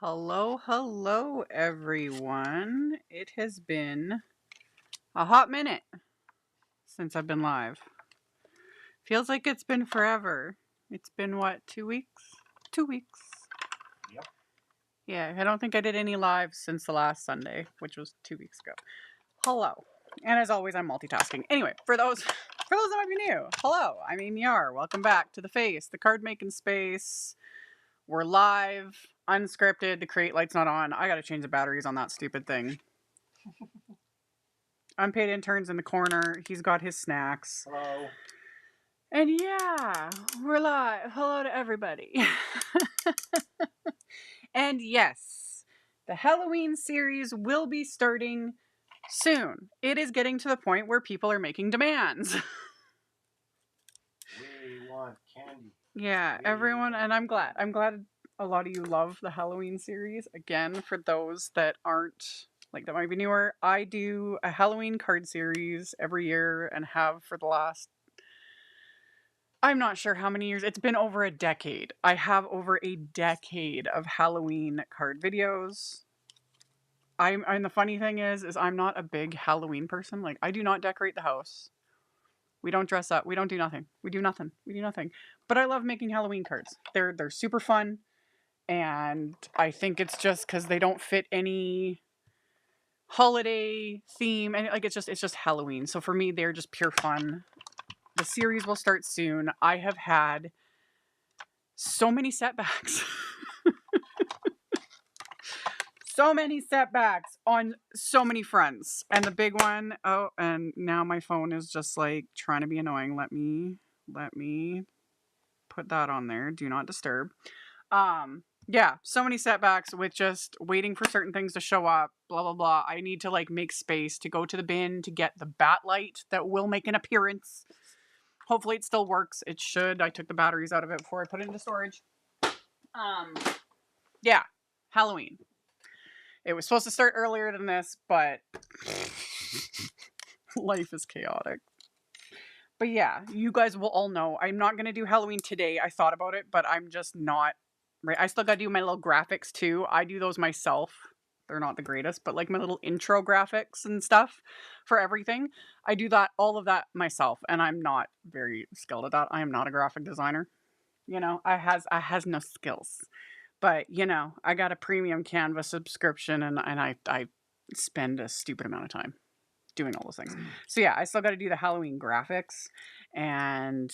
Hello, hello, everyone. It has been a hot minute since I've been live. Feels like it's been forever. It's been what, 2 weeks? 2 weeks. Yep. Yeah, I don't think I did any lives since the last Sunday, which was 2 weeks ago. Hello. And as always, I'm multitasking. Anyway, for those that might be new, hello, I'm AmyR. Welcome back to The Face, the card making space. We're live, unscripted. The create light's not on. I gotta change the batteries on that stupid thing. Unpaid intern's in the corner. He's got his snacks. Hello. And yeah, we're live. Hello to everybody. And yes, the Halloween series will be starting soon. It is getting to the point where people are making demands. We want candy. Yeah, everyone, and I'm glad a lot of you love the Halloween series. Again, for those that aren't, that might be newer, I do a Halloween card series every year and have for the last, I'm not sure how many years. It's been over a decade. I have over a decade of Halloween card videos. And the funny thing is I'm not a big Halloween person. I do not decorate the house. We don't dress up. We don't do nothing. We do nothing. But I love making Halloween cards. They're super fun. And I think it's just because they don't fit any holiday theme. And it's just Halloween. So for me, they're just pure fun. The series will start soon. I have had so many setbacks. So many setbacks on so many fronts. And the big one, and now my phone is just trying to be annoying. Let me put that on there. Do not disturb. Yeah, so many setbacks with just waiting for certain things to show up, blah, blah, blah. I need to make space to go to the bin to get the bat light that will make an appearance. Hopefully it still works. It should. I took the batteries out of it before I put it into storage. Yeah, Halloween. It was supposed to start earlier than this, but life is chaotic. But yeah, you guys will all know I'm not going to do Halloween today. I thought about it, but I'm just not right. I still got to do my little graphics too. I do those myself. They're not the greatest, but my little intro graphics and stuff for everything. I do all of that myself, and I'm not very skilled at that. I am not a graphic designer. I has no skills. But, I got a premium Canva subscription and I spend a stupid amount of time doing all those things. So yeah, I still got to do the Halloween graphics, and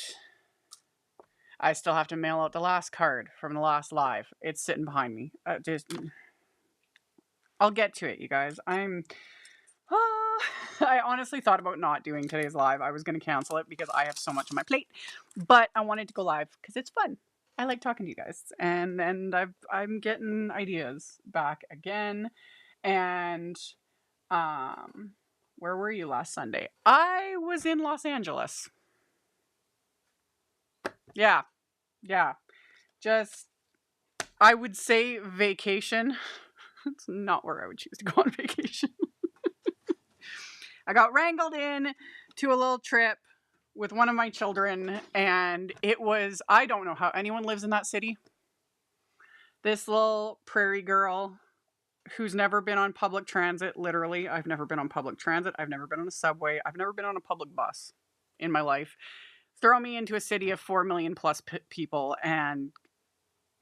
I still have to mail out the last card from the last live. It's sitting behind me. I'll get to it, you guys. I honestly thought about not doing today's live. I was going to cancel it because I have so much on my plate, but I wanted to go live because it's fun. I like talking to you guys, and I'm getting ideas back again. And where were you last Sunday? I was in Los Angeles. Yeah. Just, I would say vacation. It's not where I would choose to go on vacation. I got wrangled in to a little trip with one of my children, and it was, I don't know how anyone lives in that city. This little prairie girl who's never been on public transit, literally, I've never been on public transit, I've never been on a subway, I've never been on a public bus in my life. Throw me into a city of 4 million plus people, and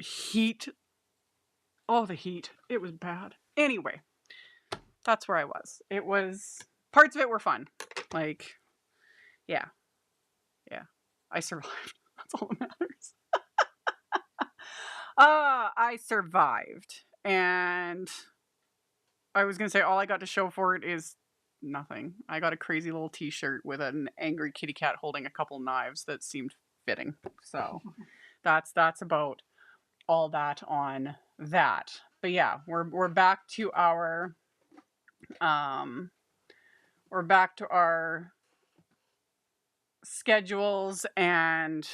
heat. Oh, the heat. It was bad. Anyway, that's where I was. Parts of it were fun. Yeah. I survived. That's all that matters. I survived. And I was going to say, all I got to show for it is nothing. I got a crazy little t-shirt with an angry kitty cat holding a couple knives that seemed fitting. So that's about all that on that. But yeah, we're back to our schedules, and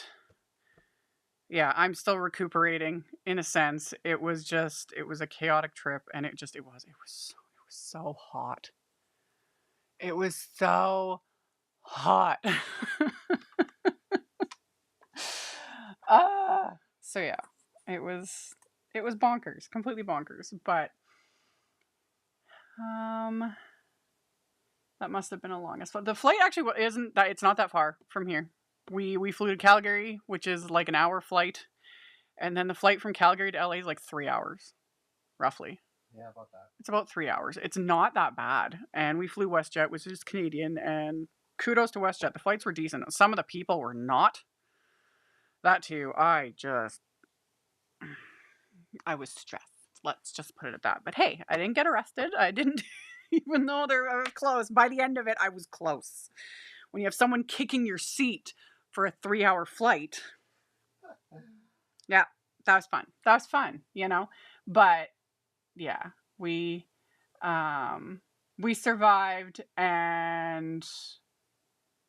yeah, I'm still recuperating in a sense. It was a chaotic trip, and it was so hot. It was so hot. So yeah, it was It was bonkers, completely bonkers. But that must have been the longest flight. The flight actually isn't that. It's not that far from here. We flew to Calgary, which is like an hour flight, and then the flight from Calgary to LA is like 3 hours, roughly. Yeah, about that. It's about 3 hours. It's not that bad. And we flew WestJet, which is Canadian, and kudos to WestJet. The flights were decent. Some of the people were not. That too. I was stressed. Let's just put it at that. But hey, I didn't get arrested. I didn't, even though they're close. By the end of it, I was close. When you have someone kicking your seat for a 3-hour flight, yeah, that was fun. That was fun, you know. But yeah, we survived, and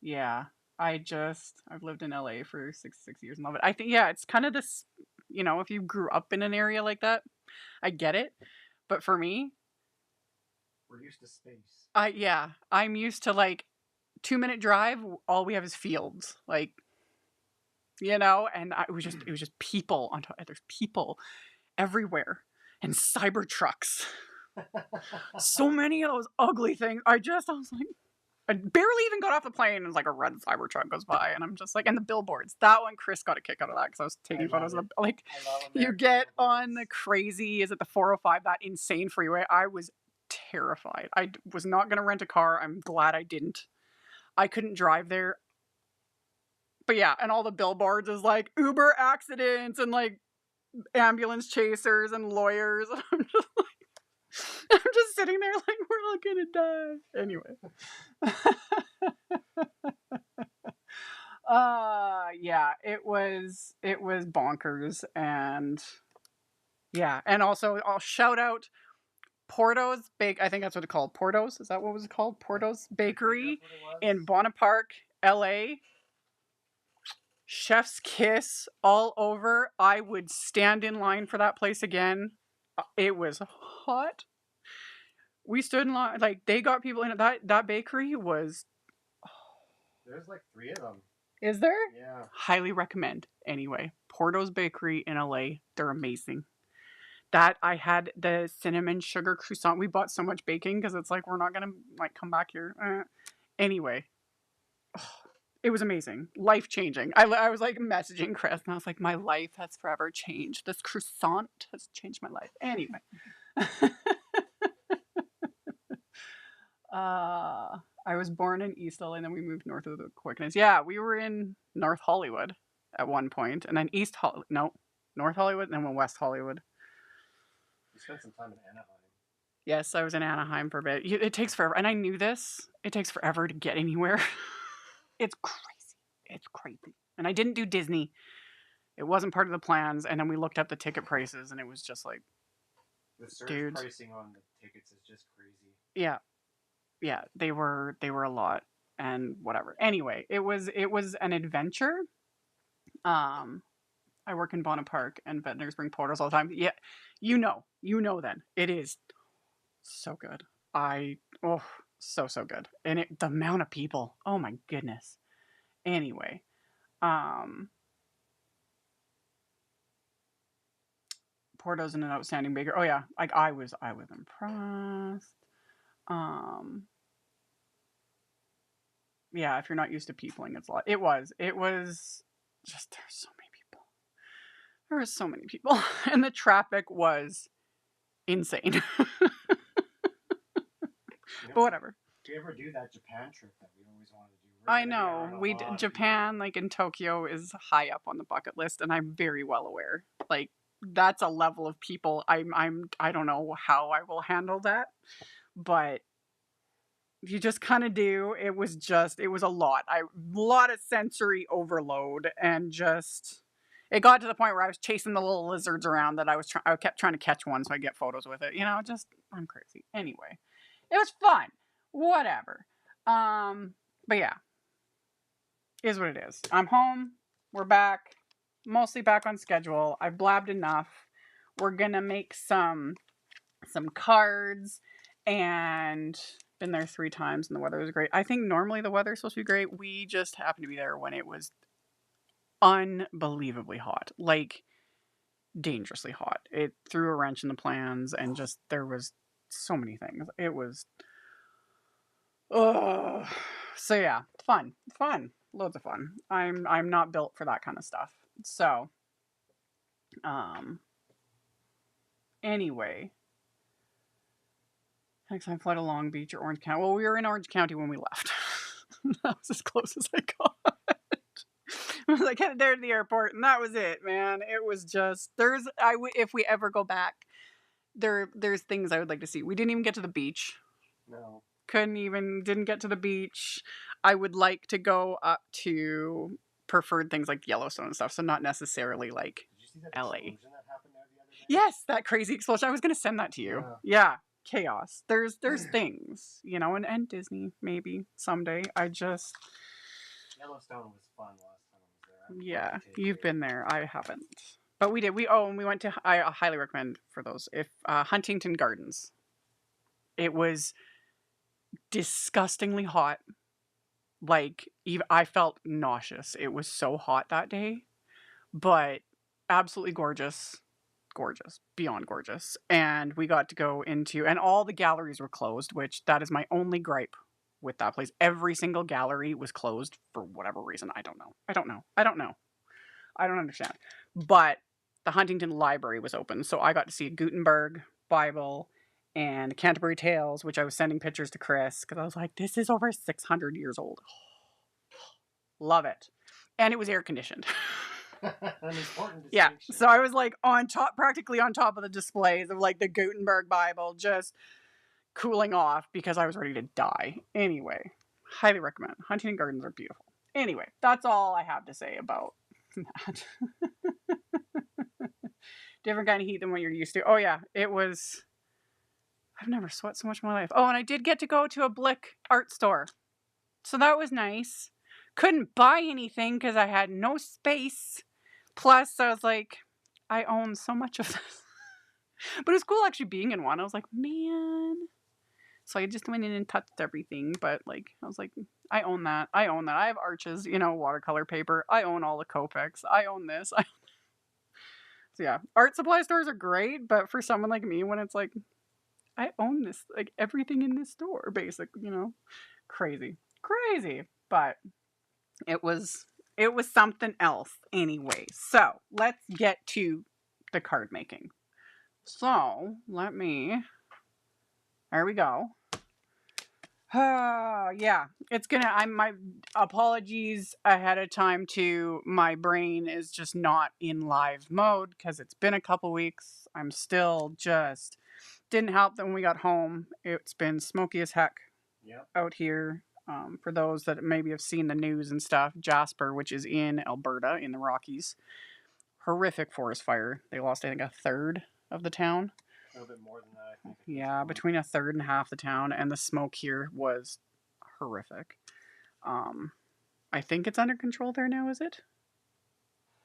yeah, I've lived in LA for six years and love it. I think, yeah, it's kind of this, you know, if you grew up in an area like that, I get it. But for me, we're used to space. I'm used to like 2-minute drive. All we have is fields, like, you know, and it was just people on top. There's people everywhere and cyber trucks. So many of those ugly things. I was like, I barely even got off the plane, and it was like a red cyber truck goes by, and I'm just like, and the billboards. That one, Chris got a kick out of that because I was taking photos of the, like, you get on the crazy, is it the 405, that insane freeway? I was terrified. I was not going to rent a car. I'm glad I didn't. I couldn't drive there. But yeah, and all the billboards is like Uber accidents and like ambulance chasers and lawyers, and I'm just sitting there like, we're all gonna die. Anyway. Yeah, it was bonkers. And yeah, and also I'll shout out Porto's I think that's what it's called. Porto's, is that what it was called? Porto's Bakery in Bonaparte, LA. Chef's kiss all over. I would stand in line for that place again. It was hot. We stood in line, like, they got people in it. That bakery was... There's like 3 of them. Is there? Yeah. Highly recommend. Anyway, Porto's Bakery in LA. They're amazing. That, I had the cinnamon sugar croissant. We bought so much baking because it's like, we're not going to like come back here. Anyway. It was amazing. Life-changing. I was like messaging Chris, and I was like, my life has forever changed. This croissant has changed my life. Anyway. I was born in East LA, and then we moved north of the Quickness. Yeah, we were in North Hollywood at one point, and then North Hollywood, and then West Hollywood. You spent some time in Anaheim. Yes, I was in Anaheim for a bit. It takes forever, and I knew this. It takes forever to get anywhere. It's crazy. It's crazy. And I didn't do Disney. It wasn't part of the plans, and then we looked up the ticket prices, and it was just like, the surge dude, pricing on the tickets is just crazy. Yeah. Yeah, they were a lot, and whatever. Anyway, it was an adventure. I work in Bonaparte, and vendors bring portals all the time. Yeah, you know then. It is so good. So good. And the amount of people. Oh my goodness. Anyway, Porto's an outstanding baker. Oh yeah, like I was impressed. Yeah, if you're not used to peopling, it's a lot. It was just, there's so many people. There were so many people, and the traffic was insane. But whatever. Do you ever do that Japan trip that we always wanted to do? I know. Japan, like in Tokyo, is high up on the bucket list, and I'm very well aware. Like, that's a level of people I don't know how I will handle that, but you just kind of do. It was a lot. A lot of sensory overload, and just it got to the point where I was chasing the little lizards around that I kept trying to catch one so I get photos with it. You know, I'm crazy. Anyway, it was fun. Whatever. But yeah, is what it is. I'm home. We're back. Mostly back on schedule. I've blabbed enough. We're gonna make some cards, and been there 3 times, and the weather was great. I think normally the weather's supposed to be great. We just happened to be there when it was unbelievably hot. Like, dangerously hot. It threw a wrench in the plans, and just there was so many things. It was, oh, so yeah, fun, loads of fun. I'm not built for that kind of stuff. So, anyway, next time fly to Long Beach or Orange County. Well, we were in Orange County when we left. That was as close as I got. I was like headed there to the airport, and that was it, man. It was just if we ever go back, there's things I would like to see. We didn't even get to the beach. No. Didn't get to the beach. I would like to go up to preferred things like Yellowstone and stuff, so not necessarily like Did you see that LA. explosion that happened there the other day? Yes, that crazy explosion. I was gonna send that to you. Yeah. Chaos. There's things, you know, and Disney maybe someday. Yellowstone was fun last time I was there. Yeah, you've been there. I haven't. But we did. And we went to, I highly recommend for those, if Huntington Gardens. It was disgustingly hot. Like, even I felt nauseous. It was so hot that day. But absolutely gorgeous. Gorgeous. Beyond gorgeous. And we got to go into, and all the galleries were closed, which that is my only gripe with that place. Every single gallery was closed for whatever reason. I don't know. I don't understand. But the Huntington Library was open, so I got to see a Gutenberg Bible and Canterbury Tales, which I was sending pictures to Chris because I was like, this is over 600 years old. Love it. And it was air conditioned. An important distinction. Yeah. So I was like practically on top of the displays of like the Gutenberg Bible, just cooling off because I was ready to die. Anyway, highly recommend. Huntington Gardens are beautiful. Anyway, that's all I have to say about that. Different kind of heat than what you're used to. Oh yeah, it was. I've never sweat so much in my life. Oh, and I did get to go to a Blick art store, so that was nice. Couldn't buy anything because I had no space. Plus, I was like, I own so much of this. But it was cool actually being in one. I was like, man. So I just went in and touched everything. But like, I was like, I own that. I have Arches, you know, watercolor paper. I own all the Copics. I own this. So yeah, art supply stores are great. But for someone like me, when it's like, I own this, like everything in this store, basically, you know, crazy. But it was something else anyway. So let's get to the card making. So there we go. Yeah, my apologies ahead of time to my brain is just not in live mode because it's been a couple weeks. I'm still just, didn't help that when we got home. It's been smoky as heck out here. For those that maybe have seen the news and stuff, Jasper, which is in Alberta in the Rockies, horrific forest fire. They lost, I think, a third of the town. A little bit more than that, I think. Yeah, between a third and half the town, and the smoke here was horrific. I think it's under control there now, is it?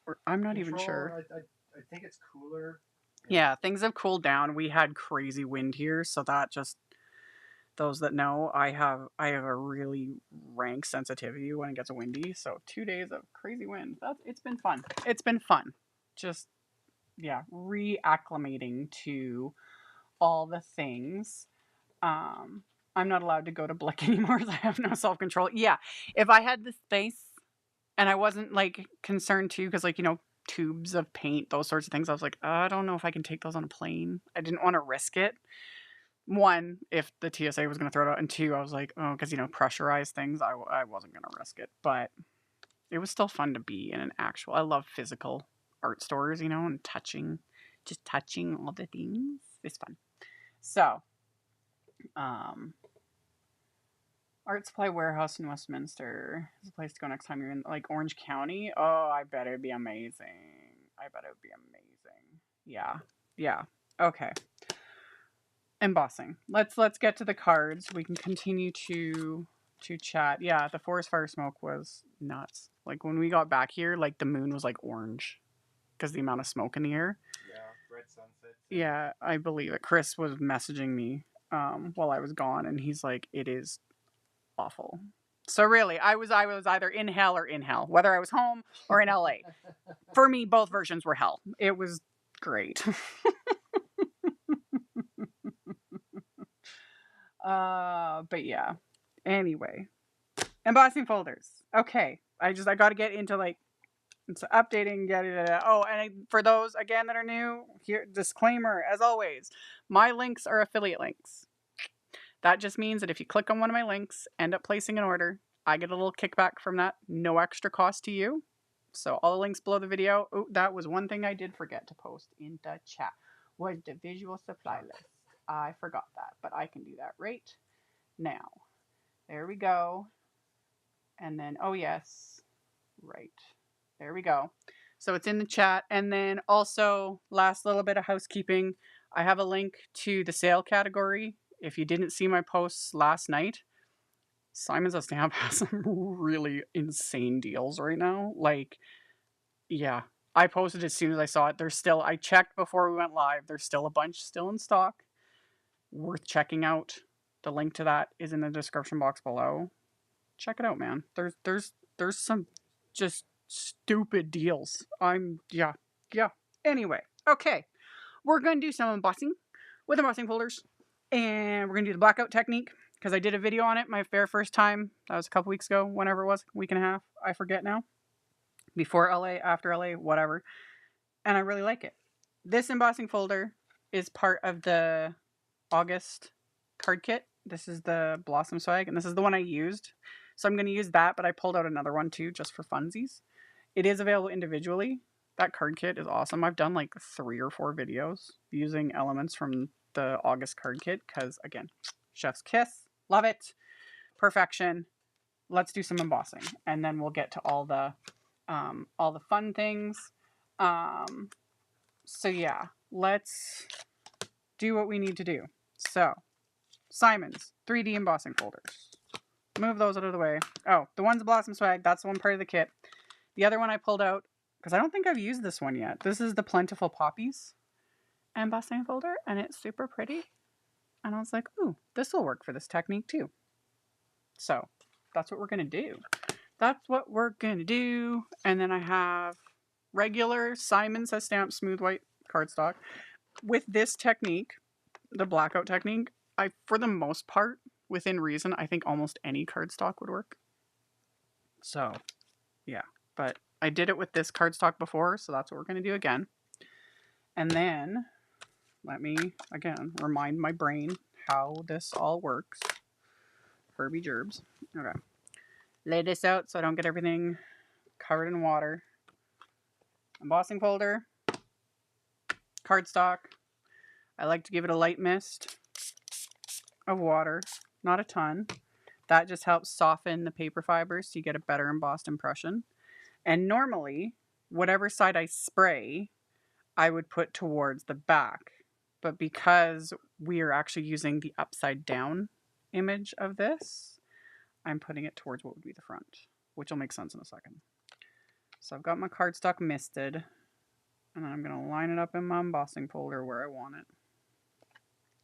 Or I'm not even sure. I think it's cooler. Yeah, things have cooled down. We had crazy wind here, so that just, those that know, I have a really rank sensitivity when it gets windy. So 2 days of crazy wind. It's been fun. Just, yeah, reacclimating to all the things. I'm not allowed to go to Blick anymore because I have no self-control. Yeah, if I had the space and I wasn't like concerned too, because like, you know, tubes of paint, those sorts of things, I was like, I don't know if I can take those on a plane. I didn't want to risk it. One, if the TSA was going to throw it out, and two, I was like, oh, because, you know, pressurized things, I wasn't going to risk it. But it was still fun to be in an actual, I love physical art stores, you know, and just touching all the things. It's fun. So, Art Supply Warehouse in Westminster is a place to go next time you're in, like, Orange County. Oh, I bet it would be amazing. Yeah. Okay. Embossing. Let's get to the cards. We can continue to chat. Yeah, the forest fire smoke was nuts. Like when we got back here, like the moon was like orange because the amount of smoke in the air. Yeah, red sunset. Yeah, I believe it. Chris was messaging me while I was gone, and he's like, "It is awful." So really, I was either in hell or in hell, whether I was home or in LA. For me, both versions were hell. It was great. But yeah. Anyway, embossing folders. Okay, I got to get into like it's updating. Oh, and for those again that are new, here disclaimer as always, my links are affiliate links. That just means that if you click on one of my links, end up placing an order, I get a little kickback from that, no extra cost to you. So all the links below the video. Oh, that was one thing I did forget to post in the chat, was the visual supply list. I forgot that, but I can do that right now. There we go. And then, oh yes, right. There we go. So it's in the chat. And then also, last little bit of housekeeping. I have a link to the sale category. If you didn't see my posts last night, Simon's a Stamp has some really insane deals right now. Like, yeah, I posted as soon as I saw it. There's still, I checked before we went live. There's still a bunch still in stock. Worth checking out. The link to that is in the description box below. Check it out, man. There's some just stupid deals. Yeah. Anyway, okay. We're going to do some embossing with embossing folders. And we're going to do the blackout technique because I did a video on it my very first time. That was a couple weeks ago, whenever it was, a week and a half. I forget now. Before LA, after LA, whatever. And I really like it. This embossing folder is part of the August card kit. This is the Blossom Swag, and this is the one I used. So I'm going to use that, but I pulled out another one too, just for funsies. It is available individually. That card kit is awesome. I've done like 3 or 4 videos using elements from the August card kit because, again, chef's kiss. Love it. Perfection. Let's do some embossing, and then we'll get to all the fun things. So yeah, let's do what we need to do. So, Simon's 3D embossing folders. Move those out of the way. Oh, the one's Blossom Swag. That's the one part of the kit. The other one I pulled out, because I don't think I've used this one yet. This is the Plentiful Poppies embossing folder, and it's super pretty. And I was like, ooh, this will work for this technique too. So, that's what we're going to do. That's what we're going to do. And then I have regular Simon Says Stamp Smooth White cardstock. With this technique, the blackout technique, for the most part, within reason, I think almost any cardstock would work. So, yeah. But I did it with this cardstock before, so that's what we're going to do again. And then, let me, again, remind my brain how this all works. Herby gerbs. Okay. Lay this out so I don't get everything covered in water. Embossing folder. Cardstock. I like to give it a light mist of water. Not a ton. That just helps soften the paper fibers so you get a better embossed impression. And normally, whatever side I spray, I would put towards the back. But because we are actually using the upside down image of this, I'm putting it towards what would be the front, which will make sense in a second. So I've got my cardstock misted, and I'm going to line it up in my embossing folder where I want it.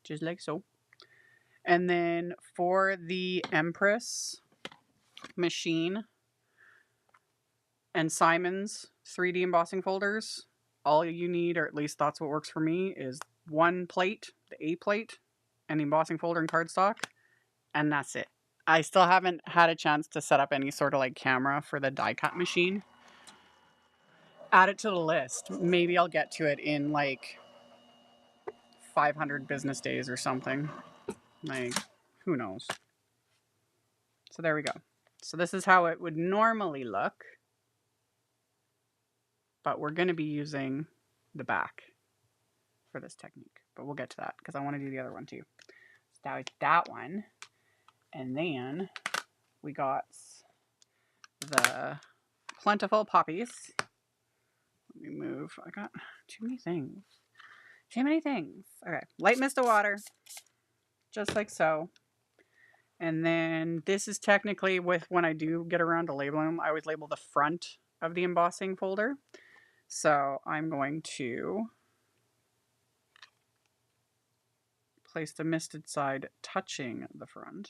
Just like so. And then for the EMPRESS machine and Simon's 3D embossing folders, all you need, or at least that's what works for me, is one plate, the A plate, and the embossing folder and cardstock, and that's it. I still haven't had a chance to set up any sort of like camera for the die cut machine. Add it to the list. Maybe I'll get to it in like 500 business days or something. Like, who knows? So there we go. So this is how it would normally look. But we're going to be using the back for this technique. But we'll get to that because I want to do the other one too. So that was that one. And then we got the Plentiful Poppies. Let me move. I got too many things. Too many things. Okay. Light mist of water. Just like so. And then this is technically with when I do get around to labeling them, I always label the front of the embossing folder. So I'm going to place the misted side touching the front.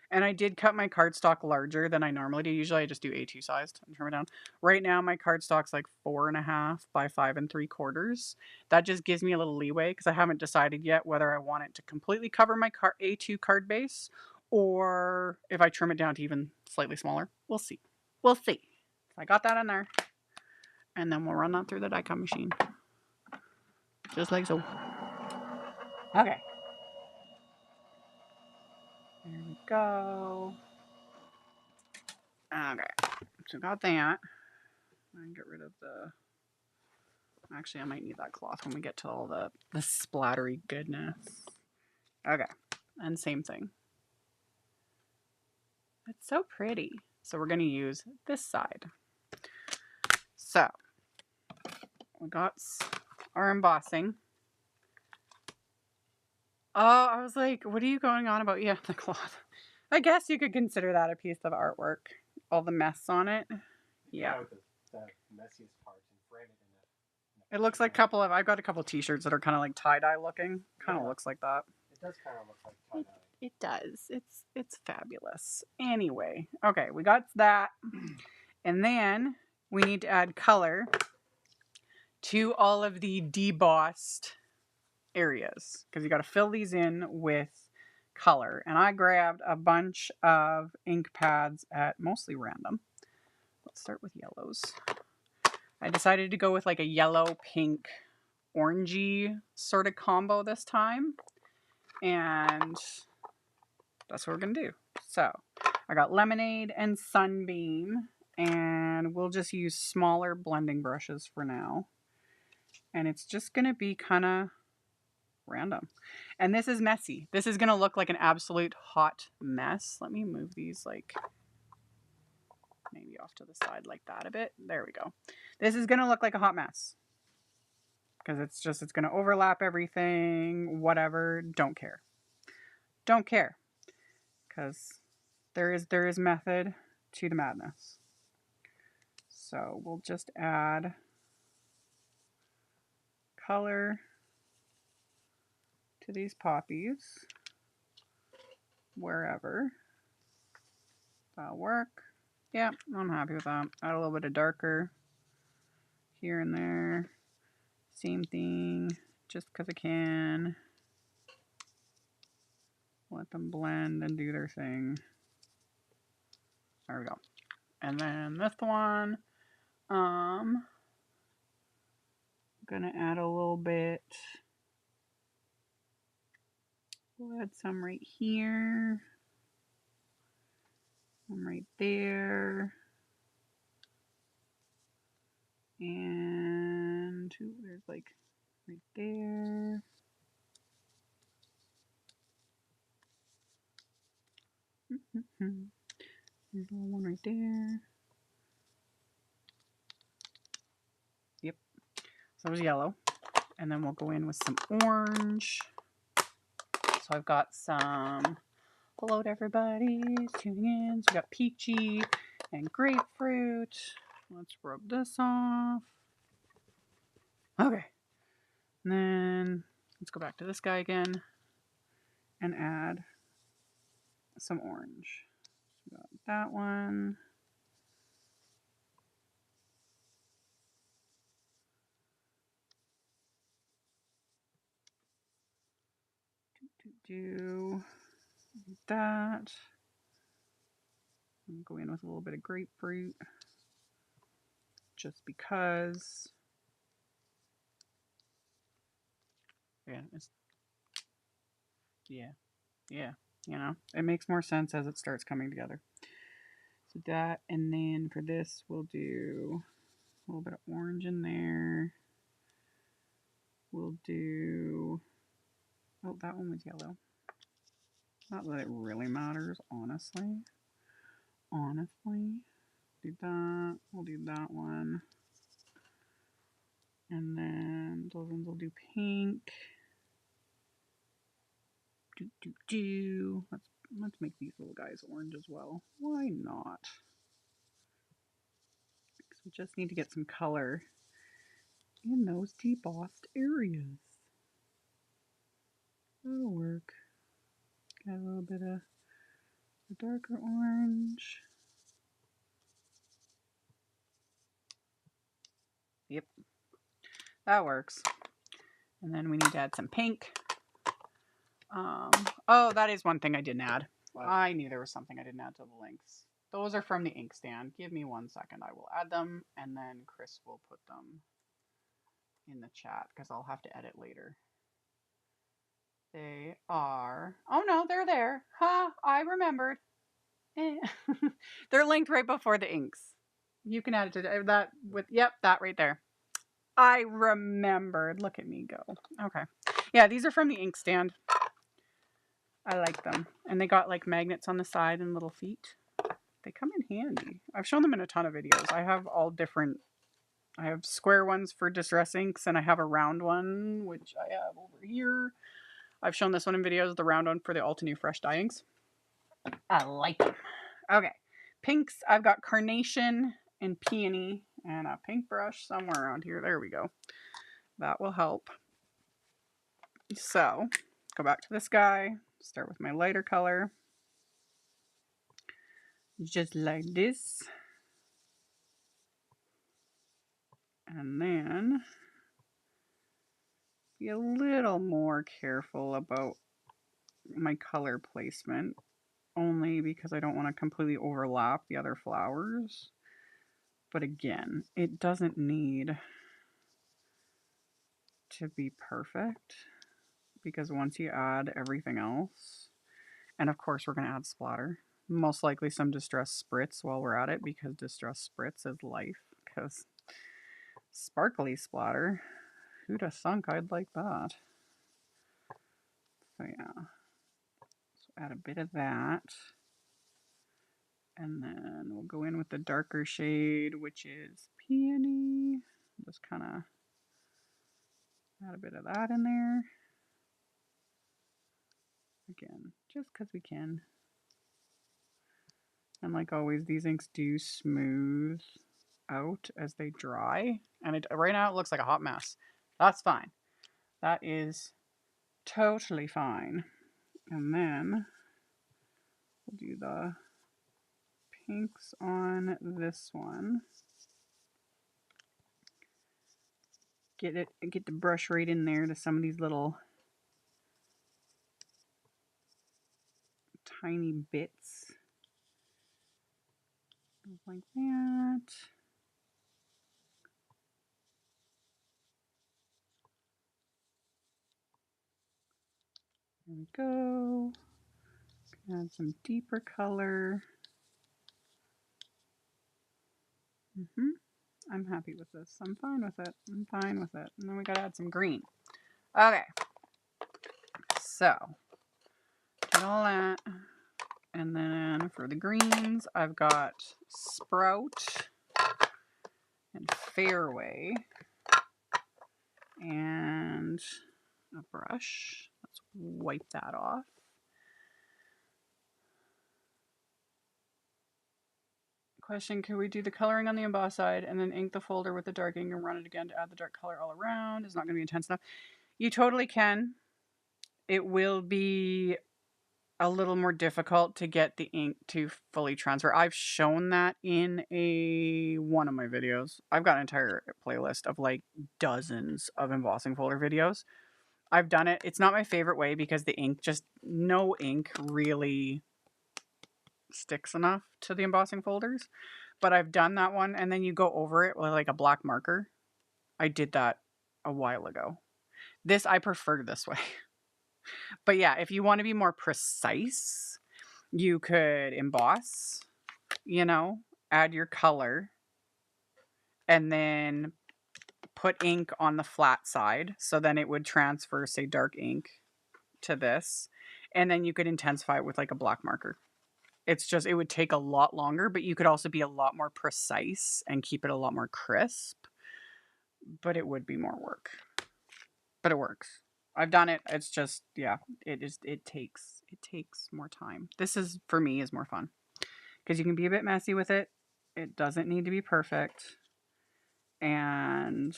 And I did cut my cardstock larger than I normally do. Usually I just do A2 sized and trim it down. Right now my cardstock's like 4.5 by 5 3/4. That just gives me a little leeway because I haven't decided yet whether I want it to completely cover my A2 card base or if I trim it down to even slightly smaller. We'll see. We'll see. So I got that in there. And then we'll run that through the die cut machine. Just like so. Okay. There we go. Okay. So got that. I get rid of the... Actually, I might need that cloth when we get to all the splattery goodness. Okay. And same thing. It's so pretty. So we're going to use this side. So we got our embossing. Oh, I was like, what are you going on about? Yeah, the cloth. I guess you could consider that a piece of artwork. All the mess on it. Yeah. The messiest parts and frame it in It looks like I've got a couple t-shirts that are kind of like tie-dye looking. Kind of looks like that. It does kind of look like tie-dye. It does. It's fabulous. Anyway, okay, we got that. And then we need to add color to all of the debossed areas because you got to fill these in with color. And I grabbed a bunch of ink pads at mostly random. Let's start with yellows. I decided to go with like a yellow, pink, orangey sort of combo this time. And that's what we're going to do. So I got Lemonade and Sunbeam. And we'll just use smaller blending brushes for now. And it's just going to be kind of random. And this is messy. This is going to look like an absolute hot mess. Let me move these like maybe off to the side like that a bit. There we go. This is going to look like a hot mess. Because it's going to overlap everything, whatever. Don't care. Don't care. Because there is method to the madness. So we'll just add color to these poppies wherever. That'll work. Yeah, I'm happy with that. Add a little bit of darker here and there. Same thing, just because I can. Let them blend and do their thing. There we go. And then this one, I'm gonna add a little bit. We'll add some right here. Some right there. And ooh, there's like right there. There's a little one right there. Yep. So that was yellow. And then we'll go in with some orange. So I've got some, hello to everybody tuning in. So we got peachy and grapefruit. Let's rub this off. Okay. And then let's go back to this guy again and add some orange. So we got that one. Do that. I'm going to go in with a little bit of grapefruit just because. Yeah, you know, it makes more sense as it starts coming together. So that, and then for this, we'll do a little bit of orange in there. We'll do, oh, that one was yellow. Not that it really matters, honestly. Do that, we'll do that one. And then those ones will do pink. Let's make these little guys orange as well. Why not? Because we just need to get some color in those debossed areas. That'll work. Got a little bit of a darker orange. Yep, that works. And then we need to add some pink. Oh, that is one thing I didn't add. What? I knew there was something I didn't add to the links. Those are from the ink stand. Give me 1 second. I will add them, and then Chris will put them in the chat because I'll have to edit later. They are... Oh no, they're there. Ha! I remembered. They're linked right before the inks. You can add it to that with... Yep, that right there. I remembered. Look at me go. Okay. Yeah, these are from the ink stand. I like them. And they got like magnets on the side and little feet. They come in handy. I've shown them in a ton of videos. I have all different... I have square ones for distress inks, and I have a round one, which I have over here. I've shown this one in videos, the round one for the Altenew Fresh Dye inks. I like them. Okay. Pinks, I've got Carnation and Peony and a pink brush somewhere around here. There we go. That will help. So, go back to this guy. Start with my lighter color. Just like this. And then be a little more careful about my color placement, only because I don't want to completely overlap the other flowers. But again, it doesn't need to be perfect, because once you add everything else, and of course we're going to add splatter, most likely some Distress Spritz while we're at it, because Distress Spritz is life, because sparkly splatter, who'd have thunk I'd like that. So yeah, so add a bit of that, and then we'll go in with the darker shade, which is Peony. Just kind of add a bit of that in there. Again, just because we can. And like always, these inks do smooth out as they dry. And right now it looks like a hot mess. That's fine. That is totally fine. And then we'll do the pinks on this one. Get the brush right in there to some of these little tiny bits. Like that. There we go. Add some deeper color. I'm happy with this. I'm fine with it. I'm fine with it. And then we gotta add some green. Okay. So, get all that. And then for the greens, I've got Sprout and Fairway and a brush. Let's wipe that off. Question, can we do the coloring on the emboss side and then ink the folder with the dark ink and run it again to add the dark color all around? It's not going to be intense enough. You totally can. It will be a little more difficult to get the ink to fully transfer. I've shown that in one of my videos. I've got an entire playlist of like dozens of embossing folder videos. I've done it. It's not my favorite way because the ink, just no ink really sticks enough to the embossing folders. But I've done that one, and then you go over it with like a black marker. I did that a while ago. This, I prefer this way. But yeah, if you want to be more precise, you could emboss, you know, add your color, and then put ink on the flat side. So then it would transfer, say, dark ink to this. And then you could intensify it with like a black marker. It's just, it would take a lot longer, but you could also be a lot more precise and keep it a lot more crisp. But it would be more work. But it works. I've done it. It's just, yeah, it takes more time. This is, for me, is more fun. Because you can be a bit messy with it. It doesn't need to be perfect. And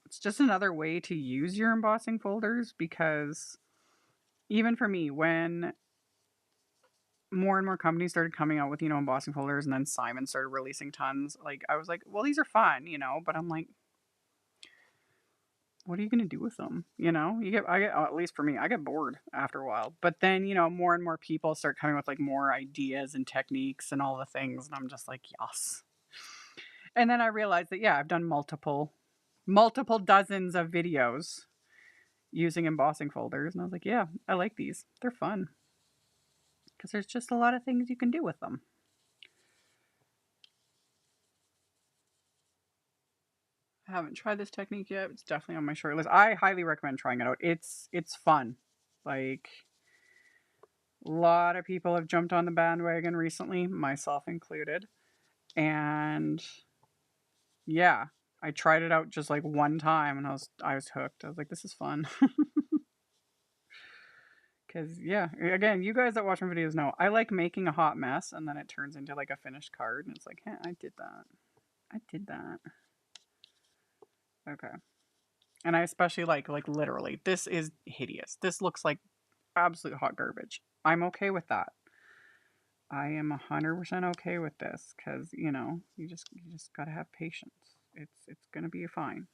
it's just another way to use your embossing folders, because even for me, when more and more companies started coming out with, you know, embossing folders, and then Simon started releasing tons. Like, I was like, well, these are fun, you know, but I'm like, what are you going to do with them? You know, at least for me, I get bored after a while. But then, you know, more and more people start coming with like more ideas and techniques and all the things. And I'm just like, yes. And then I realized that, yeah, I've done multiple dozens of videos using embossing folders. And I was like, yeah, I like these. They're fun. Because there's just a lot of things you can do with them. I haven't tried this technique yet. It's definitely on my short list. I highly recommend trying it out. It's fun. Like, a lot of people have jumped on the bandwagon recently, myself included. And yeah, I tried it out just like one time and I was hooked. I was like, this is fun. Cause yeah, again, you guys that watch my videos know I like making a hot mess and then it turns into like a finished card and it's like, hey, I did that. I did that. Okay. And I especially like literally, this is hideous. This looks like absolute hot garbage. I'm okay with that. I am 100% okay with this because, you know, you just gotta have patience. It's gonna be fine.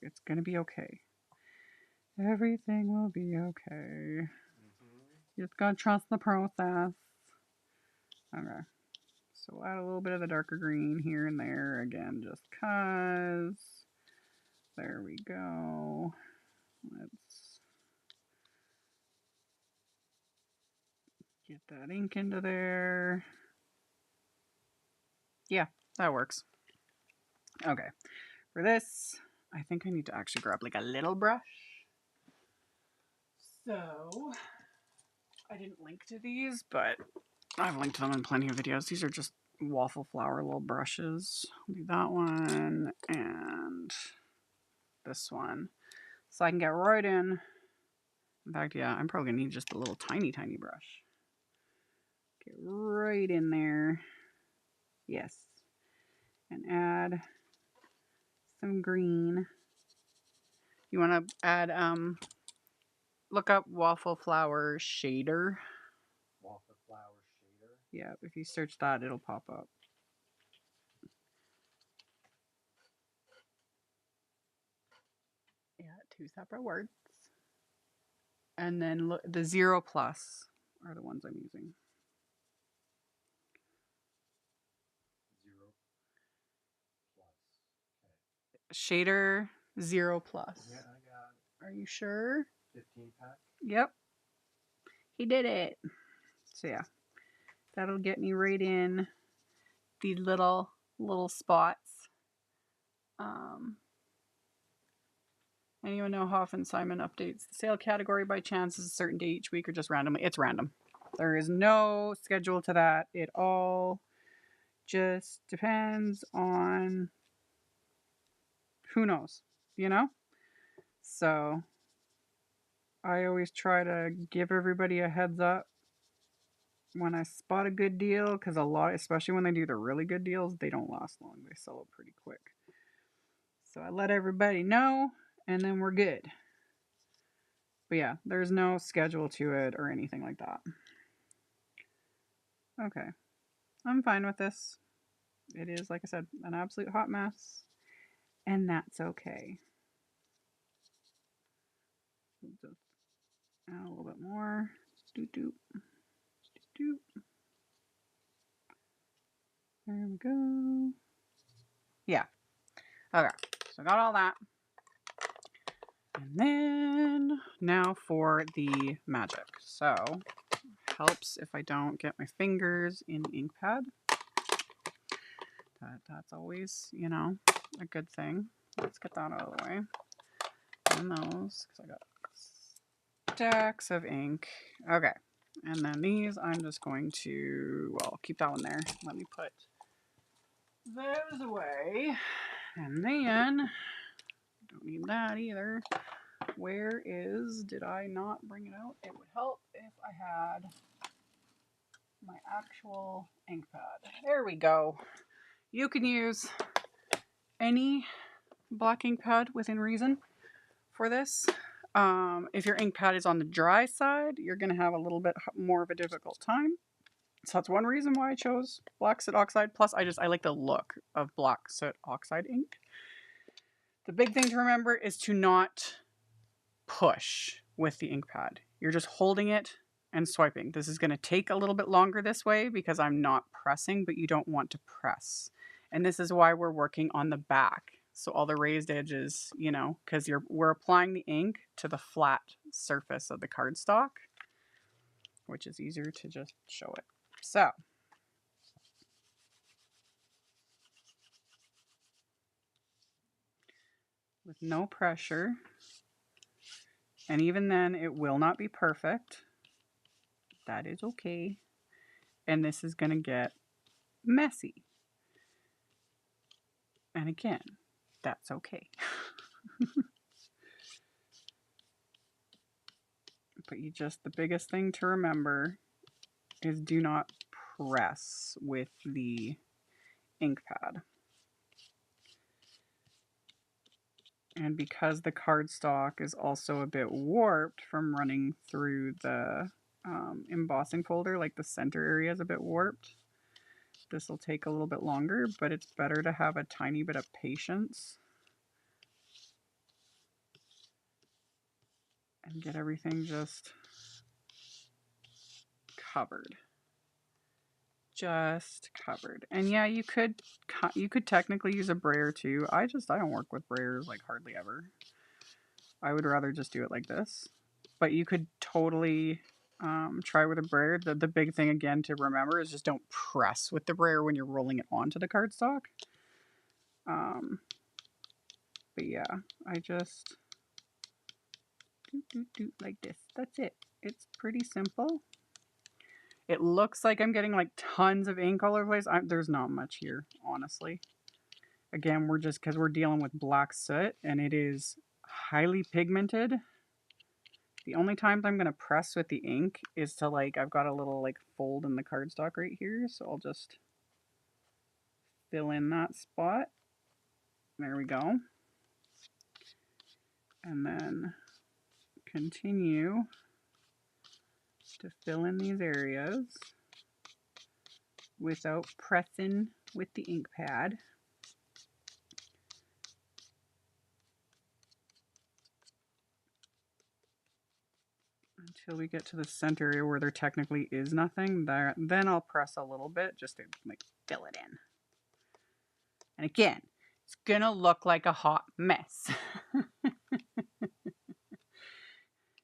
It's gonna be okay. Everything will be okay. You just gotta trust the process. Okay. So we'll add a little bit of the darker green here and there again, just cause. There we go. Let's get that ink into there. Yeah, that works. Okay. For this, I think I need to actually grab like a little brush. So, I didn't link to these, but I've linked them in plenty of videos. These are just waffle flower little brushes. I'll do that one and this one. So I can get right in. In fact, yeah, I'm probably gonna need just a little tiny brush. Get right in there. Yes. And add some green. You want to add, look up waffle flower shader. Waffle flower shader. Yeah, if you search that, it'll pop up. Yeah, 2 separate words. And then look, the 0+ are the ones I'm using. 0+. Okay. Shader 0+. Yeah, I got it. Are you sure? 15 pack. Yep. He did it. So yeah, that'll get me right in these little spots. Anyone know how often Simon updates the sale category by chance? Is a certain day each week or just randomly? It's random. There is no schedule to that. It all just depends on who knows, you know? So I always try to give everybody a heads up when I spot a good deal, because a lot, especially when they do the really good deals, they don't last long. They sell it pretty quick. So I let everybody know, and then we're good. But yeah, there's no schedule to it or anything like that. Okay. I'm fine with this. It is, like I said, an absolute hot mess. And that's okay. Just add a little bit more. Doop, doop. Doop, doop. There we go. Yeah. Okay. So I got all that. And then now for the magic. So helps if I don't get my fingers in the ink pad. That's always, you know, a good thing. Let's get that out of the way. And those, because I got stacks of ink. Okay. And then these, I'm just going to, well, keep that one there. Let me put those away. And then, don't need that either. Where is, did I not bring it out? It would help if I had my actual ink pad. There we go. You can use any black ink pad within reason for this. If your ink pad is on the dry side, you're going to have a little bit more of a difficult time. So that's one reason why I chose Black Soot Oxide. Plus, I like the look of Black Soot Oxide ink. The big thing to remember is to not push with the ink pad. You're just holding it and swiping. This is going to take a little bit longer this way because I'm not pressing, but you don't want to press. And this is why we're working on the back. So all the raised edges, you know, because we're applying the ink to the flat surface of the cardstock, which is easier to just show it. So with no pressure, and even then it will not be perfect. That is okay. And this is going to get messy. And again, that's okay. But the biggest thing to remember is do not press with the ink pad. And because the cardstock is also a bit warped from running through the embossing folder, like the center area is a bit warped, this will take a little bit longer, but it's better to have a tiny bit of patience and get everything just covered. Just covered. And yeah, you could technically use a brayer too. I don't work with brayers like hardly ever. I would rather just do it like this. But you could totally try with a brayer. The big thing again to remember is just don't press with the brayer when you're rolling it onto the cardstock. But yeah, I just do like this. That's it. It's pretty simple. It looks like I'm getting like tons of ink all over the place. There's not much here, honestly. Again, because we're dealing with black soot and it is highly pigmented. The only times I'm going to press with the ink is to I've got a little fold in the cardstock right here. So I'll just fill in that spot. There we go. And then continue to fill in these areas without pressing with the ink pad. Until we get to the center area where there technically is nothing there, then I'll press a little bit just to fill it in. And again, it's gonna look like a hot mess.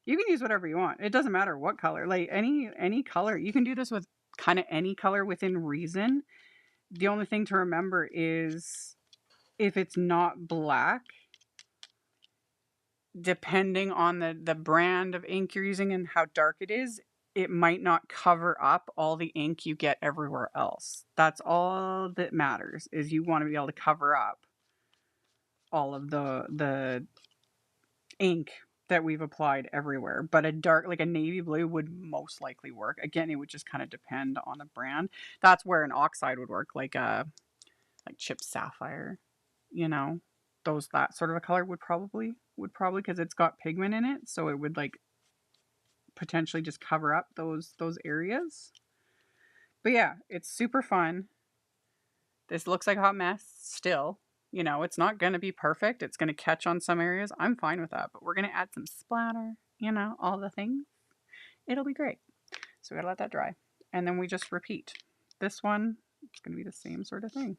You can use whatever you want. It doesn't matter what color, like any color. You can do this with kind of any color within reason. The only thing to remember is if it's not black, depending on the brand of ink you're using and how dark it is, it might not cover up all the ink you get everywhere else. That's all that matters, is you want to be able to cover up all of the ink that we've applied everywhere. But a dark, like a navy blue, would most likely work. Again, it would just kind of depend on the brand. That's where an oxide would work, like chipped sapphire, you know, that sort of a color would probably because it's got pigment in it, so it would potentially just cover up those areas. But yeah, it's super fun. This looks like a hot mess still. You know, it's not going to be perfect. It's going to catch on some areas. I'm fine with that, but we're going to add some splatter, you know, all the things. It'll be great. So we got to let that dry. And then we just repeat. This one, it's going to be the same sort of thing.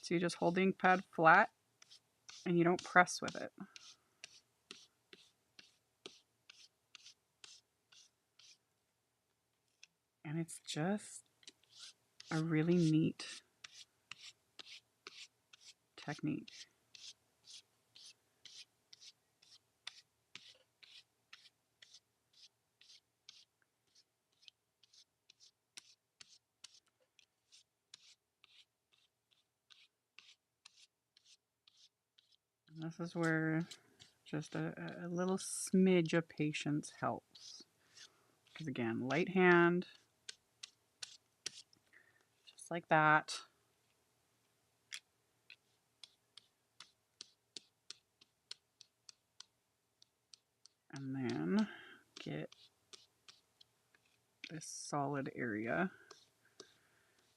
So you just hold the ink pad flat and you don't press with it. And it's just a really neat technique. And this is where just a little smidge of patience helps. Because again, light hand, just like that. And then get this solid area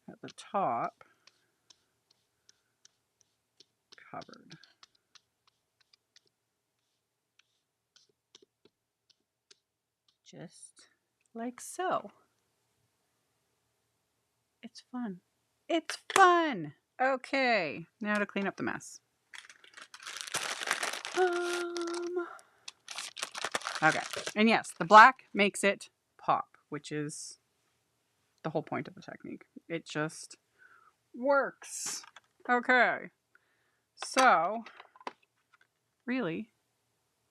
at the top covered. Just like so. It's fun. It's fun! Okay, now to clean up the mess. Okay, and yes, the black makes it pop, which is the whole point of the technique. It just works. Okay, so really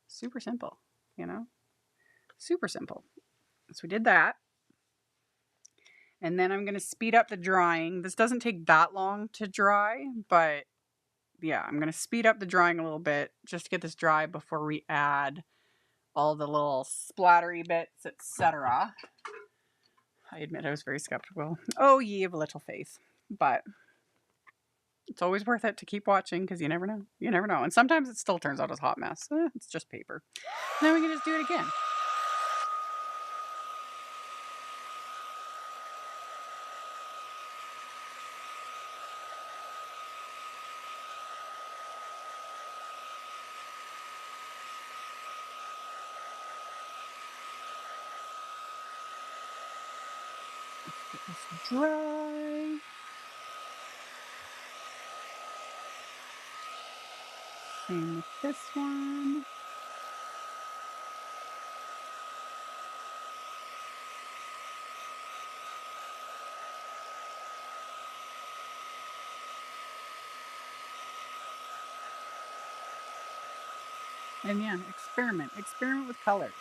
super simple, you know? Super simple. So we did that. And then I'm going to speed up the drying. This doesn't take that long to dry, but yeah, I'm going to speed up the drying a little bit just to get this dry before we add all the little splattery bits, etc. I admit I was very skeptical. Oh, ye of little faith. But it's always worth it to keep watching because you never know. You never know. And sometimes it still turns out as a hot mess. It's just paper. Now we can just do it again. Get this dry. Same with this one. And yeah, experiment with colors.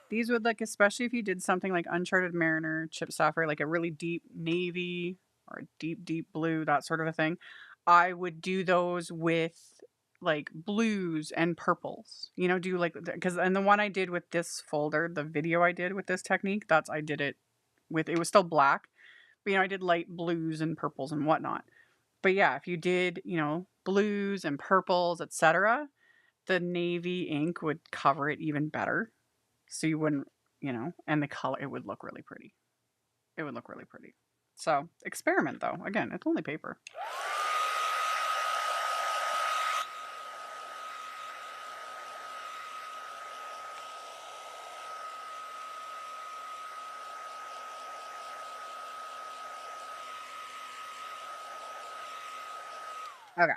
These would, like, especially if you did something like Uncharted Mariner, Chip Sapphire, like a really deep navy or a deep, deep blue, that sort of a thing. I would do those with like blues and purples, you know, do like, because, and the one I did with this folder, the video I did with this technique, I did it with, it was still black, but, you know, I did light blues and purples and whatnot. But yeah, if you did, you know, blues and purples, etc., the navy ink would cover it even better. So you wouldn't, you know, and the color, it would look really pretty. It would look really pretty. So experiment though. Again, it's only paper. Okay.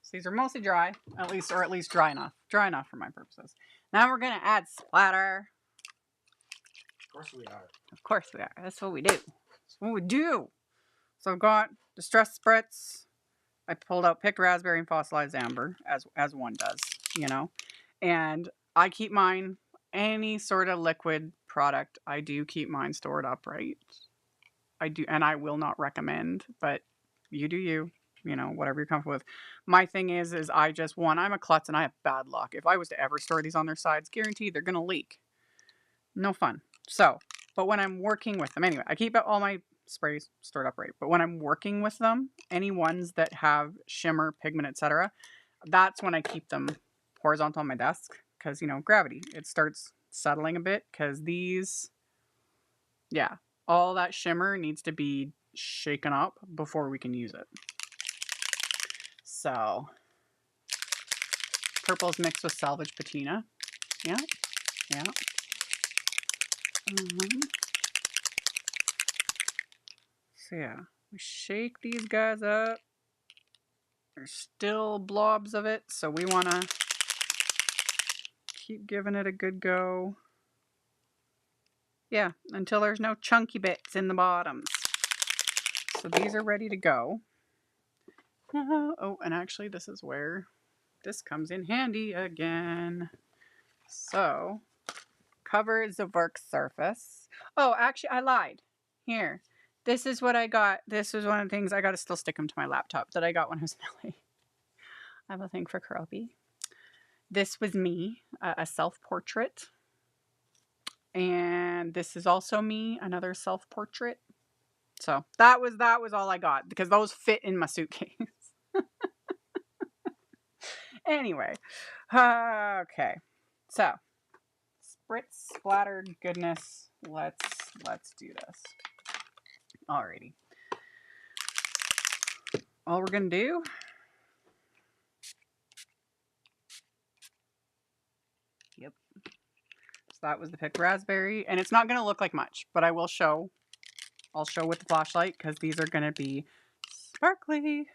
So these are mostly dry, at least dry enough. Dry enough for my purposes. Now we're going to add splatter. Of course we are. Of course we are. That's what we do. That's what we do. So I've got Distress Spritz. I pulled out picked raspberry and fossilized amber, as one does, you know. And I keep mine, any sort of liquid product, I do keep mine stored upright. I do, and I will not recommend, but you do you know, whatever you're comfortable with. My thing is I just, one, I'm a klutz and I have bad luck. If I was to ever store these on their sides, guaranteed they're going to leak. No fun. So, but when I'm working with them, anyway, I keep all my sprays stored upright. But when I'm working with them, any ones that have shimmer, pigment, etc., that's when I keep them horizontal on my desk because, you know, gravity, it starts settling a bit because these, yeah, all that shimmer needs to be shaken up before we can use it. So, purple's mixed with salvage patina. Yeah, yeah. So yeah, we shake these guys up. There's still blobs of it, so we want to keep giving it a good go. Yeah, until there's no chunky bits in the bottoms. So these are ready to go. Oh, and actually this is where this comes in handy again. So, cover the work surface. Oh, actually I lied. Here. This is what I got. This was one of the things I got to still stick them to my laptop that I got when I was in LA. I have a thing for Karopi. This was me, a self-portrait. And this is also me, another self-portrait. So that was all I got because those fit in my suitcase. Anyway, okay. So, Spritz splattered goodness. Let's let's do this. Alrighty. All we're going to do yep. So that was the picked raspberry. And it's not going to look like much, but I will show. I'll show with the flashlight because these are going to be sparkly.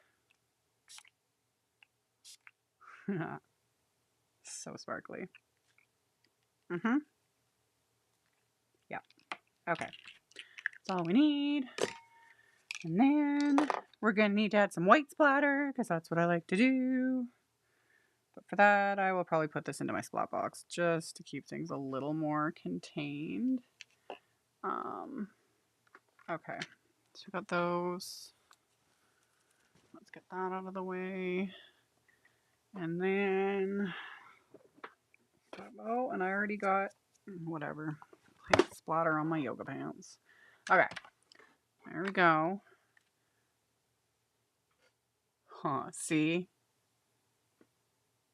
So sparkly. Mm-hmm. Yeah. Okay. That's all we need. And then we're going to need to add some white splatter because that's what I like to do. But for that, I will probably put this into my splat box just to keep things a little more contained. Okay. So we got those. Let's get that out of the way. And then, oh, and I already got, whatever, splatter on my yoga pants. Okay. There we go. Huh, see?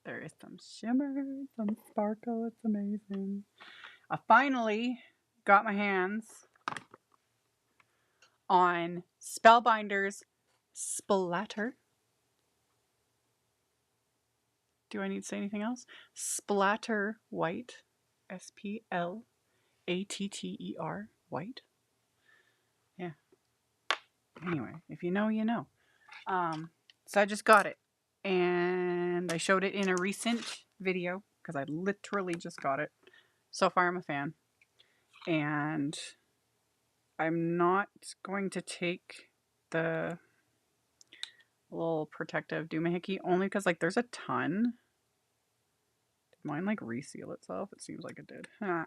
There is some shimmer, some sparkle. It's amazing. I finally got my hands on Spellbinders Splatter. Do I need to say anything else? Splatter White. SPLATTER White. Yeah. Anyway, if you know, you know. So I just got it. And I showed it in a recent video because I literally just got it. So far, I'm a fan. And I'm not going to take the little protective doohickey only because, like, there's a ton. Did mine, like, reseal itself? It seems like it did. Huh.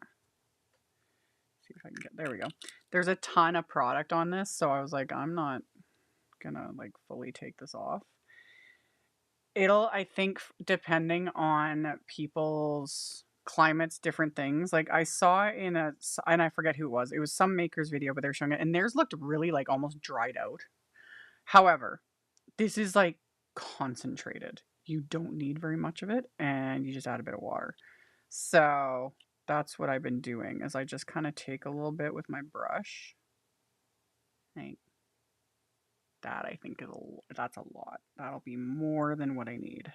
See if I can get, there we go. There's a ton of product on this, so I was like, I'm not gonna, like, fully take this off. It'll, I think, depending on people's climates, different things. Like, I saw in a, and I forget who it was some maker's video, but they're showing it, and theirs looked really, like, almost dried out. However, this is, like, concentrated. You don't need very much of it, and you just add a bit of water. So that's what I've been doing, is I just kind of take a little bit with my brush. Like that, I think that's a lot. That'll be more than what I need.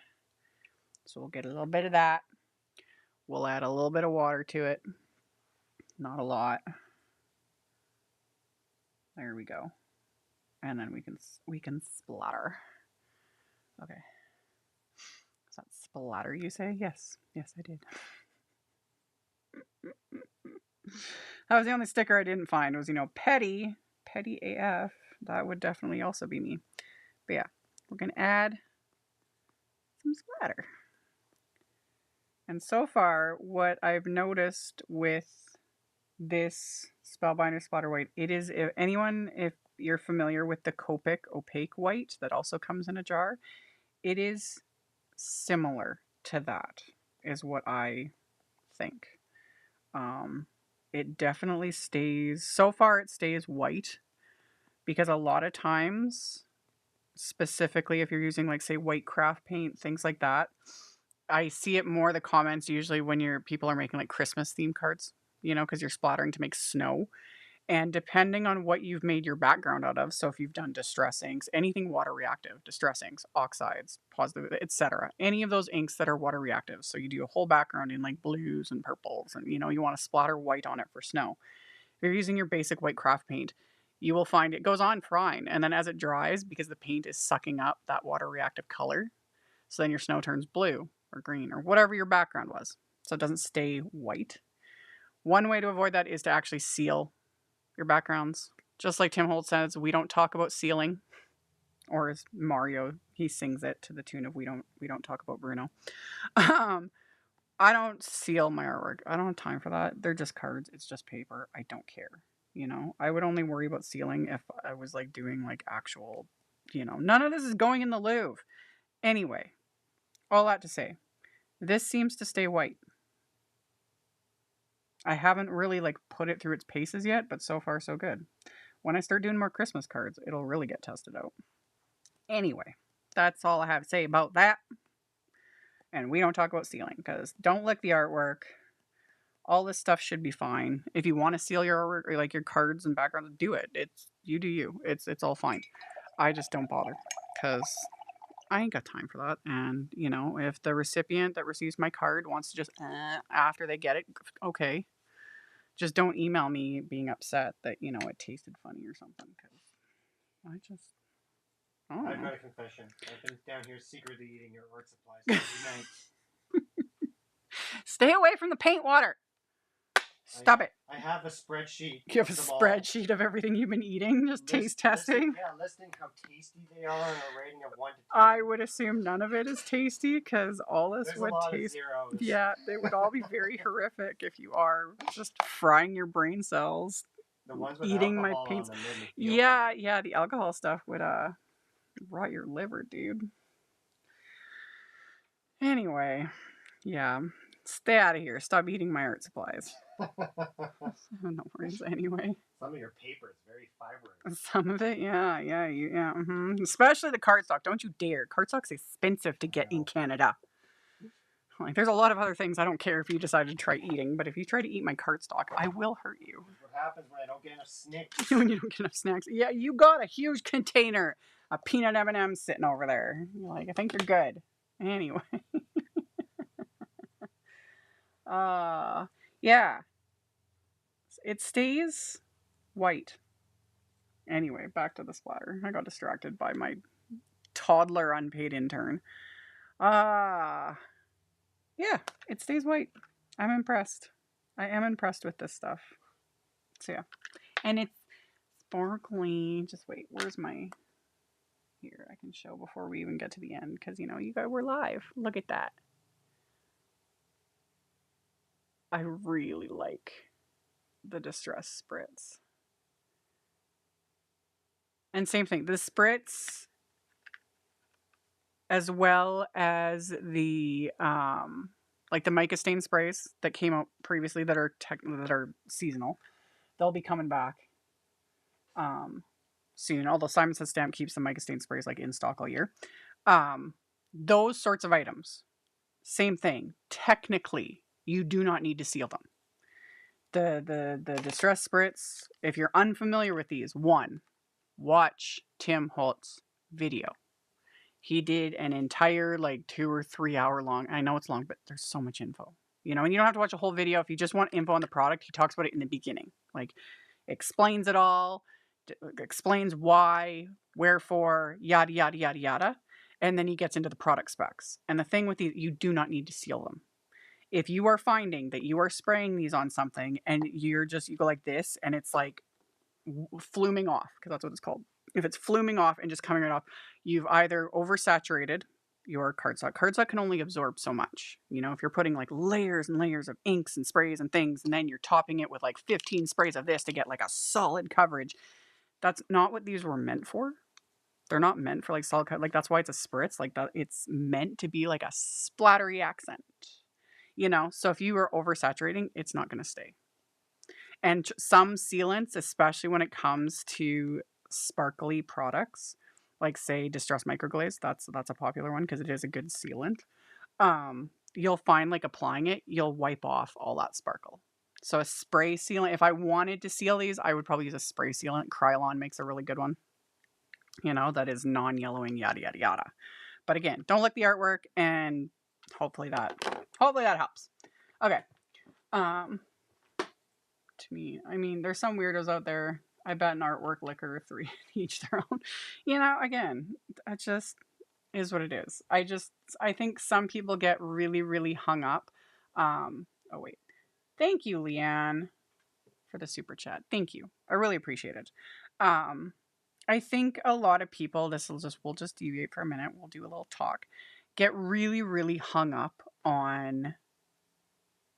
So we'll get a little bit of that. We'll add a little bit of water to it. Not a lot. There we go. And then we can splatter. Okay. Is that splatter you say? Yes. Yes, I did. That was the only sticker I didn't find. It was, petty AF. That would definitely also be me. But yeah, we're going to add some splatter. And so far, what I've noticed with this Spellbinder Splatter White, it is, if you're familiar with the Copic Opaque White that also comes in a jar, it is similar to that, is what I think. It definitely stays, so far it stays white, because a lot of times, specifically if you're using, like, say, white craft paint, things like that, I see it more, the comments usually when people are making, like, Christmas themed cards, because you're splattering to make snow. And depending on what you've made your background out of, so if you've done distress inks, anything water reactive, distress inks, oxides, positive, etc., any of those inks that are water reactive, so you do a whole background in, like, blues and purples, and you want to splatter white on it for snow. If you're using your basic white craft paint, you will find it goes on fine, and then as it dries, because the paint is sucking up that water reactive color, so then your snow turns blue or green or whatever your background was, so it doesn't stay white. One way to avoid that is to actually seal your backgrounds. Just like Tim Holtz says, we don't talk about sealing. Or as Mario, he sings it to the tune of we don't talk about Bruno. I don't seal my artwork. I don't have time for that. They're just cards. It's just paper. I don't care. I would only worry about sealing if I was, like, doing, like, actual, none of this is going in the Louvre. Anyway, all that to say, this seems to stay white. I haven't really, like, put it through its paces yet, but so far so good. When I start doing more Christmas cards, it'll really get tested out. Anyway, that's all I have to say about that. And we don't talk about sealing, because don't lick the artwork. All this stuff should be fine. If you want to seal your artwork or like your cards and backgrounds, do it. It's you do you. It's all fine. I just don't bother because I ain't got time for that. And you know, if the recipient that receives my card wants to just after they get it, okay. Just don't email me being upset that you know it tasted funny or something because I just I don't I've know. got a confession. I've been down here secretly eating your art supplies every night. Stay away from the paint water. Stop it. I have a spreadsheet. You have a of them all. spreadsheet of everything you've been eating, just taste testing. Listing how tasty they are on a rating of 1 to 10. I would assume none of it is tasty because all this There's would a lot taste. Of zeros. Yeah, they would all be very horrific if you are just frying your brain cells. The ones with eating my alcohol paints. on them made me feel Yeah, funny. yeah, the alcohol stuff would rot your liver, dude. Anyway, yeah. Stay out of here. Stop eating my art supplies. No worries anyway. Some of your paper is very fibrous. Some of it, yeah. Especially the cardstock. Don't you dare. Cardstock's expensive to get in Canada. Like, there's a lot of other things I don't care if you decide to try eating, but if you try to eat my cardstock, I will hurt you. What happens when I don't get enough snacks? When you don't get enough snacks. Yeah, you got a huge container of peanut M&Ms sitting over there. You're like, I think you're good. Anyway. Yeah. It stays white. Anyway, back to the splatter. I got distracted by my toddler unpaid intern. Yeah, it stays white. I'm impressed. I am impressed with this stuff. So yeah. And it's sparkly. Just wait, where's my... Here, I can show before we even get to the end, because, you know, you guys, we're live. Look at that. I really like the Distress Spritz. And same thing, the Spritz, as well as the like the mica stain sprays that came out previously that are seasonal, they'll be coming back soon. Although Simon Says Stamp keeps the mica stain sprays like in stock all year. Those sorts of items, same thing. Technically, you do not need to seal them. The Distress Spritz, if you're unfamiliar with these, one, watch Tim Holtz video. He did an entire like 2 or 3 hour long. I know it's long, but there's so much info. You know, and you don't have to watch a whole video. If you just want info on the product, he talks about it in the beginning. Like, explains it all, explains why, wherefore, yada, yada, yada, yada. And then he gets into the product specs. And the thing with these, you do not need to seal them. If you are finding that you are spraying these on something and you go like this and it's like fluming off, because that's what it's called. If it's fluming off and just coming right off, you've either oversaturated your cardstock. Cardstock can only absorb so much. You know, if you're putting like layers and layers of inks and sprays and things, and then you're topping it with like 15 sprays of this to get like a solid coverage, that's not what these were meant for. They're not meant for like solid coverage. Like, that's why it's a spritz. Like, that it's meant to be like a splattery accent. You know, so if you are oversaturating, it's not going to stay. And some sealants, especially when it comes to sparkly products, like say Distress Microglaze, that's a popular one because it is a good sealant. You'll find like applying it, you'll wipe off all that sparkle. So a spray sealant, if I wanted to seal these, I would probably use a spray sealant. Krylon makes a really good one. You know, that is non-yellowing, yada, yada, yada. But again, don't lick the artwork, and hopefully that helps. Okay. To me, I mean, there's some weirdos out there. I bet an artwork liquor, 3 each their own. You know, again, that just is what it is. I think some people get really, really hung up. Oh wait. Thank you, Leanne, for the super chat. Thank you. I really appreciate it. I think a lot of people, we'll just deviate for a minute. We'll do a little talk. Get really, really hung up on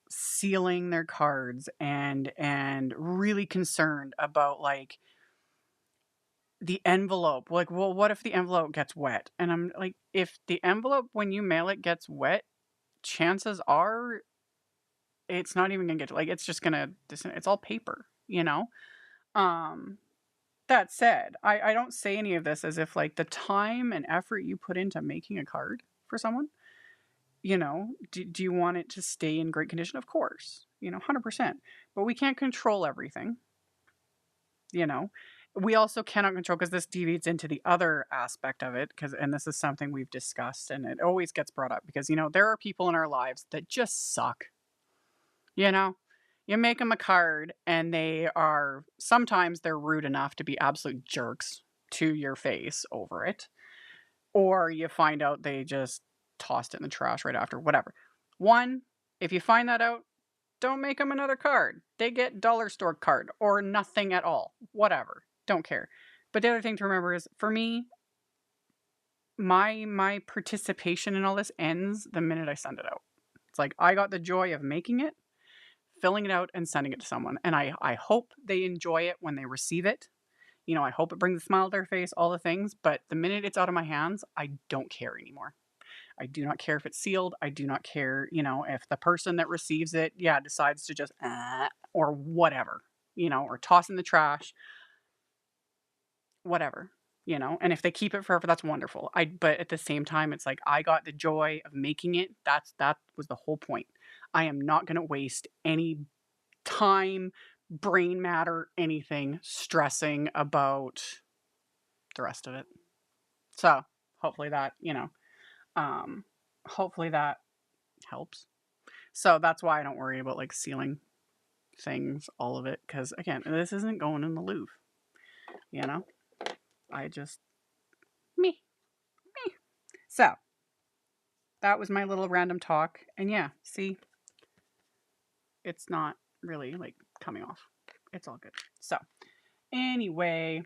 sealing their cards and really concerned about like the envelope. Like, well, what if the envelope gets wet? And I'm like, if the envelope when you mail it gets wet, chances are it's not even gonna get, like, it's just gonna, it's all paper, you know? That said, I don't say any of this as if like the time and effort you put into making a card for someone, You know, do you want it to stay in great condition? Of course, you know, 100%. But we can't control everything, you know. We also cannot control, because this deviates into the other aspect of it, and this is something we've discussed and it always gets brought up, because, you know, there are people in our lives that just suck. You know, you make them a card and sometimes they're rude enough to be absolute jerks to your face over it. Or you find out they just tossed it in the trash right after, whatever. One, if you find that out, don't make them another card. They get dollar store card or nothing at all. Whatever. Don't care. But the other thing to remember is, for me, my participation in all this ends the minute I send it out. It's like, I got the joy of making it, filling it out, and sending it to someone. And I hope they enjoy it when they receive it. You know, I hope it brings a smile to their face, all the things. But the minute it's out of my hands, I don't care anymore. I do not care if it's sealed. I do not care, you know, if the person that receives it, decides to just, or whatever, you know, or toss in the trash, whatever, you know. And if they keep it forever, that's wonderful. But at the same time, it's like, I got the joy of making it. That was the whole point. I am not going to waste any time, brain matter, anything stressing about the rest of it. So hopefully that, you know, hopefully that helps. So that's why I don't worry about like sealing things, all of it, because again, this isn't going in the Louvre. You know, I just me. So that was my little random talk, and yeah, see, it's not really like coming off. It's all good. So anyway,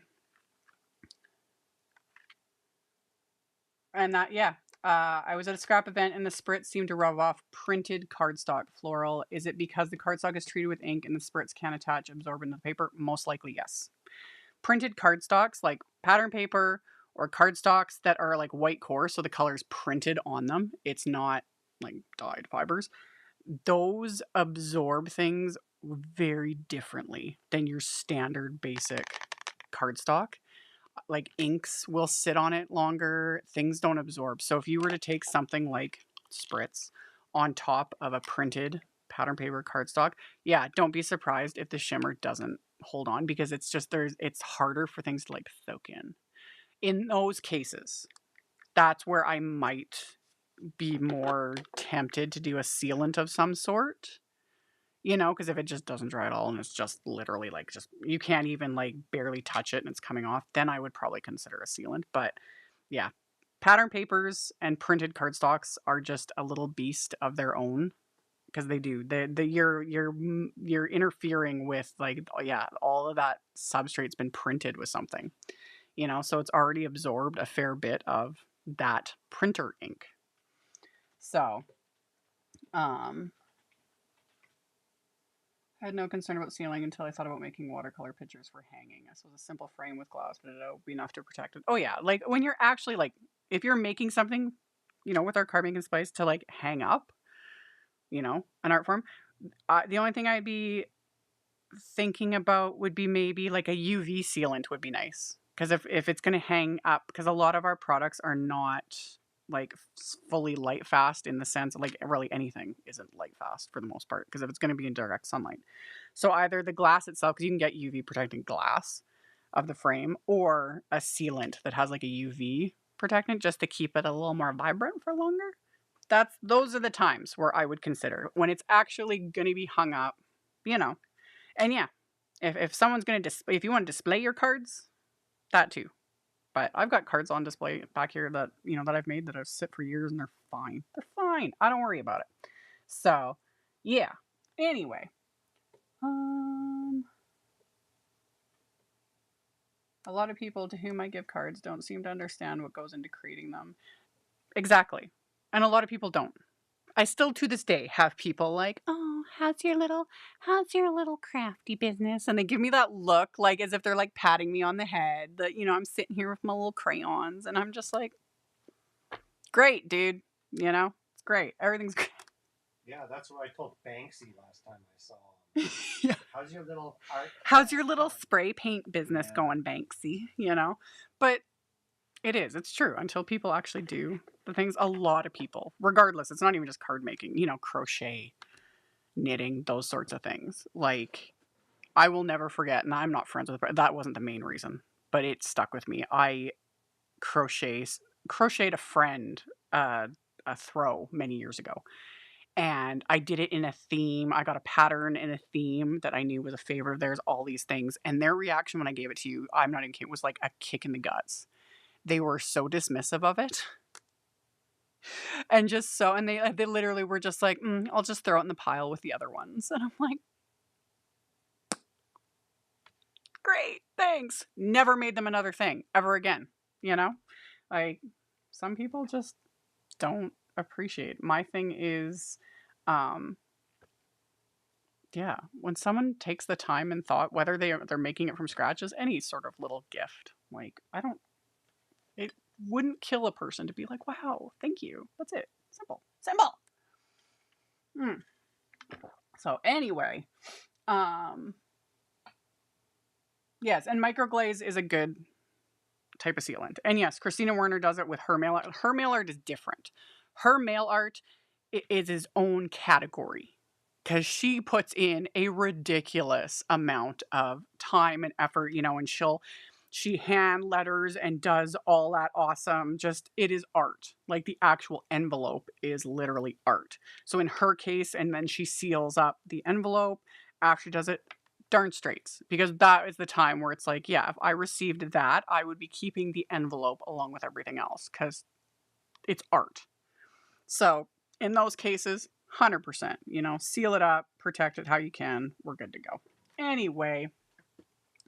and that, yeah. I was at a scrap event and the Spritz seemed to rub off printed cardstock floral. Is it because the cardstock is treated with ink and the Spritz can't attach absorbent to the paper? Most likely, yes. Printed cardstocks, like pattern paper or cardstocks that are like white core, so the color's printed on them, it's not like dyed fibers, those absorb things very differently than your standard basic cardstock. Like inks will sit on it longer, things don't absorb. So if you were to take something like Spritz on top of a printed pattern paper cardstock, yeah, don't be surprised if the shimmer doesn't hold on, because it's just, it's harder for things to like soak in. In those cases, that's where I might be more tempted to do a sealant of some sort. You know, because if it just doesn't dry at all and it's just literally like, just, you can't even like barely touch it and it's coming off, then I would probably consider a sealant. But yeah, pattern papers and printed cardstocks are just a little beast of their own, because they do, you're interfering with like, yeah, all of that substrate's been printed with something, you know, so it's already absorbed a fair bit of that printer ink. So I had no concern about sealing until I thought about making watercolor pictures for hanging. This was a simple frame with glass, but it'll be enough to protect it. Oh yeah, like when you're actually like, if you're making something, you know, with our card making spice to like hang up, you know, an art form, the only thing I'd be thinking about would be maybe like a UV sealant would be nice. Because if it's going to hang up, because a lot of our products are not like fully light fast, in the sense of like, really anything isn't light fast for the most part, because if it's going to be in direct sunlight. So either the glass itself, because you can get UV protecting glass of the frame, or a sealant that has like a UV protectant just to keep it a little more vibrant for longer. Those are the times where I would consider, when it's actually going to be hung up, you know. And yeah, if someone's going to display, if you want to display your cards, that too. But I've got cards on display back here that, you know, that I've made that have sit for years and they're fine. They're fine. I don't worry about it. So, yeah. Anyway. A lot of people to whom I give cards don't seem to understand what goes into creating them. Exactly. And a lot of people don't. I still to this day have people like, oh, how's your little crafty business? And they give me that look like as if they're like patting me on the head, that, you know, I'm sitting here with my little crayons, and I'm just like, great, dude. You know, it's great. Everything's great. Yeah, that's what I told Banksy last time I saw him. Yeah. How's your little art? How's your little spray paint business going, Banksy? You know, but it's true until people actually do the things a lot of people, regardless, it's not even just card making, you know, crochet, knitting, those sorts of things. Like, I will never forget, and I'm not friends with, that wasn't the main reason, but it stuck with me. I crocheted a friend a throw many years ago, and I did it in a theme. I got a pattern in a theme that I knew was a favorite of theirs, all these things. And their reaction when I gave it to you, I'm not even kidding, was like a kick in the guts. They were so dismissive of it. And just so, and they literally were just like, I'll just throw it in the pile with the other ones. And I'm like, great, thanks. Never made them another thing ever again. You know, like, some people just don't appreciate. My thing is, yeah, when someone takes the time and thought, whether they're making it from scratch, as any sort of little gift, like, it wouldn't kill a person to be like, wow, thank you. That's it. Simple. So anyway, yes, and microglaze is a good type of sealant. And yes, Christina Werner does it with her mail art. Her mail art is different. Her mail art is its own category, because she puts in a ridiculous amount of time and effort, you know, and she hand letters and does all that awesome. Just, it is art. Like, the actual envelope is literally art. So in her case, and then she seals up the envelope after she does it, darn straights, because that is the time where it's like, yeah, if I received that, I would be keeping the envelope along with everything else, because it's art. So in those cases, 100%, you know, seal it up, protect it how you can. We're good to go. Anyway,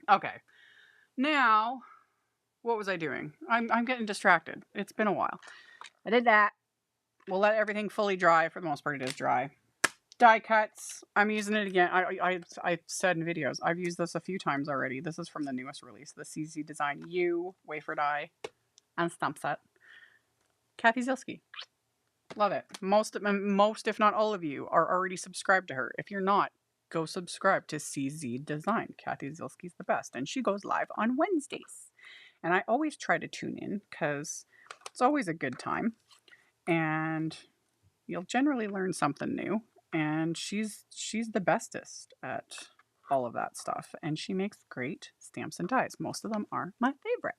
okay. Now, what was I doing? I'm getting distracted. It's been a while. I did that. We'll let everything fully dry. For the most part, it is dry. Die cuts. I'm using it again. I said in videos, I've used this a few times already. This is from the newest release, the CZ Design You Wafer Die and Stump Set. Kathy Zielski. Love it. Most, if not all of you, are already subscribed to her. If you're not, go subscribe to CZ Design. Kathy Zielski's the best, and she goes live on Wednesdays. And I always try to tune in, because it's always a good time, and you'll generally learn something new. And she's the bestest at all of that stuff, and she makes great stamps and dies. Most of them are my favorite.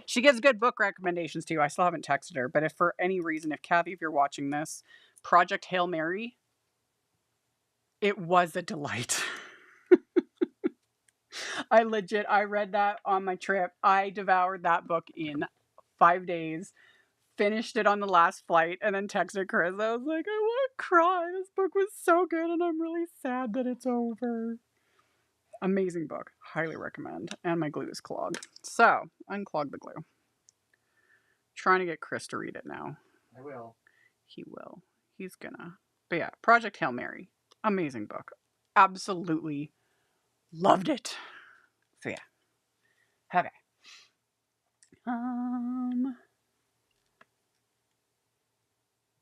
She gives good book recommendations too. I still haven't texted her, but if for any reason, if Kathy, if you're watching this, Project Hail Mary, it was a delight. I read that on my trip. I devoured that book in 5 days, finished it on the last flight, and then texted Chris. I was like, I want to cry. This book was so good, and I'm really sad that it's over. Amazing book. Highly recommend. And my glue is clogged. So, unclog the glue. Trying to get Chris to read it now. I will. He will. He's gonna. But yeah, Project Hail Mary. Amazing book. Absolutely loved it. So yeah. Okay.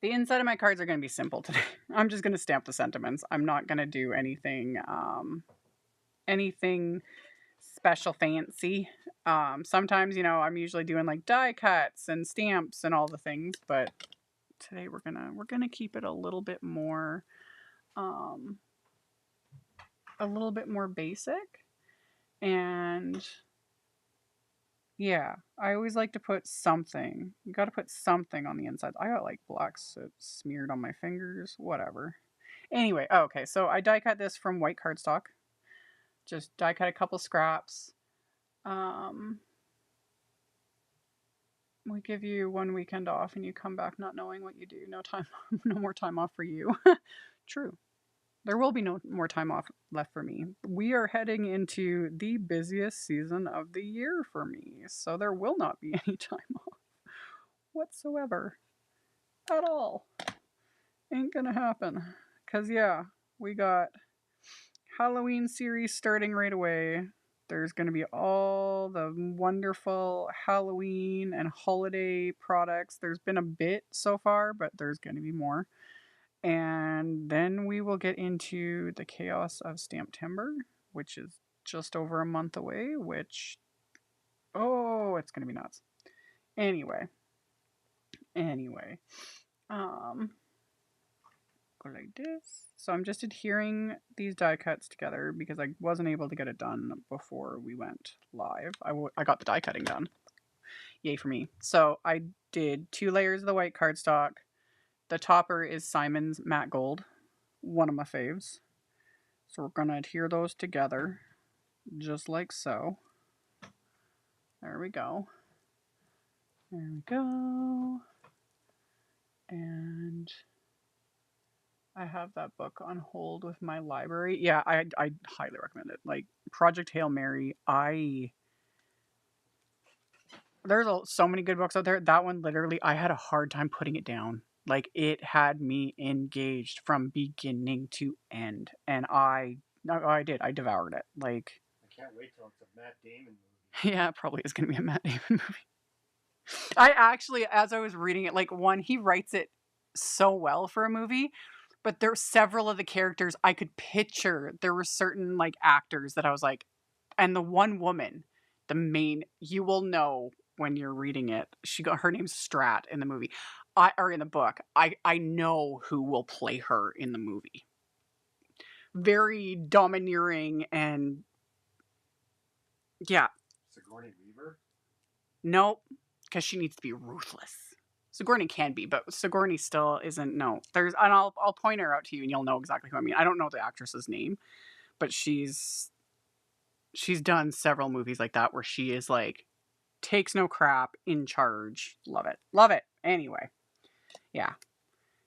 The inside of my cards are going to be simple today. I'm just going to stamp the sentiments. I'm not going to do anything special fancy. Sometimes, you know, I'm usually doing like die cuts and stamps and all the things, but today we're gonna keep it a little bit more basic. And yeah, I always like to put something. You got to put something on the inside. I got like black soot smeared on my fingers, whatever. Anyway, okay, so I die cut this from white cardstock. Just die cut a couple scraps. We give you 1 weekend off and you come back not knowing what you do. No more time off for you. True. There will be no more time off left for me. We are heading into the busiest season of the year for me, so there will not be any time off whatsoever. At all. Ain't gonna happen. Because, yeah, we got Halloween series starting right away. There's going to be all the wonderful Halloween and holiday products. There's been a bit so far, but there's going to be more. And then we will get into the chaos of Stamptember, which is just over a month away, which, oh, it's going to be nuts. Anyway, Anyway, go like this. So I'm just adhering these die cuts together because I wasn't able to get it done before we went live. I got the die cutting done. Yay for me. So I did 2 layers of the white cardstock. The topper is Simon's Matte Gold, one of my faves. So we're going to adhere those together, just like so. There we go. There we go. And I have that book on hold with my library. Yeah, I highly recommend it. Like Project Hail Mary, there's so many good books out there. That one, literally, I had a hard time putting it down. Like, it had me engaged from beginning to end. And I did. I devoured it. Like, I can't wait till it's a Matt Damon movie. Yeah, it probably is going to be a Matt Damon movie. I actually, as I was reading it, like, one, he writes it so well for a movie, but there's several of the characters I could picture. There were certain, like, actors that I was like, and the one woman, the main, you will know when you're reading it. Her name's Strat in the movie. Or in the book. I know who will play her in the movie. Very domineering and yeah. Sigourney Weaver? Nope, because she needs to be ruthless. Sigourney can be, but Sigourney still isn't. No, and I'll point her out to you, and you'll know exactly who I mean. I don't know the actress's name, but she's done several movies like that where she is like takes no crap, in charge. Love it. Anyway, yeah,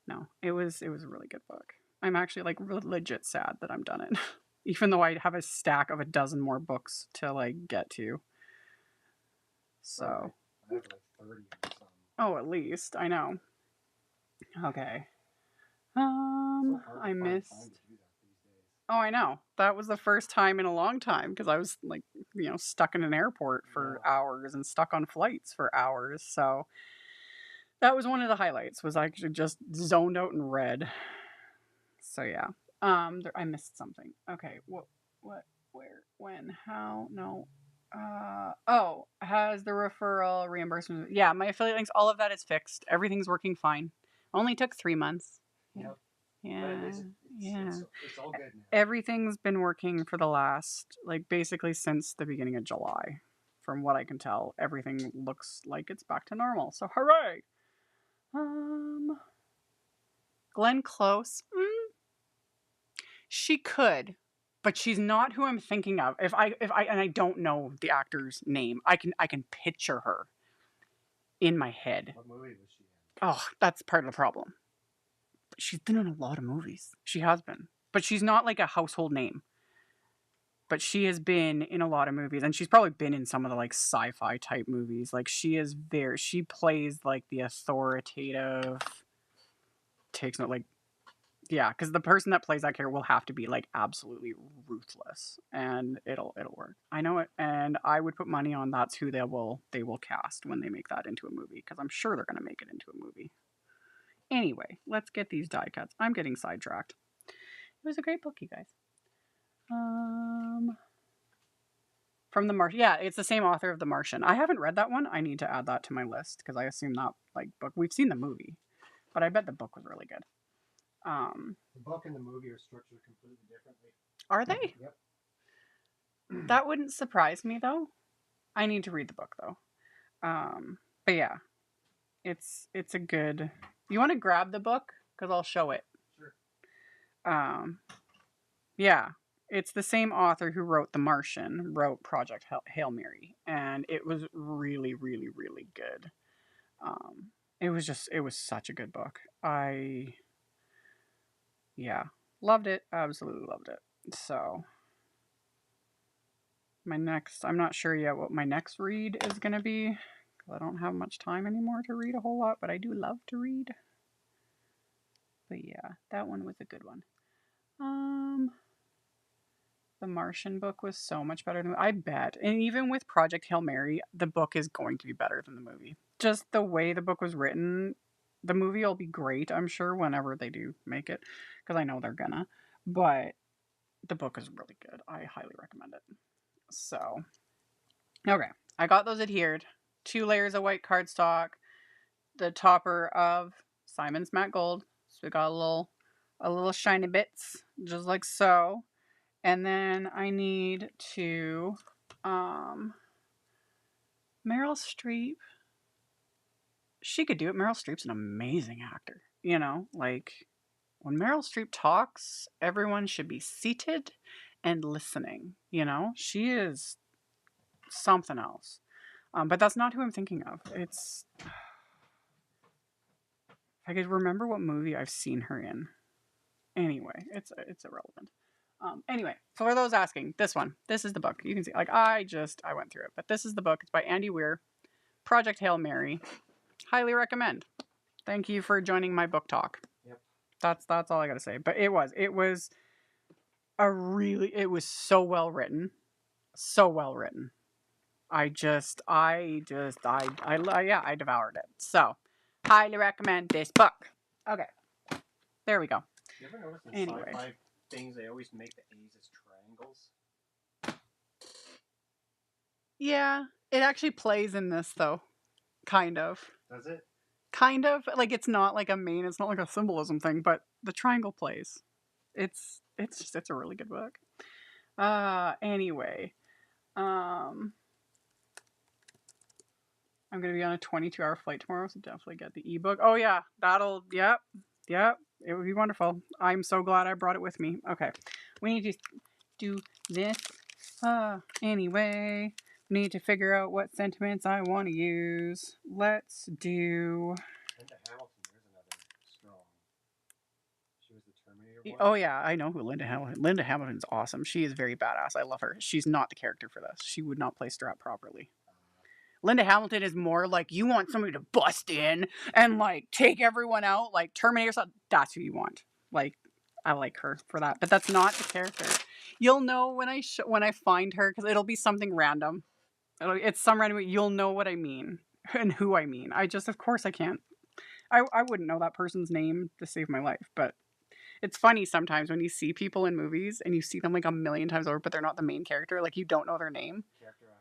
no, it was a really good book. I'm actually like legit sad that I'm done it, even though I have a stack of a dozen more books to like get to. So I have like 30 or something. Oh, at least I know. Okay. I missed. Oh, I know. That was the first time in a long time because I was like, stuck in an airport for hours and stuck on flights for hours. So that was one of the highlights. Was actually just zoned out and read. So yeah. I missed something. Okay. What? Where? When? How? No. Has the referral reimbursement? Yeah, my affiliate links. All of that is fixed. Everything's working fine. Only took 3 months. Yep. Yeah. It's all good now. Everything's been working for the last, like, basically since the beginning of July. From what I can tell, everything looks like it's back to normal. So hooray! Glenn Close. She could, but she's not who I'm thinking of. If I and I don't know the actor's name, I can picture her in my head. What movie was she in? Oh, that's part of the problem. She's been in a lot of movies. She has been, but she's not like a household name. But she has been in a lot of movies, and she's probably been in some of the like sci-fi type movies. Like she plays like the authoritative, takes note, like, yeah, because the person that plays that character will have to be like absolutely ruthless, and it'll work. I know it, and I would put money on that's who they will cast when they make that into a movie, because I'm sure they're gonna make it into a movie. Anyway, let's get these die cuts. I'm getting sidetracked. It was a great book, you guys. From The Martian. Yeah, it's the same author of The Martian. I haven't read that one. I need to add that to my list because I assume that like book. We've seen the movie, but I bet the book was really good. The book and the movie are structured completely differently. Are they? Yep. That wouldn't surprise me though. I need to read the book though. But yeah, it's a good. You want to grab the book because I'll show it. Sure. Yeah, it's the same author who wrote The Martian, wrote Project Hail Mary, and it was really, really, really good. It was such a good book. Loved it. Absolutely loved it. So I'm not sure yet what my next read is going to be, because I don't have much time anymore to read a whole lot, but I do love to read. But yeah, that one was a good one. The Martian book was so much better than I bet. And even with Project Hail Mary, the book is going to be better than the movie. Just the way the book was written, the movie will be great, I'm sure, whenever they do make it, because I know they're gonna. But the book is really good. I highly recommend it. So, okay, I got those adhered. 2 layers of white cardstock. the topper of Simon's Matte Gold. So we got a little shiny bits, just like so. And then I need to, Meryl Streep. She could do it. Meryl Streep's an amazing actor. You know, like when Meryl Streep talks, everyone should be seated and listening. You know, she is something else. But that's not who I'm thinking of. It's, I could remember what movie I've seen her in. Anyway, it's irrelevant. Anyway, for those asking, this is the book. You can see, like, I went through it, but this is the book. It's by Andy Weir, Project Hail Mary. Highly recommend. Thank you for joining my book talk. Yep. That's all I gotta say. But it was it was so well written, so well written. I devoured it. So, highly recommend this book. Okay, there we go. You ever notice in Anyway. sci-fi things they always make the A's as triangles? Yeah, it actually plays in this though, kind of. Does it? Kind of. Like it's not like it's not like a symbolism thing, but the triangle plays. It's a really good book. Anyway, I'm gonna be on a 22-hour flight tomorrow, so definitely get the ebook. Oh yeah, yep, it would be wonderful. I'm so glad I brought it with me. Okay, we need to do this. Anyway, we need to figure out what sentiments I want to use. Let's do. Linda Hamilton, there's another strong. She was the Terminator one. Oh yeah, I know who Linda Hamilton. Linda Hamilton's awesome. She is very badass. I love her. She's not the character for this. She would not play Strat properly. Linda Hamilton is more like you want somebody to bust in and like take everyone out, like Terminator stuff. That's who you want. Like, I like her for that, but that's not the character. You'll know when I find her because it'll be something random. It's some random. You'll know what I mean and who I mean. Of course, I can't. I wouldn't know that person's name to save my life, but it's funny sometimes when you see people in movies and you see them like a million times over, but they're not the main character. Like you don't know their name. Character actors.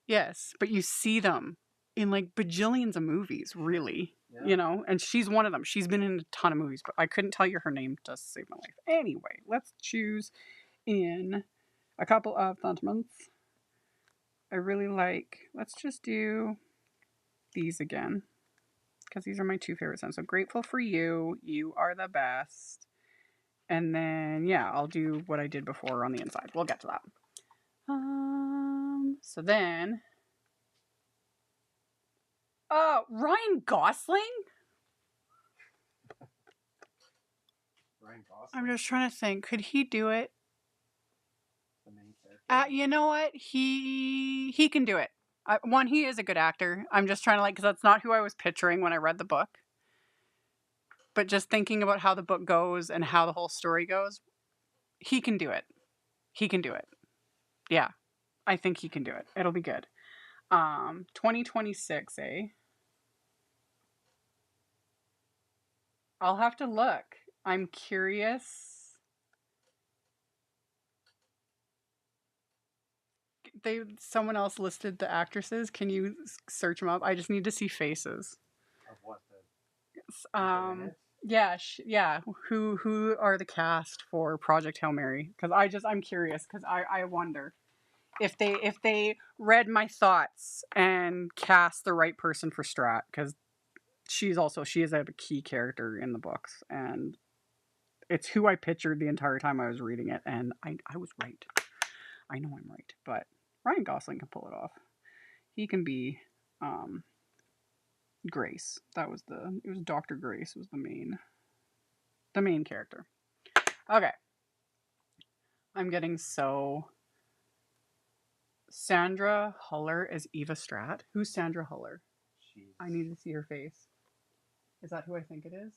Yes, but you see them in like bajillions of movies, really. Yeah. You know, and she's one of them. She's been in a ton of movies, but I couldn't tell you her name to save my life. Anyway, let's choose in a couple of sentiments. I really like, let's just do these again, because these are my two favorite sentiments. So grateful for you. You are the best. And then, yeah, I'll do what I did before on the inside. We'll get to that. So then, Ryan Gosling? Ryan Gosling. I'm just trying to think. Could he do it? The main character. You know what? He can do it. One, he is a good actor. I'm just trying to because that's not who I was picturing when I read the book. But just thinking about how the book goes and how the whole story goes, he can do it. He can do it. Yeah. I think he can do it. It'll be good. 2026, eh? I'll have to look. I'm curious. Someone else listed the actresses. Can you search them up? I just need to see faces. Of what Yeah. Who are the cast for Project Hail Mary? Because I'm curious because I wonder if they read my thoughts and cast the right person for Strat, because she is a key character in the books, and it's who I pictured the entire time I was reading it, and I was right. I know I'm right, but Ryan Gosling can pull it off. He can be Grace. It was Dr. Grace was the main character. Okay. I'm getting so Sandra Huller as Eva Strat. Who's Sandra Huller? I need to see her face. Is that who I think it is?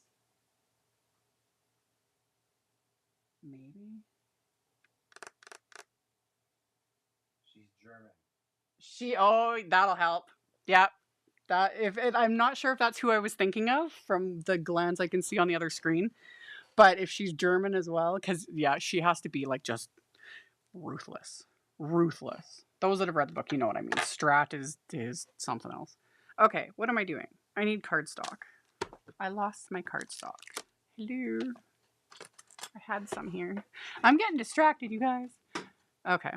Maybe. She's German. That'll help. Yep. I'm not sure if that's who I was thinking of from the glance I can see on the other screen, but if she's German as well, because yeah, she has to be like just ruthless. Those that have read the book, you know what I mean. Strat is something else. Okay, what am I doing? I need cardstock. I lost my cardstock. Hello. I had some here. I'm getting distracted, you guys. Okay.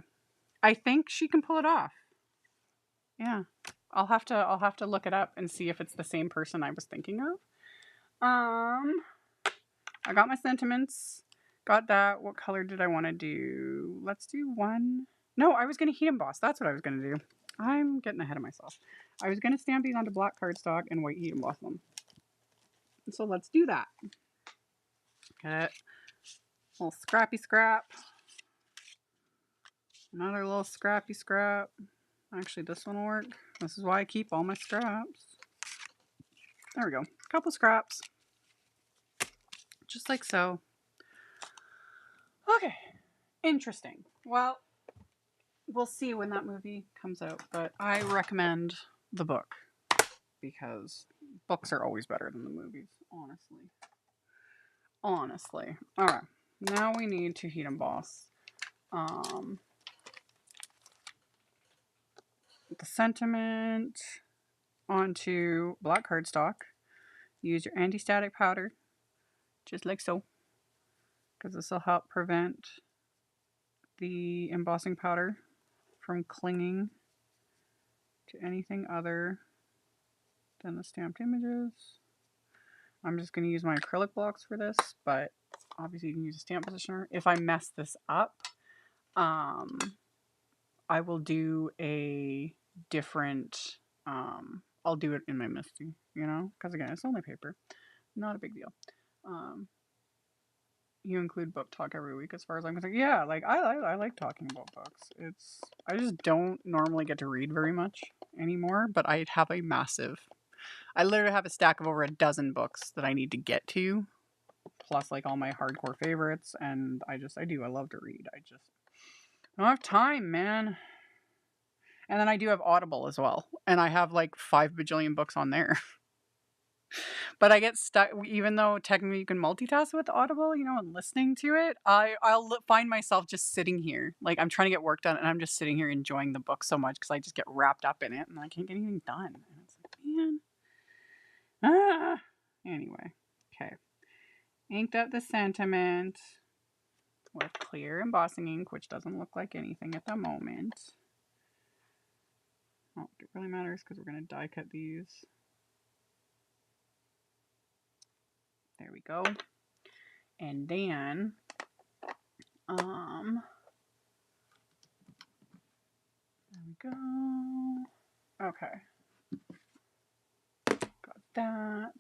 I think she can pull it off. Yeah. I'll have to look it up and see if it's the same person I was thinking of. I got my sentiments. Got that. What color did I want to do? Let's do one. No, I was going to heat emboss. That's what I was going to do. I'm getting ahead of myself. I was going to stamp these onto black cardstock and white heat emboss them. So let's do that. Get it. Little scrappy scrap. Another little scrappy scrap. Actually, this one will work. This is why I keep all my scraps. There we go. A couple scraps. Just like so. Okay. Interesting. Well, we'll see when that movie comes out, but I recommend the book because books are always better than the movies, honestly. Honestly. All right. Now we need to heat emboss the sentiment onto black cardstock. Use your anti-static powder, just like so, because this will help prevent the embossing powder from clinging to anything other than the stamped images. I'm just going to use my acrylic blocks for this, but obviously you can use a stamp positioner. If I mess this up, I will do a different, I'll do it in my Misty, you know, because again, it's only paper. Not a big deal. You include book talk every week as far as I'm concerned. Yeah, like I like talking about books. I just don't normally get to read very much anymore, but I have a massive, I literally have a stack of over a dozen books that I need to get to, plus like all my hardcore favorites, and I love to read. I just don't have time, man. And then I do have Audible as well, and I have like 5 bajillion books on there. But I get stuck, even though technically you can multitask with Audible, you know, and listening to it, I'll find myself just sitting here. Like I'm trying to get work done and I'm just sitting here enjoying the book so much because I just get wrapped up in it and I can't get anything done. And it's like, man. Anyway, okay. Inked up the sentiment with clear embossing ink, which doesn't look like anything at the moment. Oh, it really matters because we're going to die cut these. There we go. And then, there we go. Okay. Got that.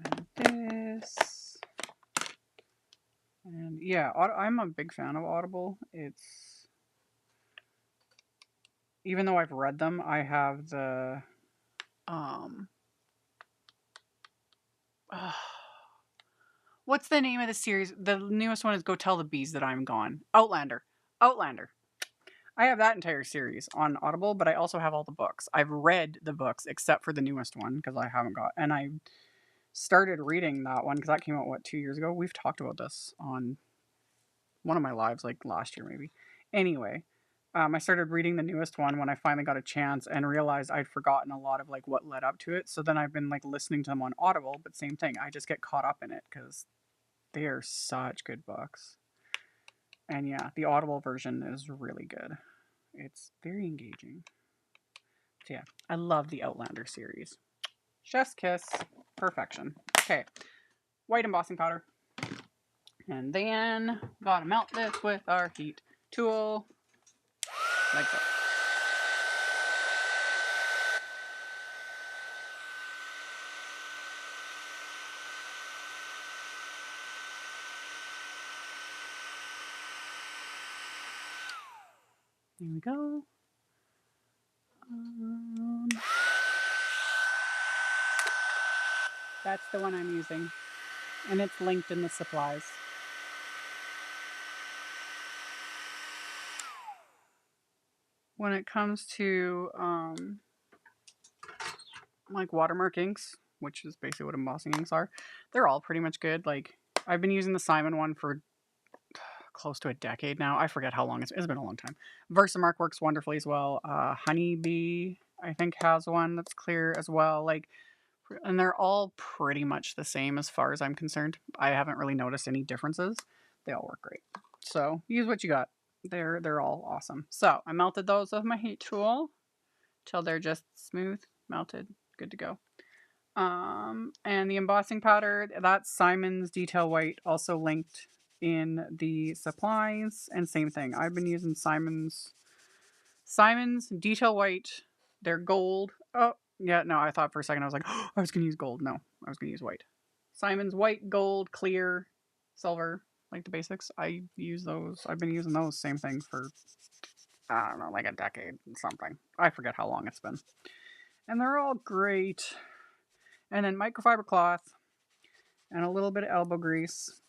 And this. And yeah, I'm a big fan of Audible. It's, even though I've read them, I have the, what's the name of the series? The newest one is Go Tell the Bees That I'm Gone. Outlander. I have that entire series on Audible, but I also have all the books. I've read the books except for the newest one because I haven't got, and I started reading that one because that came out, what, 2 years ago? We've talked about this on one of my lives, like last year maybe. Anyway, I started reading the newest one when I finally got a chance and realized I'd forgotten a lot of like what led up to it. So then I've been like listening to them on Audible, but same thing. I just get caught up in it because they are such good books. And yeah, the Audible version is really good. It's very engaging. So yeah, I love the Outlander series. Chef's kiss. Perfection. Okay. White embossing powder. And then gotta melt this with our heat tool. Like so. Here we go. That's the one I'm using. And it's linked in the supplies. When it comes to like watermark inks, which is basically what embossing inks are, they're all pretty much good. Like I've been using the Simon one for close to a decade now. I forget how long it's been a long time. Versamark works wonderfully as well. Honeybee, I think has one that's clear as well. Like, and they're all pretty much the same as far as I'm concerned. I haven't really noticed any differences. They all work great. So use what you got. They're all awesome. So I melted those with my heat tool till they're just smooth, melted, good to go. And the embossing powder, that's Simon's Detail White, also linked in the supplies. And same thing, I've been using Simon's Detail White. They're gold. Oh, yeah, no, I thought for a second I was like, oh, I was gonna use gold. No, I was gonna use white. Simon's white, gold, clear, silver, like the basics. I use those. I've been using those same thing for, I don't know, like a decade and something. I forget how long it's been. And they're all great. And then microfiber cloth and a little bit of elbow grease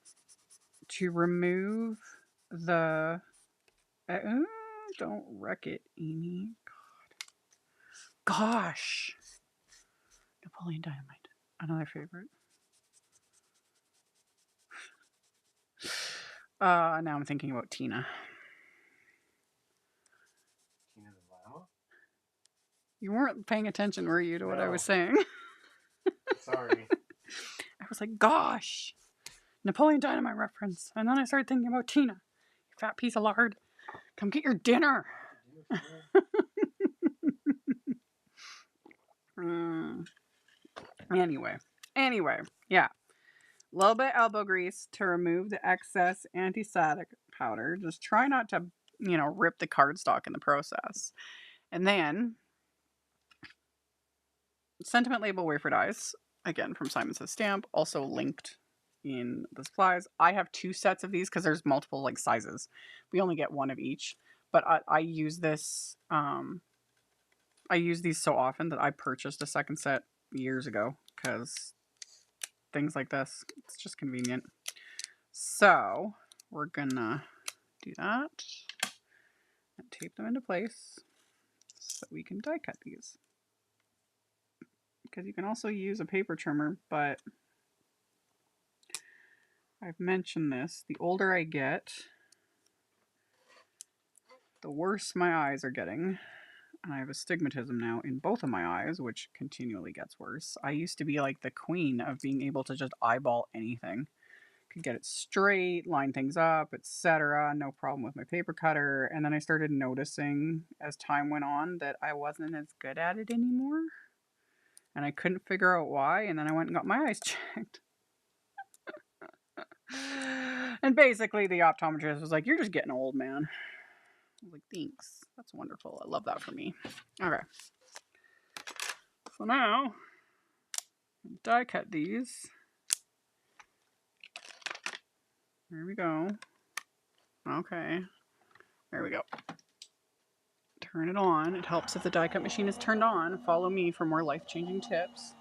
to remove the. Don't wreck it, Amy. Gosh. Napoleon Dynamite. Another favorite. Now I'm thinking about Tina. Tina the llama? You weren't paying attention, were you, to what I was saying? Sorry. I was like, gosh. Napoleon Dynamite reference. And then I started thinking about Tina. You fat piece of lard. Come get your dinner. Anyway, yeah. A little bit elbow grease to remove the excess anti-static powder. Just try not to, rip the cardstock in the process. And then Sentiment Label Wafer Dies, again from Simon Says Stamp, also linked in the supplies. I have 2 sets of these because there's multiple like sizes. We only get one of each, but I use this. I use these so often that I purchased a second set years ago because things like this, it's just convenient. So we're gonna do that and tape them into place so we can die cut these. Because you can also use a paper trimmer, but I've mentioned this. The older I get, the worse my eyes are getting. And I have astigmatism now in both of my eyes, which continually gets worse. I used to be like the queen of being able to just eyeball anything. Could get it straight, line things up, etc. No problem with my paper cutter. And then I started noticing as time went on that I wasn't as good at it anymore. And I couldn't figure out why. And then I went and got my eyes checked. And basically the optometrist was like, you're just getting old, man. I was like, thanks. That's wonderful. I love that for me. Okay. So now, die cut these. There we go. Okay. There we go. Turn it on. It helps if the die cut machine is turned on. Follow me for more life-changing tips.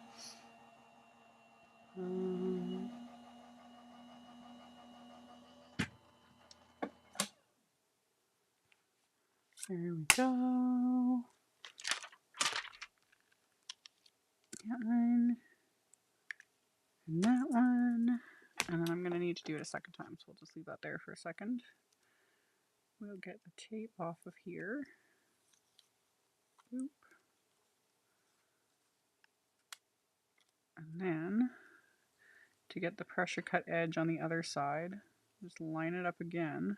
There we go. That one. And that one. And then I'm going to need to do it a second time, so we'll just leave that there for a second. We'll get the tape off of here. Boop. And then, to get the pressure cut edge on the other side, just line it up again.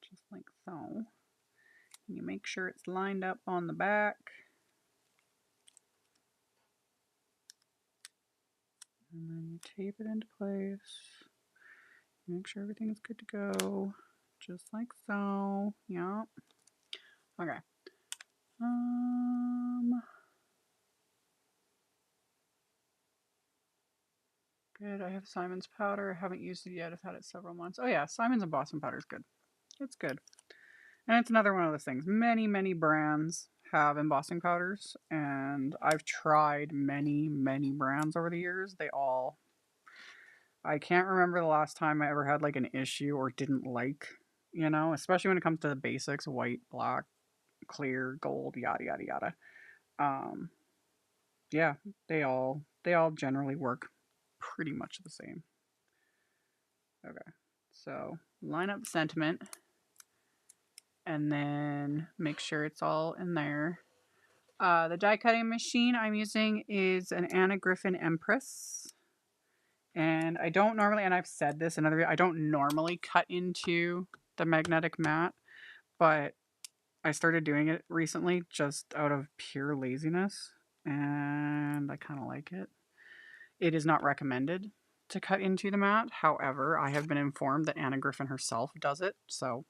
Just like so. And you make sure it's lined up on the back. And then you tape it into place. Make sure everything's good to go. Just like so. Yeah. Okay. Good. I have Simon's powder. I haven't used it yet. I've had it several months. Oh yeah, Simon's embossing powder is good. It's good. And it's another one of those things. Many, many brands have embossing powders, and I've tried many, many brands over the years. I can't remember the last time I ever had like an issue or didn't like, especially when it comes to the basics, white, black, clear, gold, yada, yada, yada. Yeah, they all generally work pretty much the same. Okay, so line up sentiment. and then make sure it's all in there. The die cutting machine I'm using is an Anna Griffin EMPRESS. And I don't normally, and I've said this in other videos, I don't normally cut into the magnetic mat, but I started doing it recently just out of pure laziness, and I kind of like it. It is not recommended to cut into the mat. However, I have been informed that Anna Griffin herself does it, so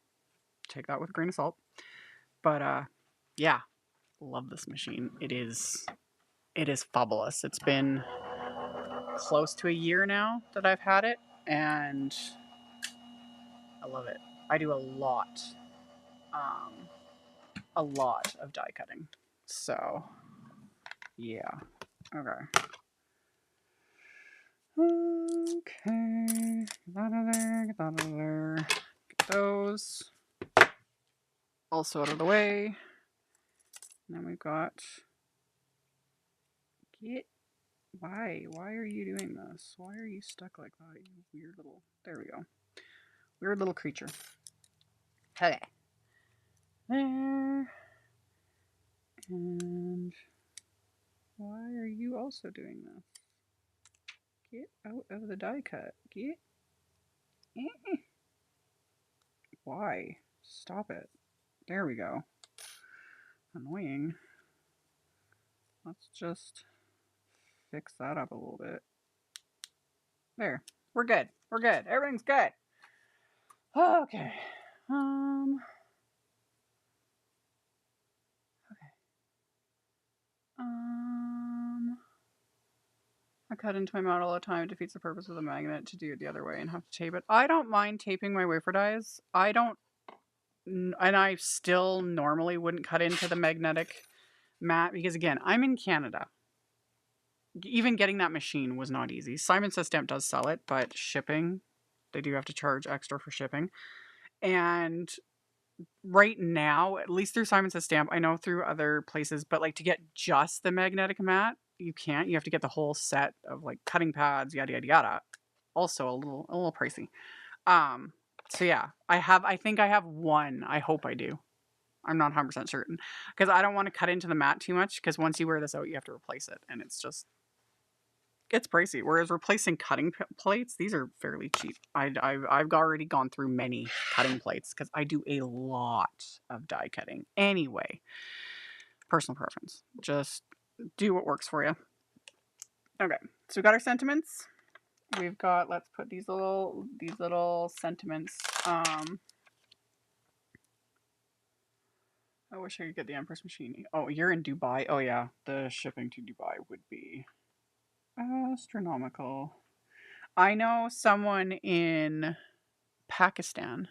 take that with a grain of salt. But yeah, love this machine. It is fabulous. It's been close to a year now that I've had it, and I love it. I do a lot of die cutting. So yeah. Okay. Okay. Get that out of there. Get that out of there. Get those also out of the way. And then we've got. Why? Why are you doing this? Why are you stuck like that? You weird little. There we go. Weird little creature. Okay. There. And why are you also doing this? Get out of the die cut. Get. Why? Stop it. There we go. Annoying. Let's just fix that up a little bit. There. We're good. We're good. Everything's good. Okay. I cut into my mat all the time. It defeats the purpose of the magnet to do it the other way and have to tape it. I don't mind taping my wafer dies. I don't, and I still normally wouldn't cut into the magnetic mat because, again, I'm in Canada. Even getting that machine was not easy. Simon Says Stamp does sell it, but shipping, they do have to charge extra for shipping. And right now, at least through Simon Says Stamp, I know through other places, but like to get just the magnetic mat, you can't. You have to get the whole set of like cutting pads, yada yada yada. Also a little pricey. So yeah, I think I have one. I hope I do. I'm not 100% certain because I don't want to cut into the mat too much because once you wear this out, you have to replace it, and it's pricey. Whereas replacing cutting plates, these are fairly cheap. I've already gone through many cutting plates because I do a lot of die cutting. Anyway, personal preference. Just do what works for you. Okay, so we got our sentiments. We've got, let's put these little sentiments. I wish I could get the EMPRESS machine. Oh, you're in Dubai. Oh yeah, the shipping to Dubai would be astronomical. I know someone in Pakistan,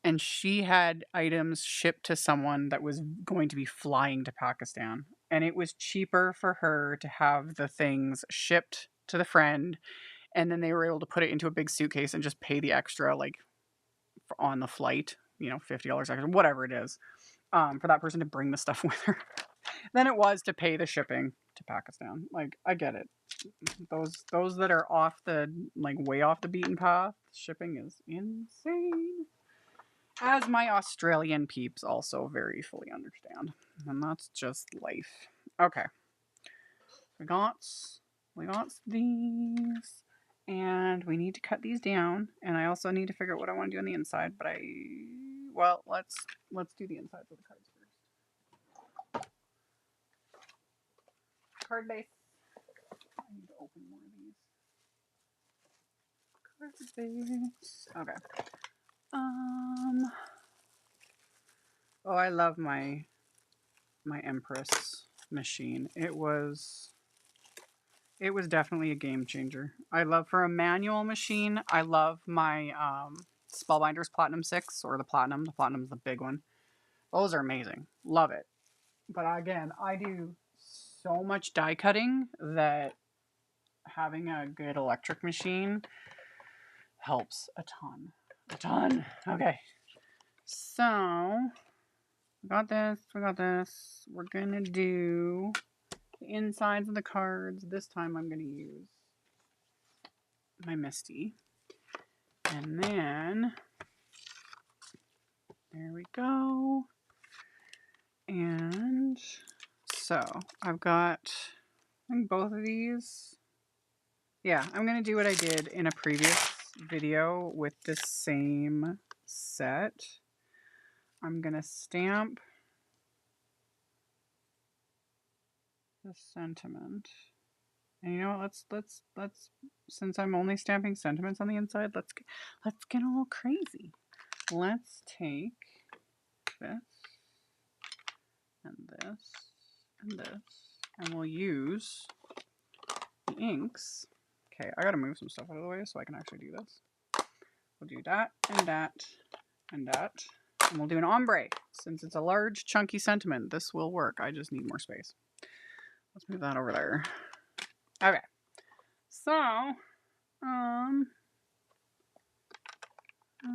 and she had items shipped to someone that was going to be flying to Pakistan, and it was cheaper for her to have the things shipped to the friend, and then they were able to put it into a big suitcase and just pay the extra, like on the flight, $50 extra, whatever it is, for that person to bring the stuff with her, than it was to pay the shipping to Pakistan. Like, I get it. Those that are off the, like, way off the beaten path, shipping is insane. As my Australian peeps also very fully understand. And that's just life. Okay. We got these. And we need to cut these down. And I also need to figure out what I want to do on the inside. But well, let's do the insides of the cards first. Card base. I need to open more of these. Card base. Okay. Oh, I love my EMPRESS machine. It was definitely a game changer. I love, for a manual machine, I love my Spellbinders Platinum 6, or the Platinum. The Platinum's the big one. Those are amazing. Love it. But again, I do so much die cutting that having a good electric machine helps a ton. A ton. Okay. So, we got this. We're gonna do the insides of the cards. This time I'm gonna use my Misty. And then, there we go. And so I've got, I think both of these. Yeah, I'm going to do what I did in a previous video with this same set. I'm going to stamp the sentiment. And you know what, let's since I'm only stamping sentiments on the inside, let's get a little crazy. Let's take this and this and this, and we'll use the inks. Okay, I gotta move some stuff out of the way so I can actually do this. We'll do that and that and that, and we'll do an ombre. Since it's a large chunky sentiment, this will work. I just need more space. Let's move that over there. Okay, so so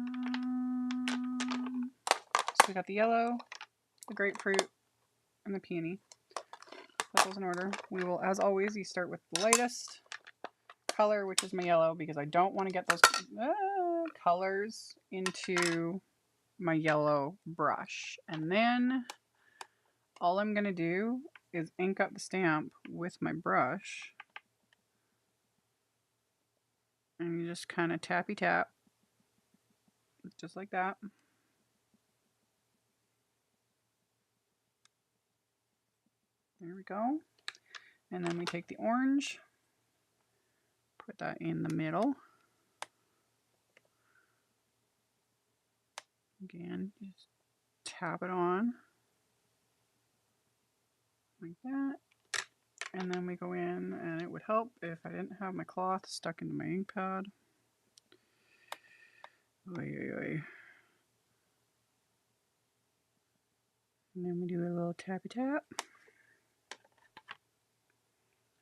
we got the yellow, the grapefruit, and the peony. Put those in order. We will, as always, you start with the lightest color, which is my yellow, because I don't want to get those colors into my yellow brush. And then all I'm going to do is ink up the stamp with my brush. And you just kind of tappy tap, just like that. There we go. And then we take the orange, put that in the middle. Again, just tap it on like that. And then we go in, and it would help if I didn't have my cloth stuck into my ink pad. Oy, oy, oy. And then we do a little tappy tap.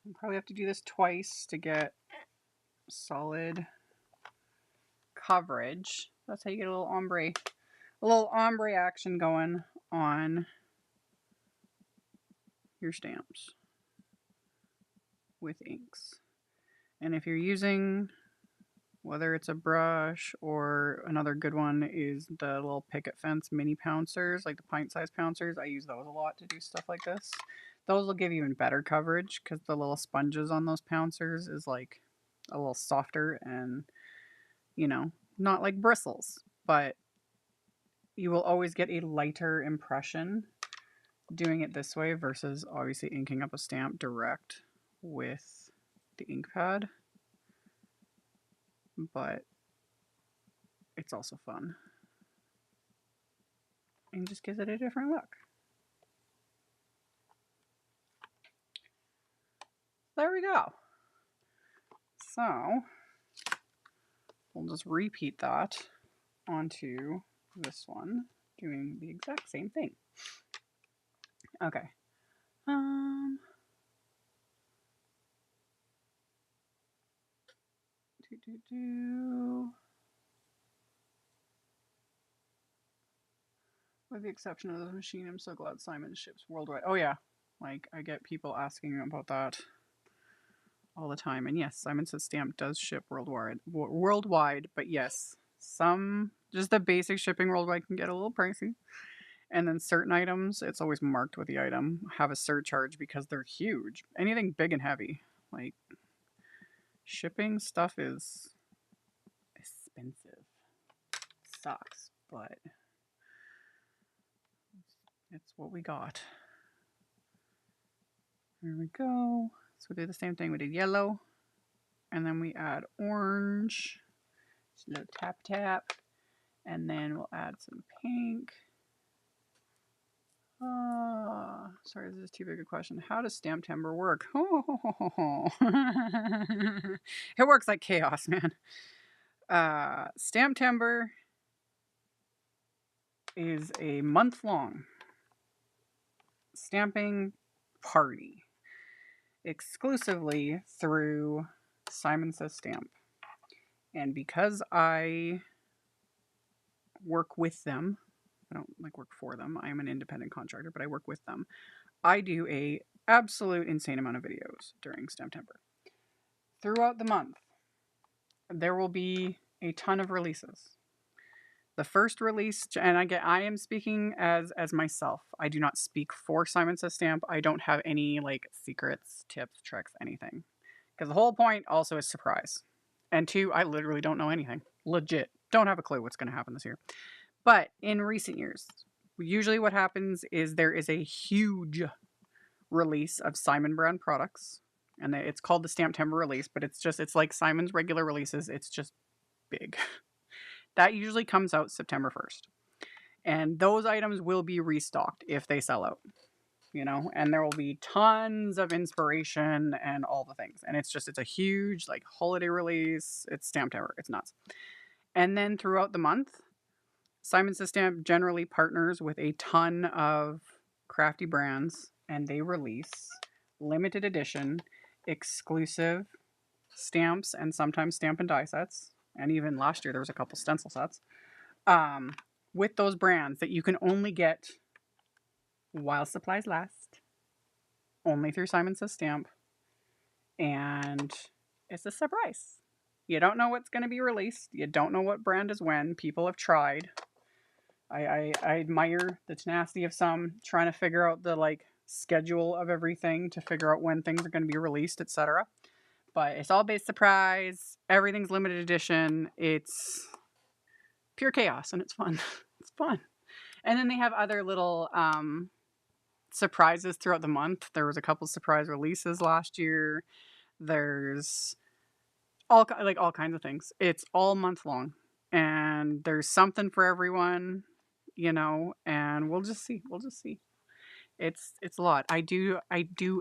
I'll probably have to do this twice to get solid coverage. That's how you get a little ombre action going on your stamps with inks. And if you're using, whether it's a brush or another good one is the little picket fence mini pouncers, like the pint-sized pouncers. I use those a lot to do stuff like this. Those will give you even better coverage because the little sponges on those pouncers is like a little softer and, you know, not like bristles, but you will always get a lighter impression doing it this way versus obviously inking up a stamp direct with the ink pad. But it's also fun and just gives it a different look. There we go. So we'll just repeat that onto this one, doing the exact same thing. Okay. With the exception of the machine, I'm so glad Simon ships worldwide. Oh yeah, like I get people asking about that all the time. And yes, Simon Says Stamp does ship worldwide, but yes, some, just the basic shipping worldwide can get a little pricey. And then certain items, it's always marked with the item, have a surcharge because they're huge. Anything big and heavy, like shipping stuff is expensive. Sucks, but it's what we got. There we go. So we do the same thing. We did yellow, and then we add orange. Just a little tap tap, and then we'll add some pink. Sorry, this is too big a question. How does Stamptember work? It works like chaos, man. Stamptember is a month-long stamping party exclusively through Simon Says Stamp. And because I work with them, I don't like work for them, I am an independent contractor, but I work with them, I do a absolute insane amount of videos during Stamptember. Throughout the month, there will be a ton of releases. The first release, and I am speaking as myself. I do not speak for Simon Says Stamp. I don't have any like secrets, tips, tricks, anything. Because the whole point also is surprise. And two, I literally don't know anything. Legit. Don't have a clue what's going to happen this year. But in recent years, usually what happens is there is a huge release of Simon brand products. And it's called the Stamptember release, but it's like Simon's regular releases. It's just big. That usually comes out September 1st. And those items will be restocked if they sell out, you know, and there will be tons of inspiration and all the things. And it's a huge like holiday release. It's Stamptember. It's nuts. And then throughout the month, Simon Says Stamp generally partners with a ton of crafty brands and they release limited edition, exclusive stamps and sometimes stamp and die sets. And even last year there was a couple stencil sets with those brands that you can only get while supplies last, only through Simon Says Stamp, and it's a surprise. You don't know what's going to be released. You don't know what brand is when. People have tried. I admire the tenacity of some trying to figure out the like schedule of everything to figure out when things are going to be released, etc. But it's all based surprise. Everything's limited edition. It's pure chaos and it's fun. It's fun. And then they have other little surprises throughout the month. There was a couple surprise releases last year. There's all kinds of things. It's all month long, and there's something for everyone, you know. And we'll just see. We'll just see. It's a lot. I do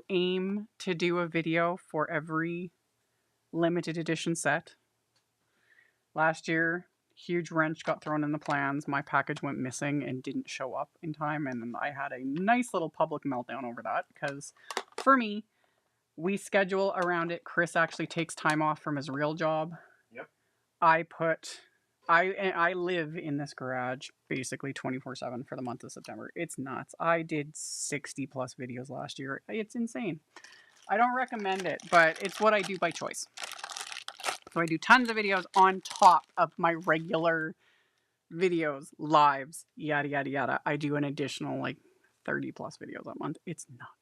aim to do a video for every limited edition set. Last year, huge wrench got thrown in the plans. My package went missing and didn't show up in time, and then I had a nice little public meltdown over that because for me, we schedule around it. Chris actually takes time off from his real job. Yep. I live in this garage basically 24/7 for the month of September. It's nuts. I did 60 plus videos last year. It's insane. I don't recommend it, but it's what I do by choice. So I do tons of videos on top of my regular videos, lives, yada, yada, yada. I do an additional like 30 plus videos a month. It's nuts.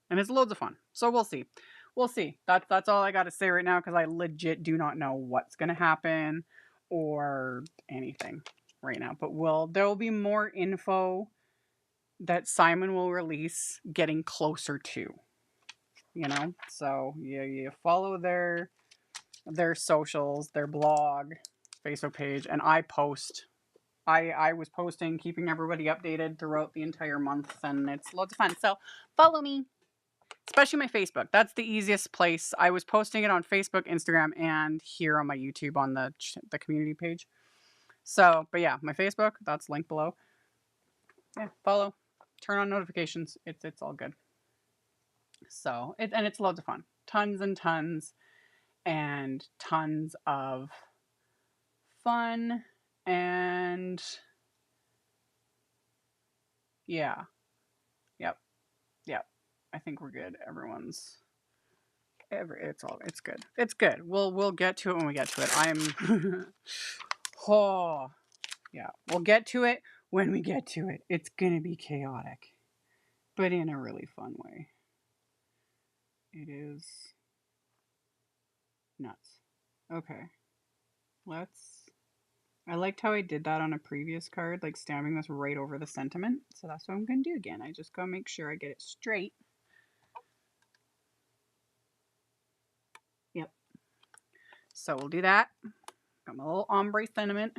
And it's loads of fun. So we'll see. We'll see. That's all I got to say right now because I legit do not know what's going to happen or anything right now. But there will be more info that Simon will release getting closer to, you know? So you follow their socials, their blog, Facebook page, and I post. I was posting, keeping everybody updated throughout the entire month, and it's loads of fun. So follow me, especially my Facebook. That's the easiest place. I was posting it on Facebook, Instagram, and here on my YouTube on the community page. So, but yeah, my Facebook, that's linked below. Yeah, follow, turn on notifications. It's all good. So it's loads of fun. Tons and tons and tons of fun. And yeah. Yep. I think we're good. It's good. It's good. We'll get to it when we get to it. Oh, yeah. We'll get to it when we get to it. It's gonna be chaotic, but in a really fun way. It is nuts. Okay. I liked how I did that on a previous card, like stamping this right over the sentiment. So that's what I'm going to do again. I just got to make sure I get it straight. Yep. So we'll do that. Got my little ombre sentiment.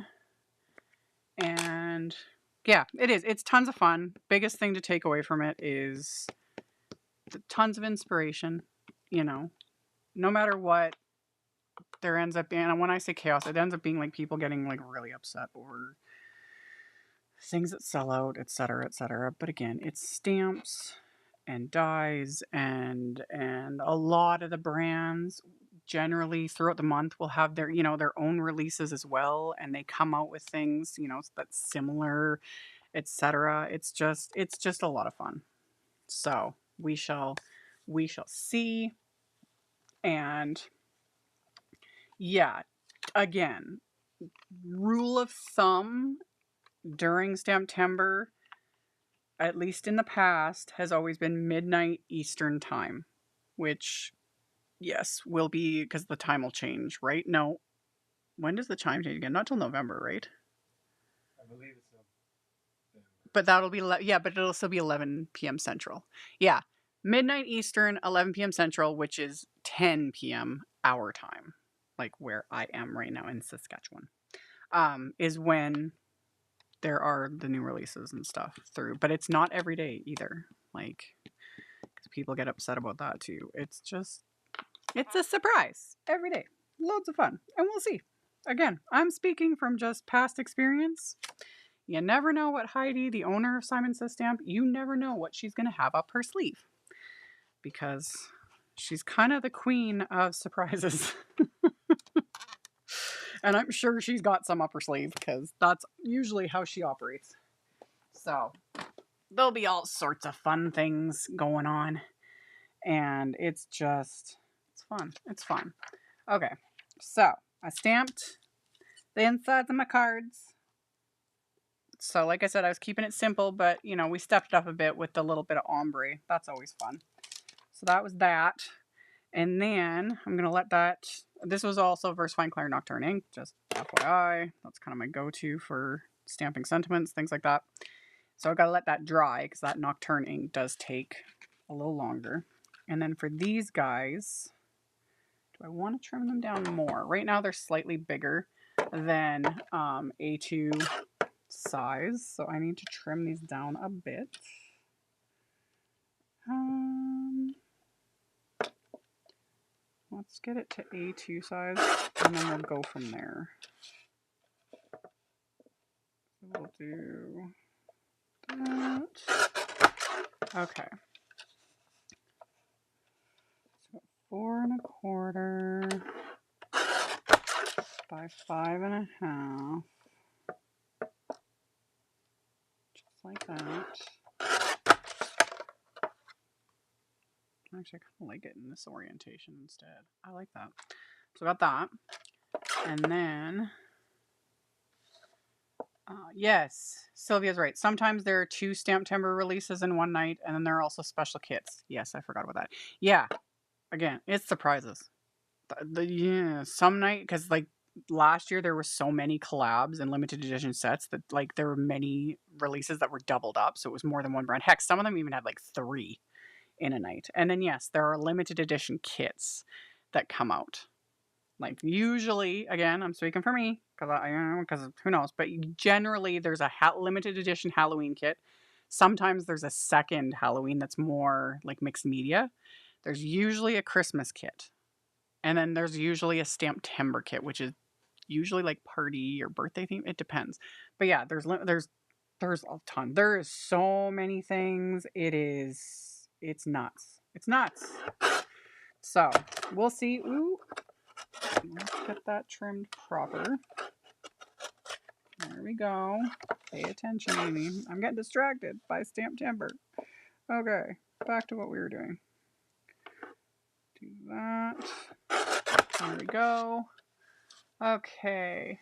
And yeah, it is. It's tons of fun. Biggest thing to take away from it is tons of inspiration, you know. No matter what, there ends up being, and when I say chaos, it ends up being like people getting like really upset over things that sell out, etc., etc. But again, it's stamps and dies and a lot of the brands generally throughout the month will have their, you know, their own releases as well, and they come out with things, you know, that's similar, etc. It's just a lot of fun. So we shall see. And yeah, again, rule of thumb during Stamptember, at least in the past, has always been midnight Eastern time, which, yes, will be because the time will change, right? No. When does the time change again? Not till November, right? I believe it's November. But that'll be, yeah, but it'll still be 11 p.m. Central. Yeah. Midnight Eastern, 11 p.m. Central, which is 10 p.m. our time, like where I am right now in Saskatchewan, is when there are the new releases and stuff through. But it's not every day either. Like, because people get upset about that too. It's just, it's a surprise every day. Loads of fun. And we'll see. Again, I'm speaking from just past experience. You never know what Heidi, the owner of Simon Says Stamp, you never know what she's going to have up her sleeve. Because she's kind of the queen of surprises. And I'm sure she's got some up her sleeve because that's usually how she operates. So there'll be all sorts of fun things going on. And it's just, it's fun. It's fun. Okay, so I stamped the insides of my cards. So like I said, I was keeping it simple, but you know, we stepped it up a bit with the little bit of ombre. That's always fun. So that was that. And then I'm going to let that, this was also VersaFine Clear Nocturne ink, just FYI. That's kind of my go-to for stamping sentiments, things like that. So I've got to let that dry because that Nocturne ink does take a little longer. And then for these guys, do I want to trim them down more? Right now they're slightly bigger than A2 size, so I need to trim these down a bit. Let's get it to A2 size, and then we'll go from there. We'll do that. Okay. So 4 1/4 by 5 1/2. Just like that. Actually, I kind of like it in this orientation instead. I like that. So I got that. And then, yes, Sylvia's right. Sometimes there are 2 Stamptember releases in one night, and then there are also special kits. Yes, I forgot about that. Yeah, again, it's surprises. Yeah, some night, because like last year there were so many collabs and limited edition sets that like there were many releases that were doubled up, so it was more than one brand. Heck, some of them even had like 3 in a night. And then yes, there are limited edition kits that come out. Like usually, again, I'm speaking for me because who knows, but generally there's a limited edition Halloween kit. Sometimes there's a second Halloween that's more like mixed media. There's usually a Christmas kit, and then there's usually a Stamptember kit, which is usually like party or birthday theme. It depends, but yeah, there's a ton. There is so many things. It's nuts. It's nuts. So we'll see. Ooh. Let's get that trimmed proper. There we go. Pay attention, Amy. I'm getting distracted by Stamptember. Okay, back to what we were doing. Do that. There we go. Okay.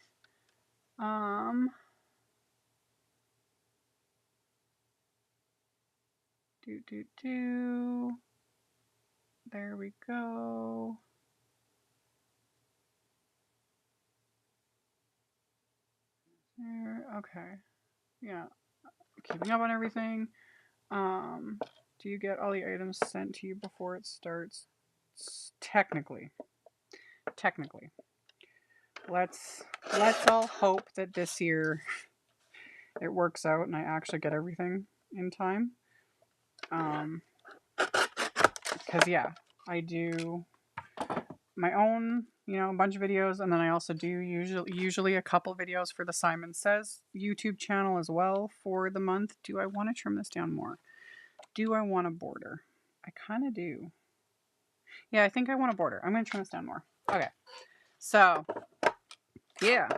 There we go. There, okay. Yeah. Keeping up on everything. Do you get all the items sent to you before it starts? Technically. Let's all hope that this year it works out and I actually get everything in time. Because yeah, I do my own, a bunch of videos, and then I also do usually a couple videos for the Simon Says YouTube channel as well for the month. Do I want to trim this down more? Do I want a border? I kind of do. Yeah, I think I want a border. I'm going to trim this down more. Okay. So, yeah.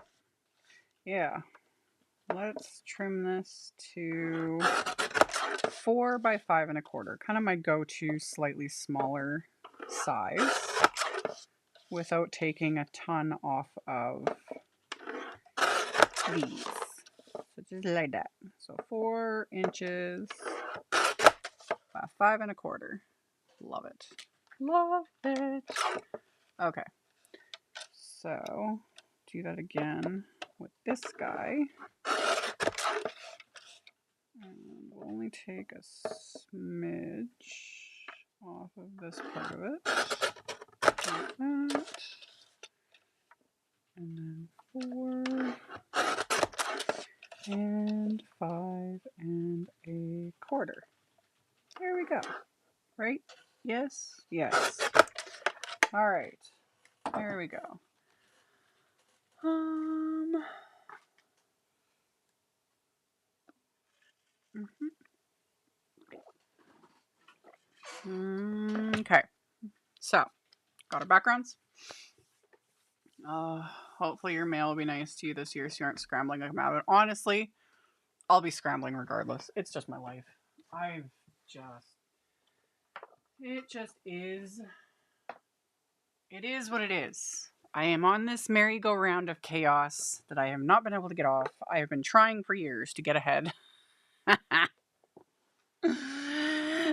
Let's trim this to 4 by 5 1/4. Kind of my go-to slightly smaller size without taking a ton off of these. So Just like that. So 4 inches by 5 1/4. Love it. Love it. Okay. So do that again with this guy. And we'll only take a smidge off of this part of it. Like that. And then 4 and 5 1/4. There we go. Right? Yes? Yes. All right. There we go. Okay. So, got our backgrounds. Hopefully your mail will be nice to you this year so you aren't scrambling like mad. But honestly, I'll be scrambling regardless. It's just my life. It just is. It is what it is. I am on this merry-go-round of chaos that I have not been able to get off. I have been trying for years to get ahead.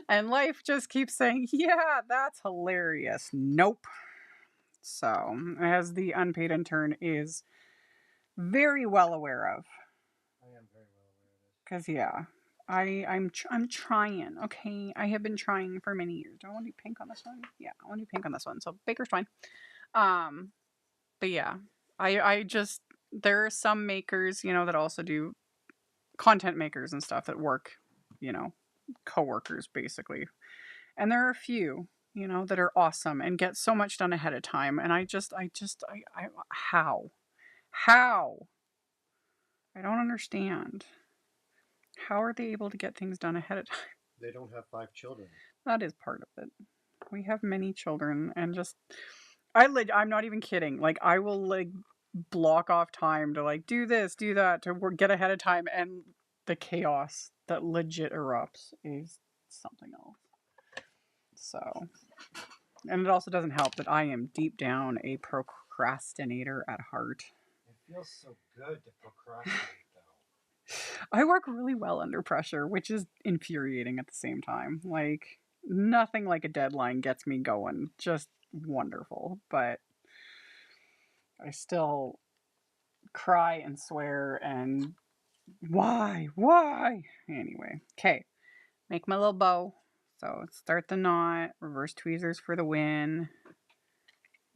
And life just keeps saying, yeah, that's hilarious. Nope. So, as the unpaid intern is very well aware of. I am very well aware of this. Because, yeah, I'm trying, okay? I have been trying for many years. Do I want to do pink on this one? Yeah, I want to do pink on this one. So, Baker's fine. But yeah, I just, there are some makers, you know, that also do content makers and stuff that work, you know, coworkers basically. And there are a few, you know, that are awesome and get so much done ahead of time. And I how? I don't understand. How are they able to get things done ahead of time? They don't have 5 children. That is part of it. We have many children and just, I'm not even kidding. Like, I will like block off time to like do this, do that, to get ahead of time, and the chaos that legit erupts is something else. So, and it also doesn't help that I am deep down a procrastinator at heart. It feels so good to procrastinate, though. I work really well under pressure, which is infuriating at the same time. Like, nothing like a deadline gets me going. Just wonderful. But I still cry and swear and why? Anyway, okay. Make my little bow. So start the knot, reverse tweezers for the win.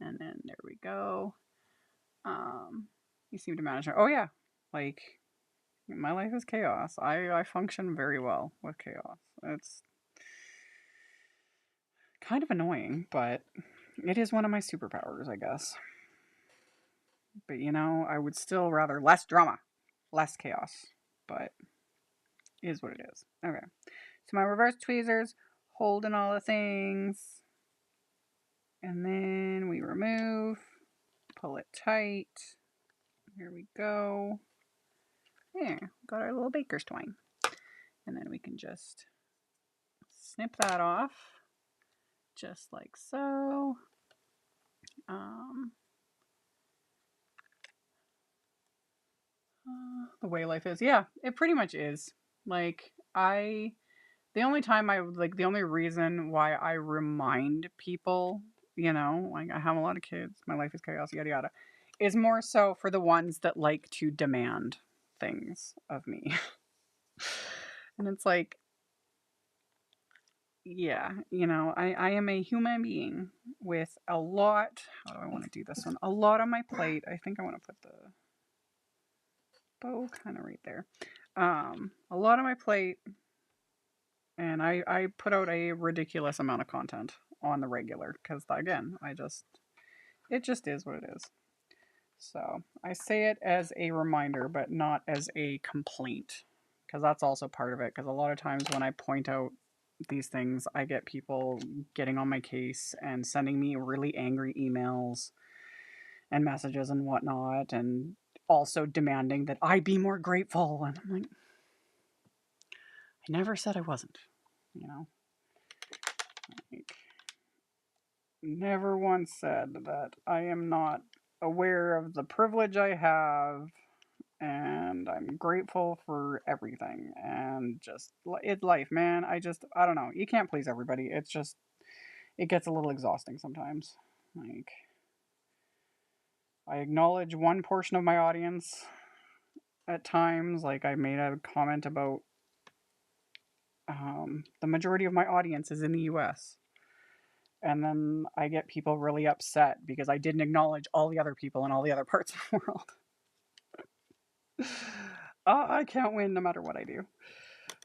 And then there we go. You seem to manage it. Oh yeah. Like, my life is chaos. I function very well with chaos. It's kind of annoying, but it is one of my superpowers, I guess. But you know, I would still rather less drama, less chaos, but it is what it is. Okay. So my reverse tweezers holding all the things. And then we remove, pull it tight. Here we go. There, got our little baker's twine. And then we can just snip that off, just like so. The way life is. Yeah, it pretty much is. Like, the only reason why I remind people, you know, like, I have a lot of kids, my life is chaos, yada yada, is more so for the ones that like to demand things of me. And it's like, yeah, you know, I am a human being with a lot. How do I want to do this one? A lot on my plate. I think I want to put the bow kind of right there. A lot on my plate, and I put out a ridiculous amount of content on the regular because, again, it just is what it is. So I say it as a reminder, but not as a complaint, because that's also part of it. Because a lot of times when I point out these things, I get people getting on my case and sending me really angry emails and messages and whatnot, and also demanding that I be more grateful. And I'm like, I never said I wasn't, you know? Like, never once said that I am not aware of the privilege I have and and I'm grateful for everything. And just, it's life, man. I don't know. You can't please everybody. It's just, it gets a little exhausting sometimes. Like, I acknowledge one portion of my audience at times. Like, I made a comment about the majority of my audience is in the US. And then I get people really upset because I didn't acknowledge all the other people in all the other parts of the world. I can't win no matter what I do.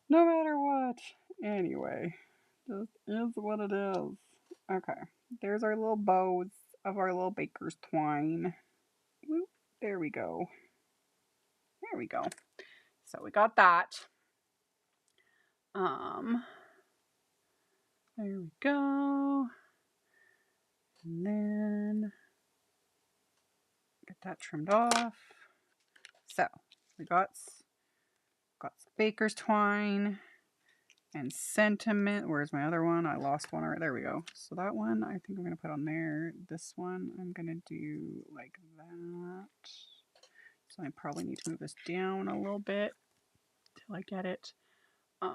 No matter what. Anyway, just is what it is. Okay, there's our little bows of our little baker's twine. Whoop, there we go. There we go. So we got that. There we go. And then get that trimmed off. So we got some baker's twine and sentiment. Where's my other one? I lost one. All right, there we go. So that one I think I'm gonna put on there. This one I'm gonna do like that. So I probably need to move this down a little bit till I get it. I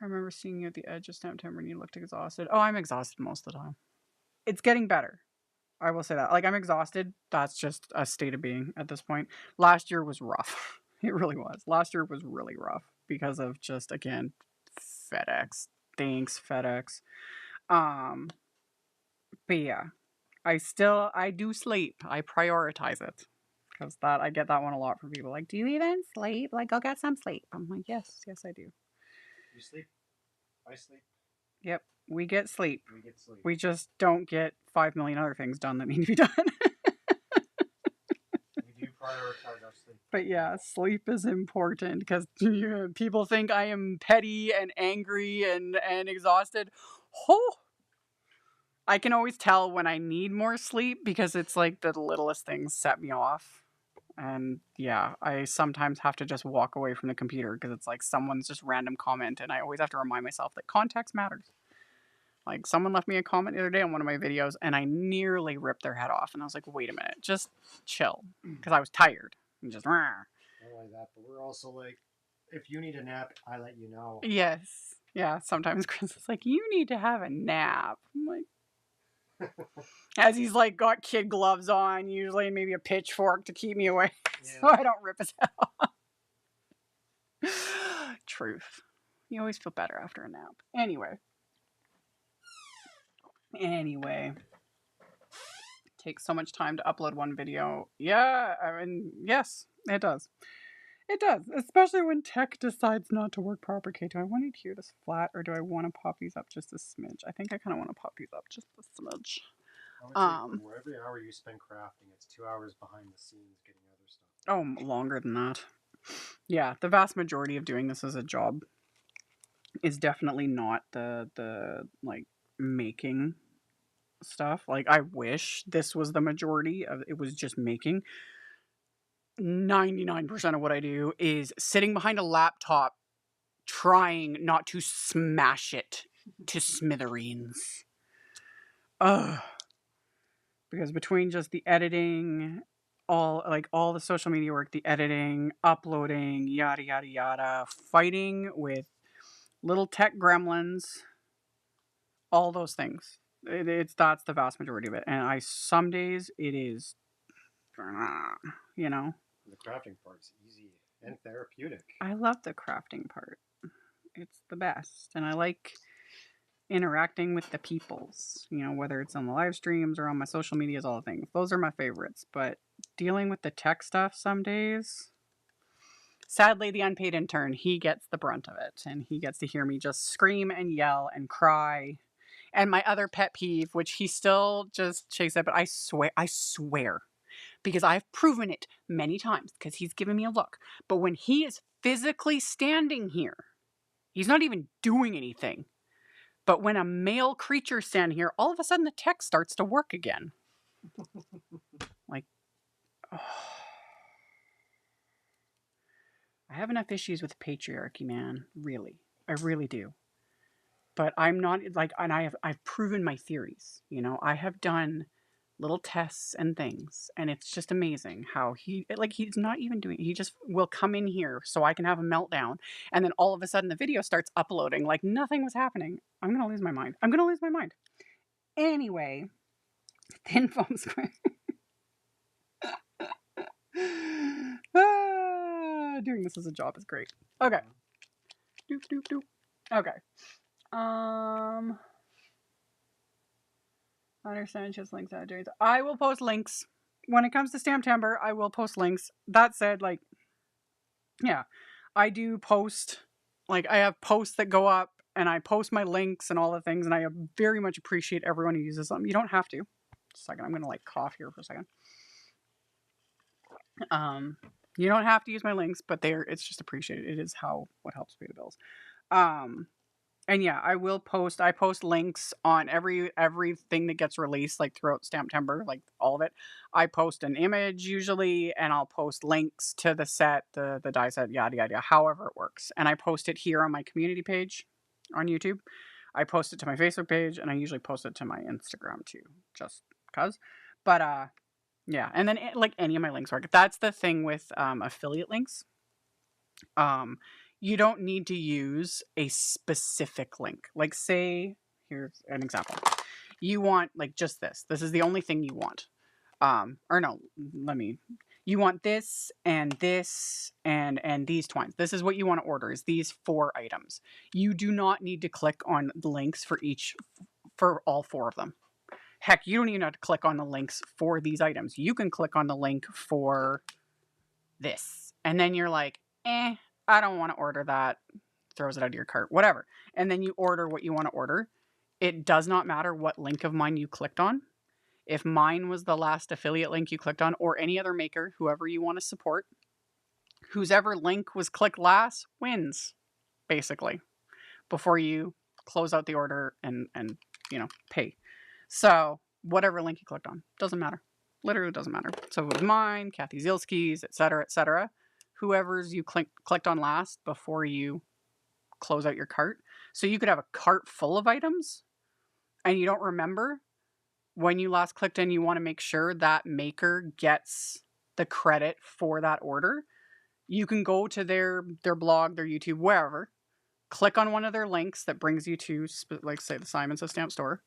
remember seeing you at the edge of Stamptember and you looked exhausted. Oh, I'm exhausted most of the time. It's getting better. I will say that. Like, I'm exhausted. That's just a state of being at this point. Last year was rough. It really was. Last year was really rough because of just, again, FedEx. Thanks, FedEx. But yeah, I do sleep. I prioritize it. Because I get that one a lot from people. Like, do you even sleep? Like, go get some sleep. I'm like, yes, I do. You sleep. I sleep. Yep, we get sleep. We get sleep. We just don't get 5 million other things done that need to be done. We do prioritize our sleep. But yeah, sleep is important because people think I am petty and angry and exhausted. Oh, I can always tell when I need more sleep because it's like the littlest things set me off. And yeah, I sometimes have to just walk away from the computer because it's like someone's just random comment, and I always have to remind myself that context matters. Like, someone left me a comment the other day on one of my videos, and I nearly ripped their head off. And I was like, wait a minute, just chill. Because I was tired. And just, not like that, but we're also like, if you need a nap, I let you know. Yes. Yeah, sometimes Chris is like, you need to have a nap. I'm like, as he's like got kid gloves on, usually maybe a pitchfork to keep me away, so I don't rip his head off. Truth. You always feel better after a nap. Anyway. It takes so much time to upload one video. Yeah, I mean, yes, it does. It does, especially when tech decides not to work proper. Okay, do I want to hear this flat or do I want to pop these up just a smidge? I think I kind of want to pop these up just a smidge. For every hour you spend crafting, it's 2 hours behind the scenes getting other stuff. Oh, longer than that. Yeah, the vast majority of doing this as a job is definitely not the like making stuff. Like, I wish this was the majority of it was just making. 99% of what I do is sitting behind a laptop trying not to smash it to smithereens. Ugh. Because between just the editing, all the social media work, the editing, uploading, yada yada yada, fighting with little tech gremlins, all those things. That's the vast majority of it. And some days it is, you know. The crafting part's easy and therapeutic. I love the crafting part. It's the best. And I like interacting with the peoples, you know, whether it's on the live streams or on my social medias, all the things. Those are my favorites. But dealing with the tech stuff some days, sadly, the unpaid intern, he gets the brunt of it. And he gets to hear me just scream and yell and cry. And my other pet peeve, which he still just shakes it, but I swear, because I've proven it many times, because he's given me a look. But when he is physically standing here, he's not even doing anything. But when a male creature standing here, all of a sudden the text starts to work again. Like, oh. I have enough issues with patriarchy, man. Really. I really do. But I'm not, like, and I've proven my theories. You know, I have done little tests and things, and it's just amazing how he's not even doing he just will come in here so I can have a meltdown, and then all of a sudden the video starts uploading like nothing was happening. I'm gonna lose my mind. Anyway, thin foam square. Doing this as a job is great. Okay. Doop doop doop. Okay. I understand just links out during. I will post links when it comes to Stamptember. I will post links. That said, like, yeah, I do post. Like, I have posts that go up, and I post my links and all the things, and I very much appreciate everyone who uses them. You don't have to. Just a second, I'm gonna like cough here for a second. You don't have to use my links, but it's just appreciated. It is what helps pay the bills. And yeah, I post links on everything that gets released, like throughout Stamptember, like all of it. I post an image usually, and I'll post links to the set, the die set, yada yada, however it works. And I post it here on my community page on YouTube. I post it to my Facebook page, and I usually post it to my Instagram too, just cause. But yeah, and then like any of my links work. That's the thing with affiliate links. You don't need to use a specific link. Like, say, here's an example. You want like just this. This is the only thing you want. Or no, you want this and these twines. This is what you want to order, is these 4 items. You do not need to click on the links for all 4 of them. Heck, you don't even have to click on the links for these items. You can click on the link for this. And then you're like, I don't want to order that. Throws it out of your cart, whatever. And then you order what you want to order. It does not matter what link of mine you clicked on. If mine was the last affiliate link you clicked on, or any other maker, whoever you want to support, whoever link was clicked last wins, basically, before you close out the order and pay. So whatever link you clicked on, doesn't matter. Literally doesn't matter. So it was mine, Kathy Zielski's, etc., etc. Whoever's you clicked on last before you close out your cart. So you could have a cart full of items and you don't remember when you last clicked, and you want to make sure that maker gets the credit for that order. You can go to their blog, their YouTube, wherever, click on one of their links that brings you to, like, say, the Simon Says Stamp store.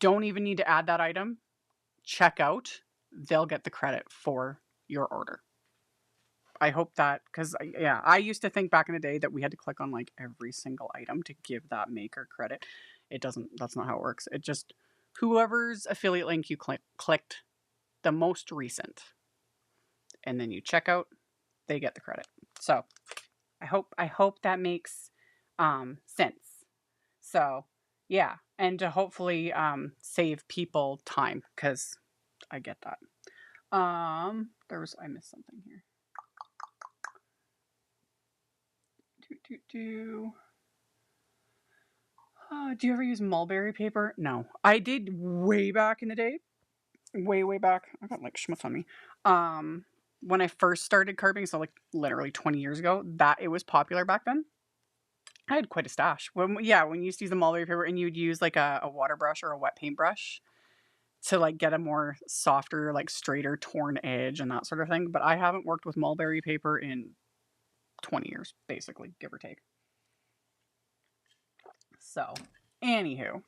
Don't even need to add that item. Check out. They'll get the credit for your order. I hope that, because yeah, I used to think back in the day that we had to click on like every single item to give that maker credit. It doesn't. That's not how it works. It just, whoever's affiliate link you clicked the most recent, and then you check out, they get the credit. So I hope that makes sense. So yeah, and to hopefully save people time, because I get that. I missed something here. Do you ever use mulberry paper? No. I did way back in the day. Way back. I got like schmutz on me. When I first started carving, so like literally 20 years ago, that it was popular back then. I had quite a stash. When you used to use the mulberry paper, and you'd use like a water brush or a wet paint brush to like get a more softer, like straighter torn edge and that sort of thing. But I haven't worked with mulberry paper in 20 years, basically, give or take. So, anywho,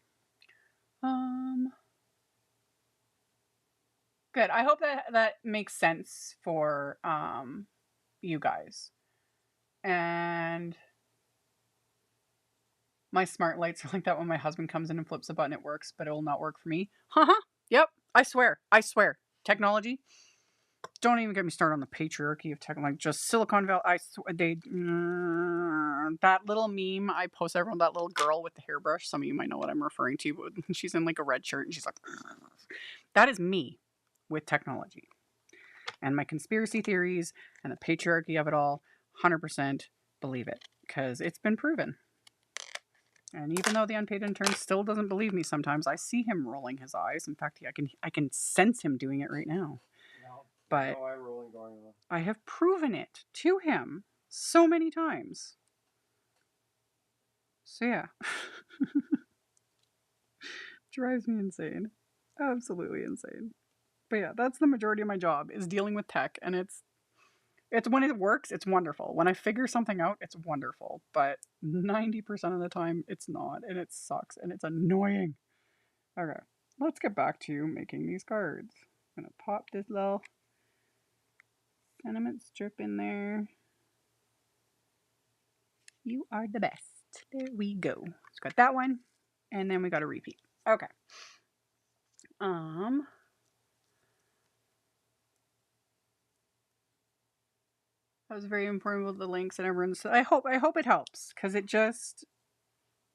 good. I hope that makes sense for you guys. And my smart lights are like that. When my husband comes in and flips a button, it works, but it will not work for me. Yep. I swear. Technology. Don't even get me started on the patriarchy of technology. Like, just Silicon Valley. That little meme I post everyone, that little girl with the hairbrush. Some of you might know what I'm referring to. But she's in like a red shirt and she's like, that is me with technology and my conspiracy theories and the patriarchy of it all. 100% believe it, because it's been proven. And even though the unpaid intern still doesn't believe me sometimes, I see him rolling his eyes. In fact, I can sense him doing it right now. But no eye rolling going on. I have proven it to him so many times. So yeah. Drives me insane. Absolutely insane. But yeah, that's the majority of my job is dealing with tech, and it's when it works, it's wonderful. When I figure something out, it's wonderful. But 90% of the time, it's not, and it sucks, and it's annoying. Okay, let's get back to making these cards. I'm gonna pop this little sentiment strip in there. You are the best. There we go. It's got that one, and then we got a repeat. Okay. That was very important with the links and everyone's. I hope it helps because it just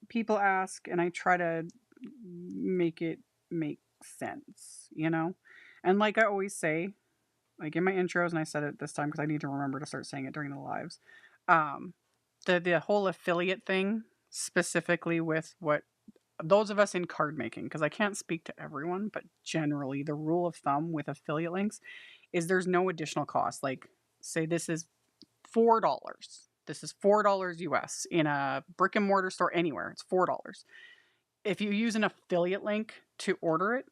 people ask and I try to make it make sense, you know. And like I always say, like in my intros, and I said it this time because I need to remember to start saying it during the lives. The whole affiliate thing, specifically with what those of us in card making, because I can't speak to everyone, but generally the rule of thumb with affiliate links is there's no additional cost. Like, say this is $4. This is $4 US in a brick and mortar store anywhere. It's $4. If you use an affiliate link to order it,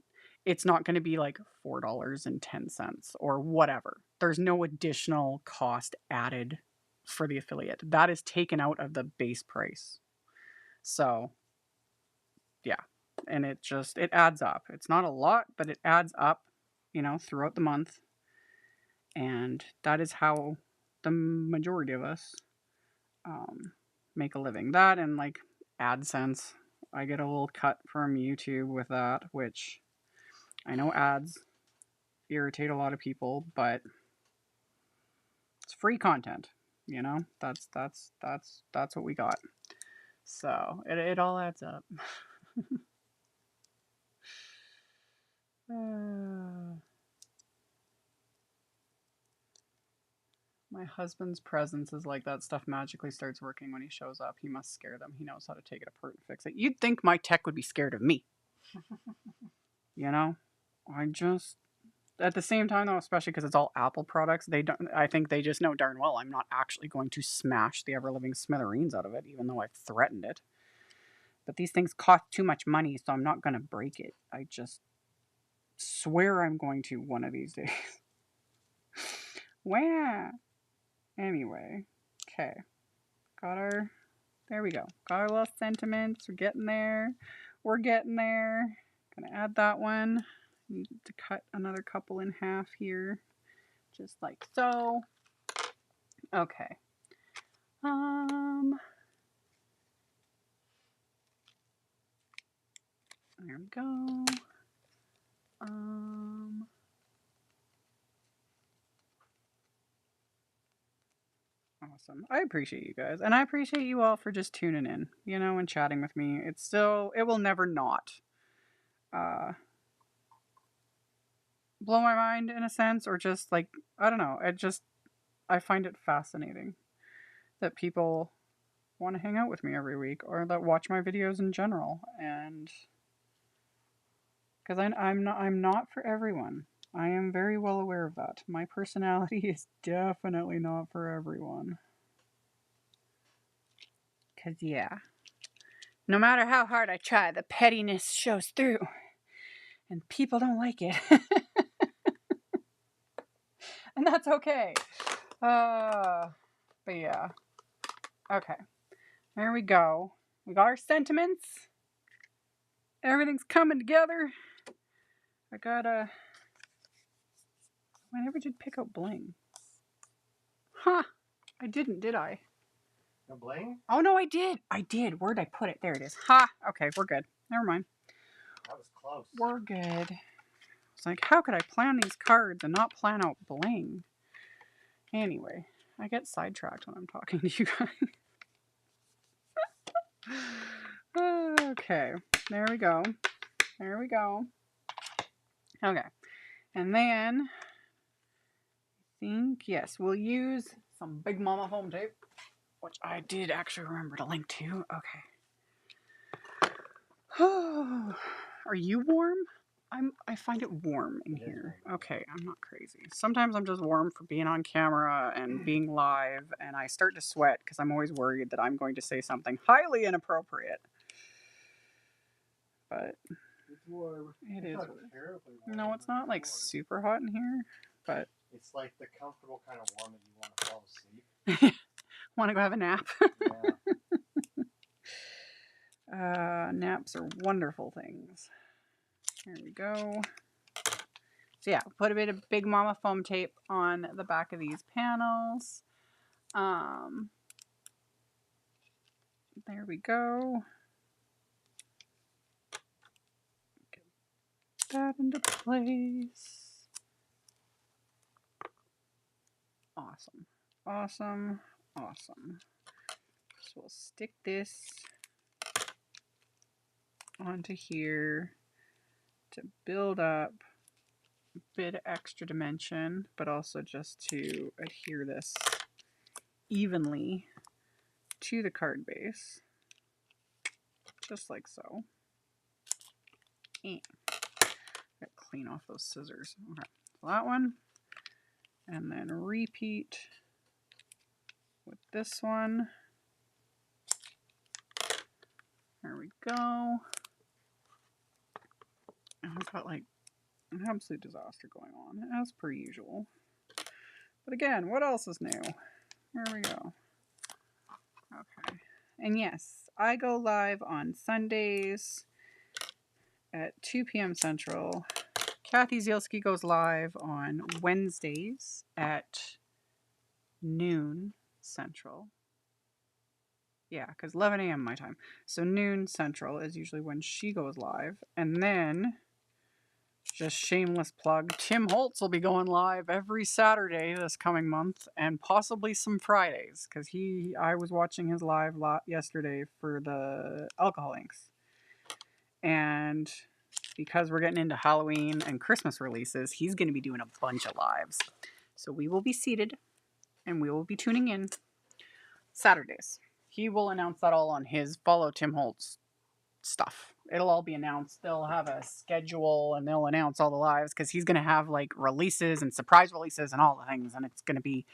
it's not going to be like $4.10 or whatever. There's no additional cost added for the affiliate. That is taken out of the base price. So, yeah. And it adds up. It's not a lot, but it adds up, throughout the month. And that is how the majority of us make a living. That and like AdSense. I get a little cut from YouTube with that, which I know ads irritate a lot of people, but it's free content. That's what we got. So it all adds up. My husband's presence is like that stuff magically starts working when he shows up. He must scare them. He knows how to take it apart and fix it. You'd think my tech would be scared of me. I just at the same time though, especially because it's all Apple products, I think they just know darn well I'm not actually going to smash the ever living smithereens out of it, even though I've threatened it. But these things cost too much money, so I'm not going to break it. I just swear I'm going to one of these days. Wow. Anyway, okay. There we go. Got our little sentiments. We're getting there. Gonna add that one. Need to cut another couple in half here. Just like so. Okay. There we go. Awesome. I appreciate you guys. And I appreciate you all for just tuning in, and chatting with me. It will never not blow my mind in a sense, or just like, I don't know. I find it fascinating that people want to hang out with me every week or that watch my videos in general. And because I'm not for everyone. I am very well aware of that. My personality is definitely not for everyone. Because, yeah, no matter how hard I try, the pettiness shows through. And people don't like it. And that's okay. But yeah. Okay. There we go. We got our sentiments. Everything's coming together. I never did pick out bling. Huh. I didn't, did I? No bling? Oh, no, I did. Where'd I put it? There it is. Ha. Okay, we're good. Never mind. That was close. We're good. It's like, how could I plan these cards and not plan out bling? Anyway, I get sidetracked when I'm talking to you guys. Okay, there we go. Okay, and then I think, yes, we'll use some Big Mama foam tape, which I did actually remember to link to. Okay. Are you warm? I find it warm in here. Okay, I'm not crazy. Sometimes I'm just warm for being on camera and being live, and I start to sweat because I'm always worried that I'm going to say something highly inappropriate. But Good to warm. It is. Not terribly warm. No, it's not like warm. super hot in here, but It's like the comfortable kind of warm that you want to fall asleep. want to go have a nap. Yeah. Naps are wonderful things. Here we go. So yeah, put a bit of Big Mama foam tape on the back of these panels. There we go. Get that into place. Awesome. Awesome. Awesome. So we'll stick this onto here to build up a bit of extra dimension, but also just to adhere this evenly to the card base, just like so. Gotta clean off those scissors. Okay, so that one, and then repeat with this one. There we go. I've got like an absolute disaster going on, as per usual. But again, what else is new? Here we go. Okay. And yes, I go live on Sundays at 2 p.m. Central. Kathy Zielski goes live on Wednesdays at noon Central. Yeah, because 11 a.m. my time. So noon Central is usually when she goes live. And then, just shameless plug, Tim Holtz will be going live every Saturday this coming month, and possibly some Fridays, because I was watching his live yesterday for the alcohol inks. And because we're getting into Halloween and Christmas releases, he's going to be doing a bunch of lives. So we will be seated, and we will be tuning in Saturdays. He will announce that all on his Follow Tim Holtz stuff. It'll all be announced. They'll have a schedule and they'll announce all the lives because he's going to have like releases and surprise releases and all the things. And it's going to be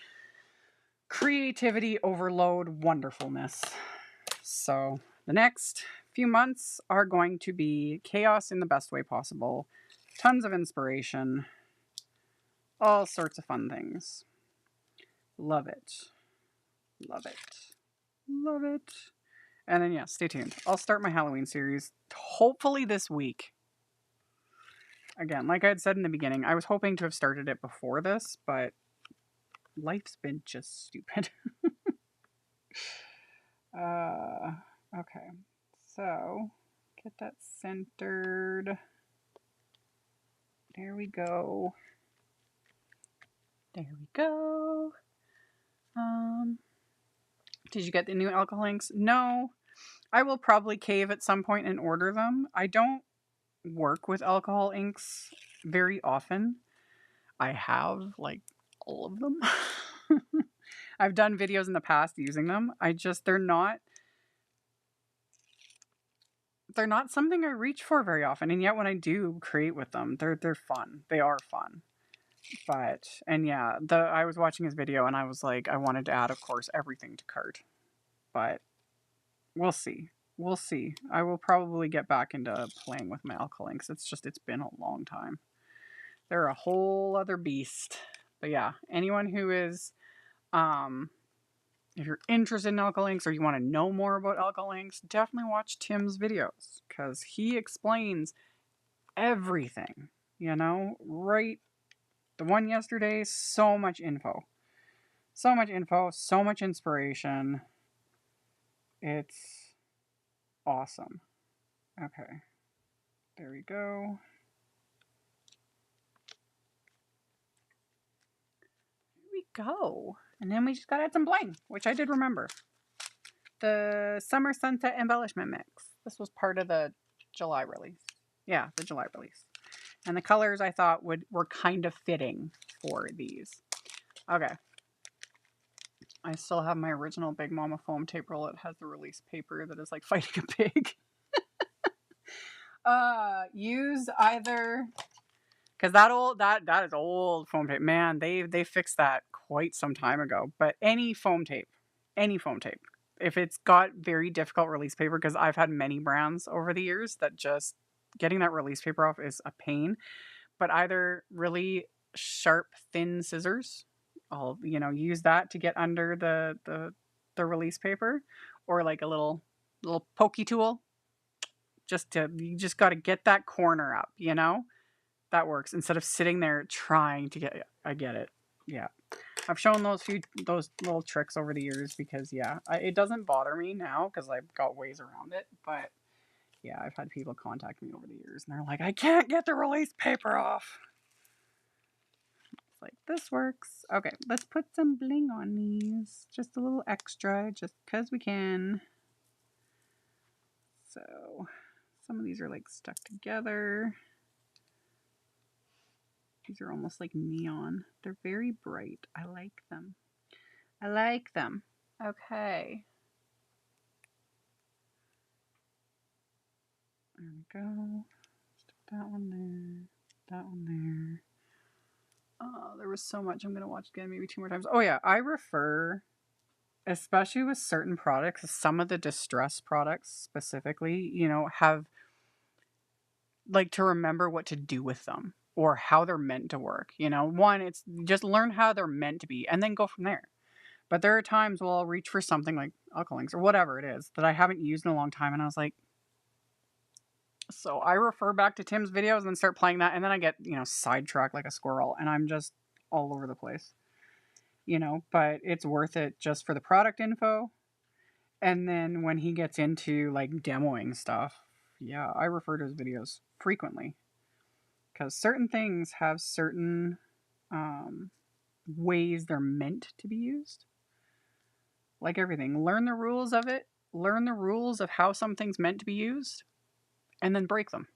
creativity overload wonderfulness. So the next few months are going to be chaos in the best way possible. Tons of inspiration. All sorts of fun things. Love it. Love it. Love it. And then, yeah, stay tuned. I'll start my Halloween series hopefully this week. Again, like I had said in the beginning, I was hoping to have started it before this, but life's been just stupid. Okay. So, get that centered. There we go. There we go. Did you get the new alcohol inks? No. I will probably cave at some point and order them. I don't work with alcohol inks very often. I have like all of them. I've done videos in the past using them. They're not something I reach for very often. And yet when I do create with them, they're fun. They are fun. But, and yeah, I was watching his video and I was like, I wanted to add, of course, everything to cart. But we'll see. We'll see. I will probably get back into playing with my alcohol inks. It's been a long time. They're a whole other beast. But yeah, anyone who is, if you're interested in alcohol inks or you want to know more about alcohol inks, definitely watch Tim's videos because he explains everything, right? The one yesterday, so much info. So much info, so much inspiration. It's awesome. Okay. There we go. There we go. And then we just gotta add some bling, which I did remember. The Summer Sunset Embellishment Mix. This was part of the July release. Yeah, the July release. And the colors I thought were kind of fitting for these. Okay. I still have my original Big Mama foam tape roll. It has the release paper that is like fighting a pig. Use either, because that is old foam tape. Man, they fixed that quite some time ago. But any foam tape. If it's got very difficult release paper, because I've had many brands over the years that just getting that release paper off is a pain. But either really sharp, thin scissors, I'll, you know, use that to get under the release paper, or like a little pokey tool, you just got to get that corner up, you know? That works instead of sitting there trying to get. I get it. Yeah. I've shown those little tricks over the years because yeah, it doesn't bother me now because I've got ways around it. But yeah, I've had people contact me over the years and they're like, I can't get the release paper off. It's like, this works. Okay, let's put some bling on these. Just a little extra, just because we can. So some of these are like stuck together. These are almost like neon. They're very bright. I like them. I like them. Okay. There we go. Stick that one there. That one there. Oh, there was so much. I'm going to watch again maybe 2 more times. Oh, yeah. I refer, especially with certain products, some of the distress products specifically, you know, have like to remember what to do with them or how they're meant to work. You know, one, it's just learn how they're meant to be and then go from there. But there are times where I'll reach for something like alcohol inks or whatever it is that I haven't used in a long time. And I was like, so I refer back to Tim's videos and then start playing that. And then I get, you know, sidetracked like a squirrel and I'm just all over the place, you know, but it's worth it just for the product info. And then when he gets into like demoing stuff, yeah, I refer to his videos frequently because certain things have certain ways they're meant to be used. Like everything, learn the rules of it, learn the rules of how something's meant to be used, and then break them.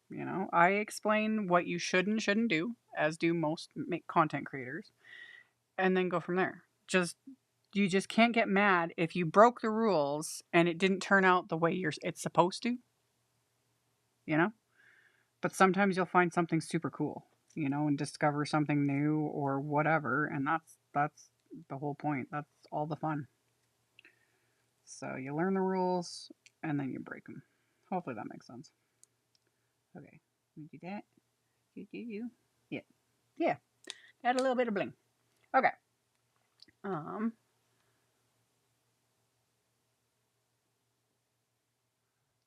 You know, I explain what you should and shouldn't do, as do most content creators, and then go from there. You just can't get mad if you broke the rules and it didn't turn out the way it's supposed to. You know, but sometimes you'll find something super cool, you know, and discover something new or whatever, and that's the whole point. That's all the fun. So you learn the rules and then you break them. Hopefully that makes sense. Okay, we do that. Do. Yeah, yeah. Add a little bit of bling. Okay.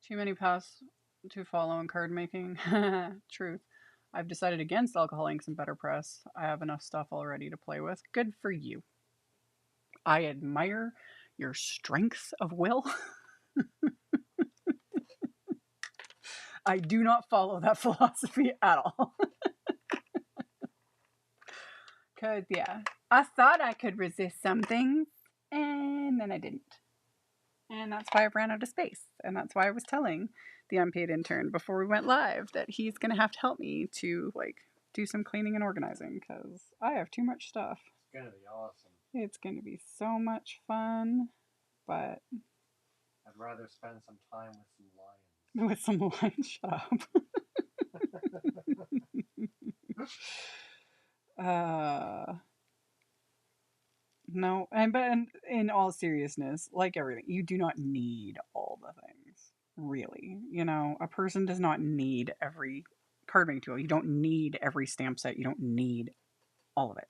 Too many paths to follow in card making. Truth. I've decided against alcohol inks and better press. I have enough stuff already to play with. Good for you. I admire your strength of will. I do not follow that philosophy at all. Because, yeah, I thought I could resist some things, and then I didn't. And that's why I ran out of space. And that's why I was telling the unpaid intern before we went live that he's going to have to help me to, like, do some cleaning and organizing because I have too much stuff. It's going to be awesome. It's going to be so much fun, but I'd rather spend some time with some lions. Shut up. No, but in all seriousness, like everything, you do not need all the things, really. You know, a person does not need every card making tool. You don't need every stamp set. You don't need all of it.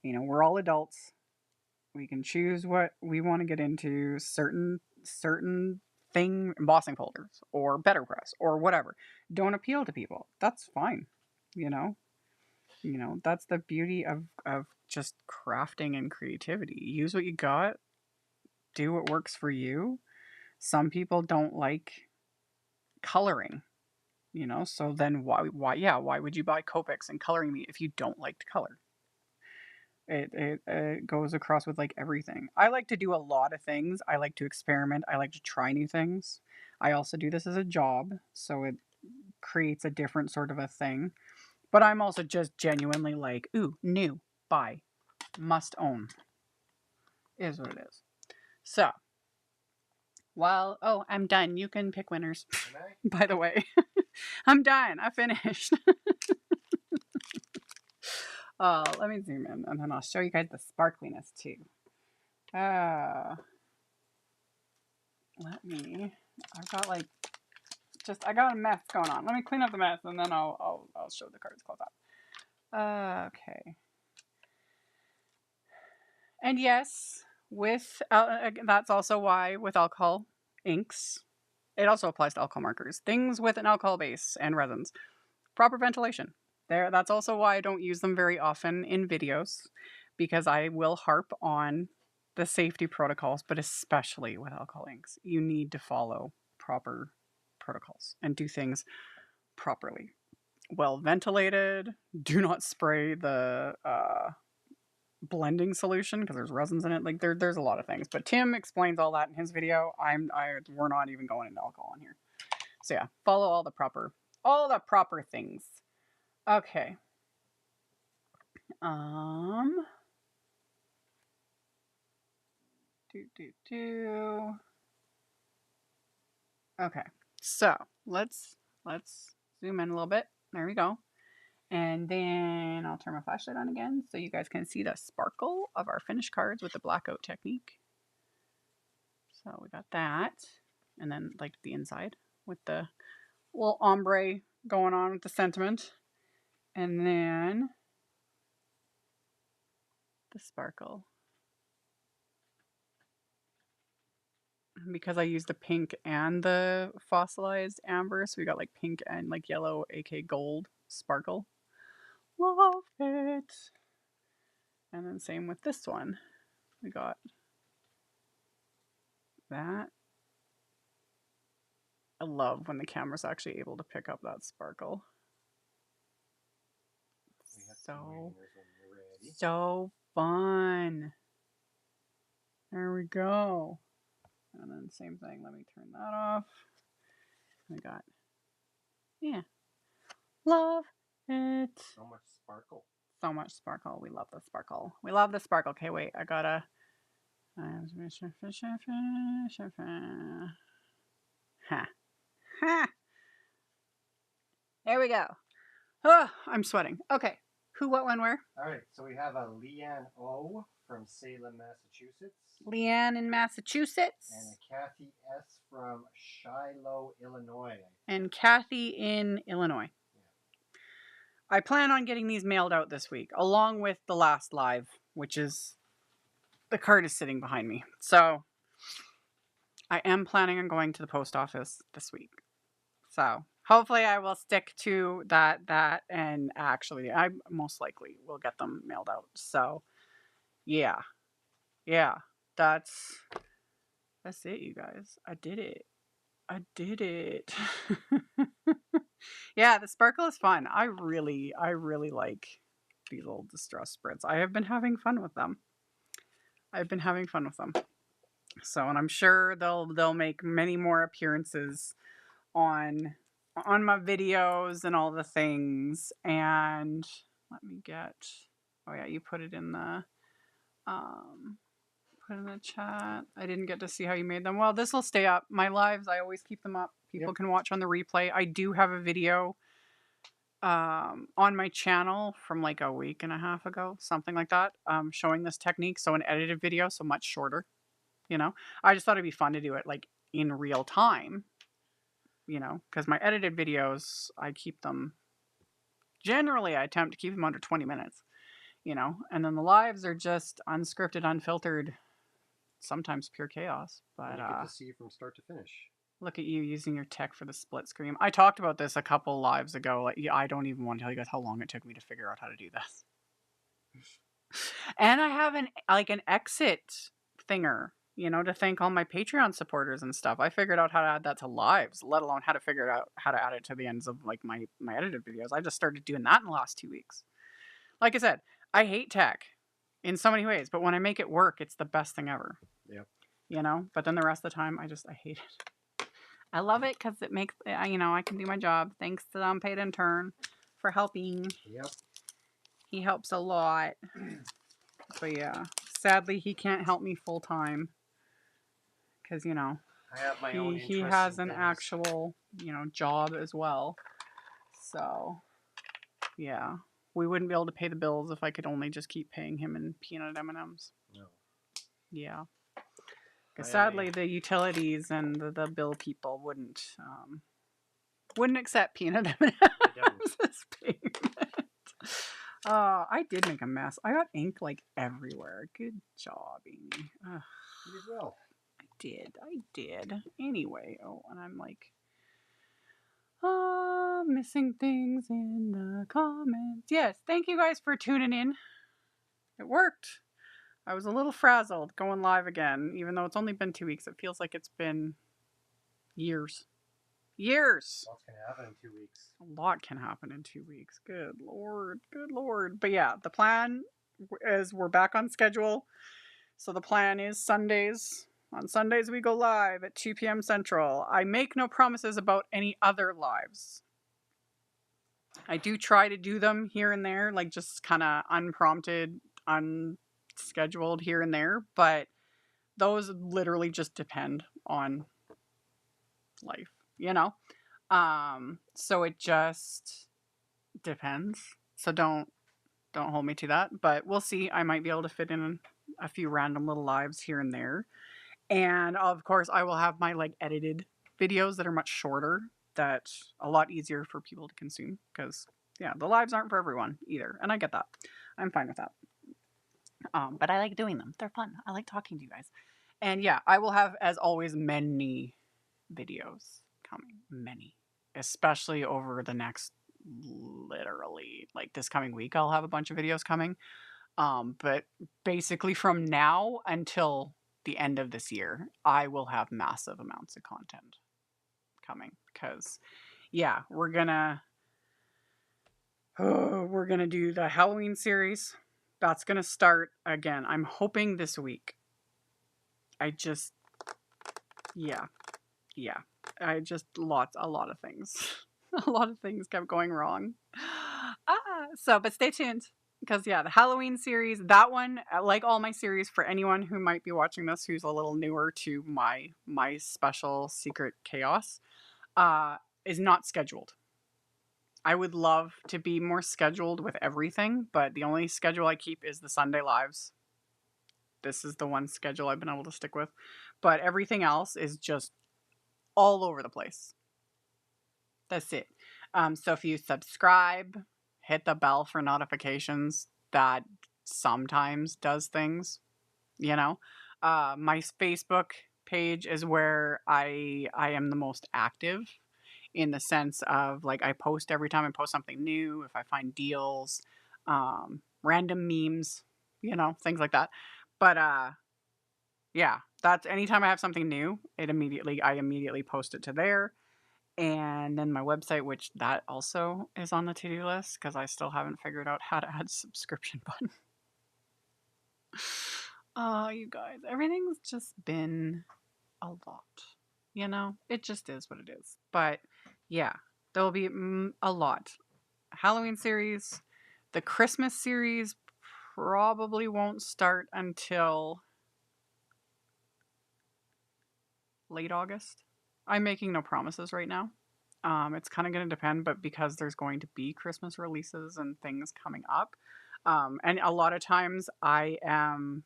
You know, we're all adults. We can choose what we want to get into. Certain thing embossing folders or better press or whatever don't appeal to people. That's fine. You know, that's the beauty of just crafting and creativity. Use what you got, do what works for you. Some people don't like coloring, you know, so then why would you buy Copics and coloring meat if you don't like to color? It goes across with like everything. I like to do a lot of things. I like to experiment. I like to try new things. I also do this as a job, so it creates a different sort of a thing. But I'm also just genuinely like, ooh, new, buy, must own. Is what it is. So, I'm done. You can pick winners. By the way, I'm done. I finished. Let me zoom in and then I'll show you guys the sparkliness too. I've got like just, I got a mess going on. Let me clean up the mess and then I'll show the cards close up. Okay. And yes, with, that's also why with alcohol inks, it also applies to alcohol markers. Things with an alcohol base and resins. Proper ventilation. That's also why I don't use them very often in videos, because I will harp on the safety protocols, but especially with alcohol inks. You need to follow proper protocols and do things properly. Well ventilated. Do not spray the blending solution because there's resins in it. Like there's a lot of things. But Tim explains all that in his video. We're not even going into alcohol in here. So yeah, follow all the proper things. Okay. Okay. So let's zoom in a little bit. There we go. And then I'll turn my flashlight on again so you guys can see the sparkle of our finished cards with the blackout technique. So we got that. And then like the inside with the little ombre going on with the sentiment. And then the sparkle. Because I used the pink and the fossilized amber, so we got like pink and like yellow, aka gold sparkle. Love it. And then same with this one. We got that. I love when the camera's actually able to pick up that sparkle. So fun. There we go. And then same thing. Let me turn that off. We got, yeah. Love it. So much sparkle. So much sparkle. We love the sparkle. We love the sparkle. Okay, wait. I gotta. Ha. Ha. There we go. Oh, I'm sweating. Okay. Who, what, when, where? All right. So we have a Leanne O from Salem, Massachusetts. Leanne in Massachusetts. And a Kathy S from Shiloh, Illinois. And Kathy in Illinois. I plan on getting these mailed out this week, along with the last live, which is, the card is sitting behind me. So, I am planning on going to the post office this week. So, hopefully I will stick to that, and actually, I most likely will get them mailed out. So, yeah. Yeah, that's it, you guys. I did it. Yeah, the sparkle is fun. I really like these little distress Spritz. I have been having fun with them. So, and I'm sure they'll make many more appearances on my videos and all the things. And let me get, oh yeah, you put it in the chat. I didn't get to see how you made them. Well, this will stay up. My lives, I always keep them up. People can watch on the replay. I do have a video on my channel from like a week and a half ago, something like that, showing this technique. So an edited video, so much shorter, you know. I just thought it'd be fun to do it like in real time, you know, because my edited videos, I keep them, generally I attempt to keep them under 20 minutes, you know, and then the lives are just unscripted, unfiltered, sometimes pure chaos. But you get to see from start to finish. Look at you using your tech for the split screen. I talked about this a couple lives ago. Like, I don't even want to tell you guys how long it took me to figure out how to do this. And I have an exit thinger, you know, to thank all my Patreon supporters and stuff. I figured out how to add that to lives, let alone how to figure out how to add it to the ends of like my edited videos. I just started doing that in the last 2 weeks. Like I said, I hate tech in so many ways, but when I make it work, it's the best thing ever. Yep. You know, but then the rest of the time, I hate it. I love it because it makes, you know, I can do my job. Thanks to the unpaid intern for helping. Yep. He helps a lot. But yeah, sadly, he can't help me full time. Because, you know, I have my own he has an actual, you know, job as well. So, yeah. We wouldn't be able to pay the bills if I could only just keep paying him in peanut M&Ms. No. Yeah. Because sadly, the utilities and the bill people wouldn't Wouldn't accept peanut don't. M&Ms as payment. I did make a mess. I got ink like everywhere. Good job, Amy. Ugh, You did well. I did. Anyway, and I'm like, missing things in the comments. Yes, thank you guys for tuning in. It worked. I was a little frazzled going live again, even though it's only been 2 weeks. It feels like it's been years. Years! Lots can happen in 2 weeks. A lot can happen in 2 weeks. Good lord. Good lord. But yeah, the plan is we're back on schedule. So the plan is Sundays. On Sundays, we go live at 2 p.m. Central. I make no promises about any other lives. I do try to do them here and there, like just kind of unprompted, unscheduled here and there. But those literally just depend on life, you know? So it just depends. So don't hold me to that. But we'll see. I might be able to fit in a few random little lives here and there. And of course, I will have my like edited videos that are much shorter, that a lot easier for people to consume, because yeah, the lives aren't for everyone either, and I get that. I'm fine with that. But I like doing them. They're fun. I like talking to you guys. And yeah, I will have, as always, many videos coming. Many. Especially over the next, literally, like this coming week, I'll have a bunch of videos coming. But basically from now until the end of this year, I will have massive amounts of content coming, because yeah, we're gonna do the Halloween series. That's gonna start again. I'm hoping this week. Yeah. I just a lot of things. A lot of things kept going wrong. But stay tuned. Because yeah, the Halloween series, that one, like all my series, for anyone who might be watching this who's a little newer to my special secret chaos, is not scheduled. I would love to be more scheduled with everything, but the only schedule I keep is the Sunday lives. This is the one schedule I've been able to stick with. But everything else is just all over the place. That's it. So if you subscribe, hit the bell for notifications. That sometimes does things, you know. My Facebook page is where I am the most active, in the sense of like I post every time I post something new. If I find deals, random memes, you know, things like that. But yeah, that's anytime I have something new, I immediately post it to there. And then my website, which that also is on the to-do list, because I still haven't figured out how to add a subscription button. Oh, you guys, everything's just been a lot. You know, it just is what it is. But yeah, there will be a lot. Halloween series, the Christmas series probably won't start until late August. I'm making no promises right now. It's kind of going to depend, but because there's going to be Christmas releases and things coming up, and a lot of times I'm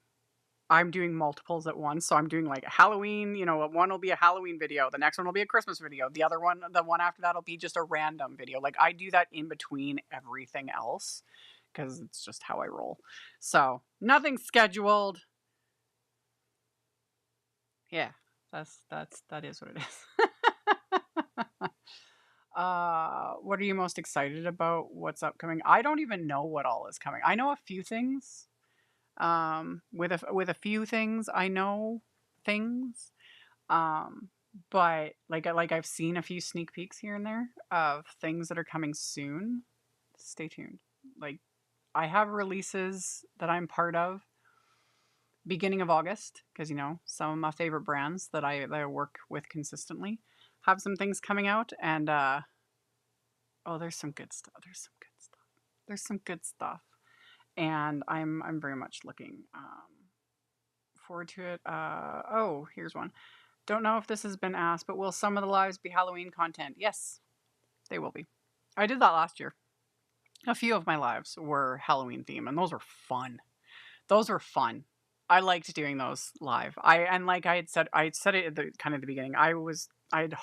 doing multiples at once. So I'm doing like a Halloween, you know, one will be a Halloween video, the next one will be a Christmas video, the one after that will be just a random video. Like I do that in between everything else, because it's just how I roll. So nothing scheduled. Yeah, that is what it is. What are you most excited about? What's upcoming? I don't even know what all is coming. I know a few things. With a few things, I know things. But like I've seen a few sneak peeks here and there of things that are coming soon. Stay tuned. Like I have releases that I'm part of beginning of August, because you know some of my favorite brands that I work with consistently have some things coming out, and there's some good stuff. There's some good stuff, and I'm very much looking forward to it. Here's one. Don't know if this has been asked, but will some of the lives be Halloween content? Yes, they will be. I did that last year. A few of my lives were Halloween theme, and those were fun. I liked doing those live. I had said it at the beginning. I had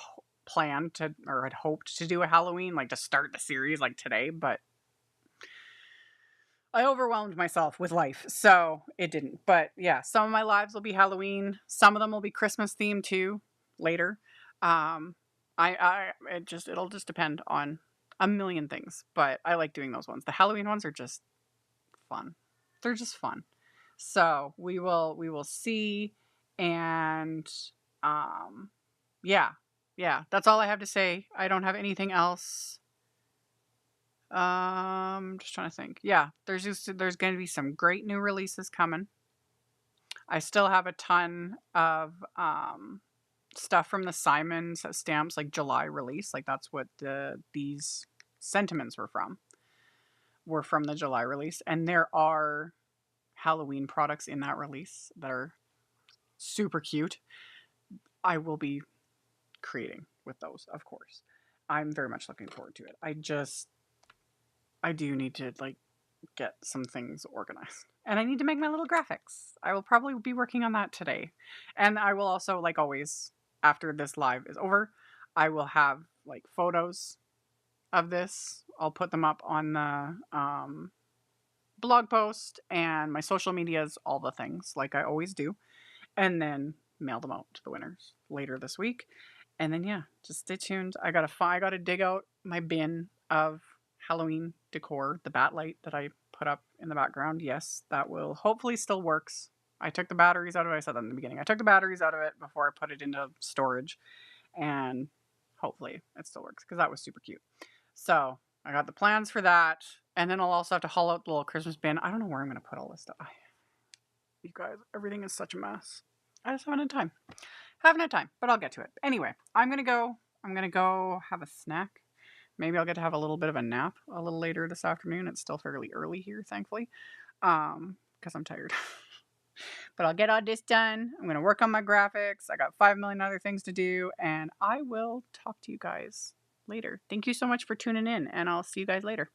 planned to, or had hoped to do a Halloween, like to start the series like today, but I overwhelmed myself with life, so it didn't. But yeah, some of my lives will be Halloween. Some of them will be Christmas themed too later. Um, it'll just depend on a million things, but I like doing those ones. The Halloween ones are just fun. They're just fun. So we will see, and um, yeah, that's all I have to say. I don't have anything else. Just trying to think. Yeah, there's going to be some great new releases coming. I still have a ton of stuff from the Simons stamps, like July release. Like that's what these sentiments were from. Were from the July release, and there are Halloween products in that release that are super cute. I will be creating with those, of course. I'm very much looking forward to it. I do need to like get some things organized. And I need to make my little graphics. I will probably be working on that today. And I will also, like always, after this live is over, I will have like photos of this. I'll put them up on the blog post and my social medias, all the things, like I always do. And then mail them out to the winners later this week. And then yeah, just stay tuned. I gotta dig out my bin of Halloween decor, the bat light that I put up in the background. Yes, that will hopefully still works. I took the batteries out of it. I said that in the beginning. I took the batteries out of it before I put it into storage, and hopefully it still works because that was super cute. So I got the plans for that, and then I'll also have to haul out the little Christmas bin. I don't know where I'm gonna put all this stuff. You guys, everything is such a mess. I just haven't had time. Haven't had time, but I'll get to it. Anyway, I'm gonna go have a snack. Maybe I'll get to have a little bit of a nap a little later this afternoon. It's still fairly early here, thankfully, because I'm tired. But I'll get all this done. I'm gonna work on my graphics. I got 5 million other things to do, and I will talk to you guys later. Thank you so much for tuning in, and I'll see you guys later.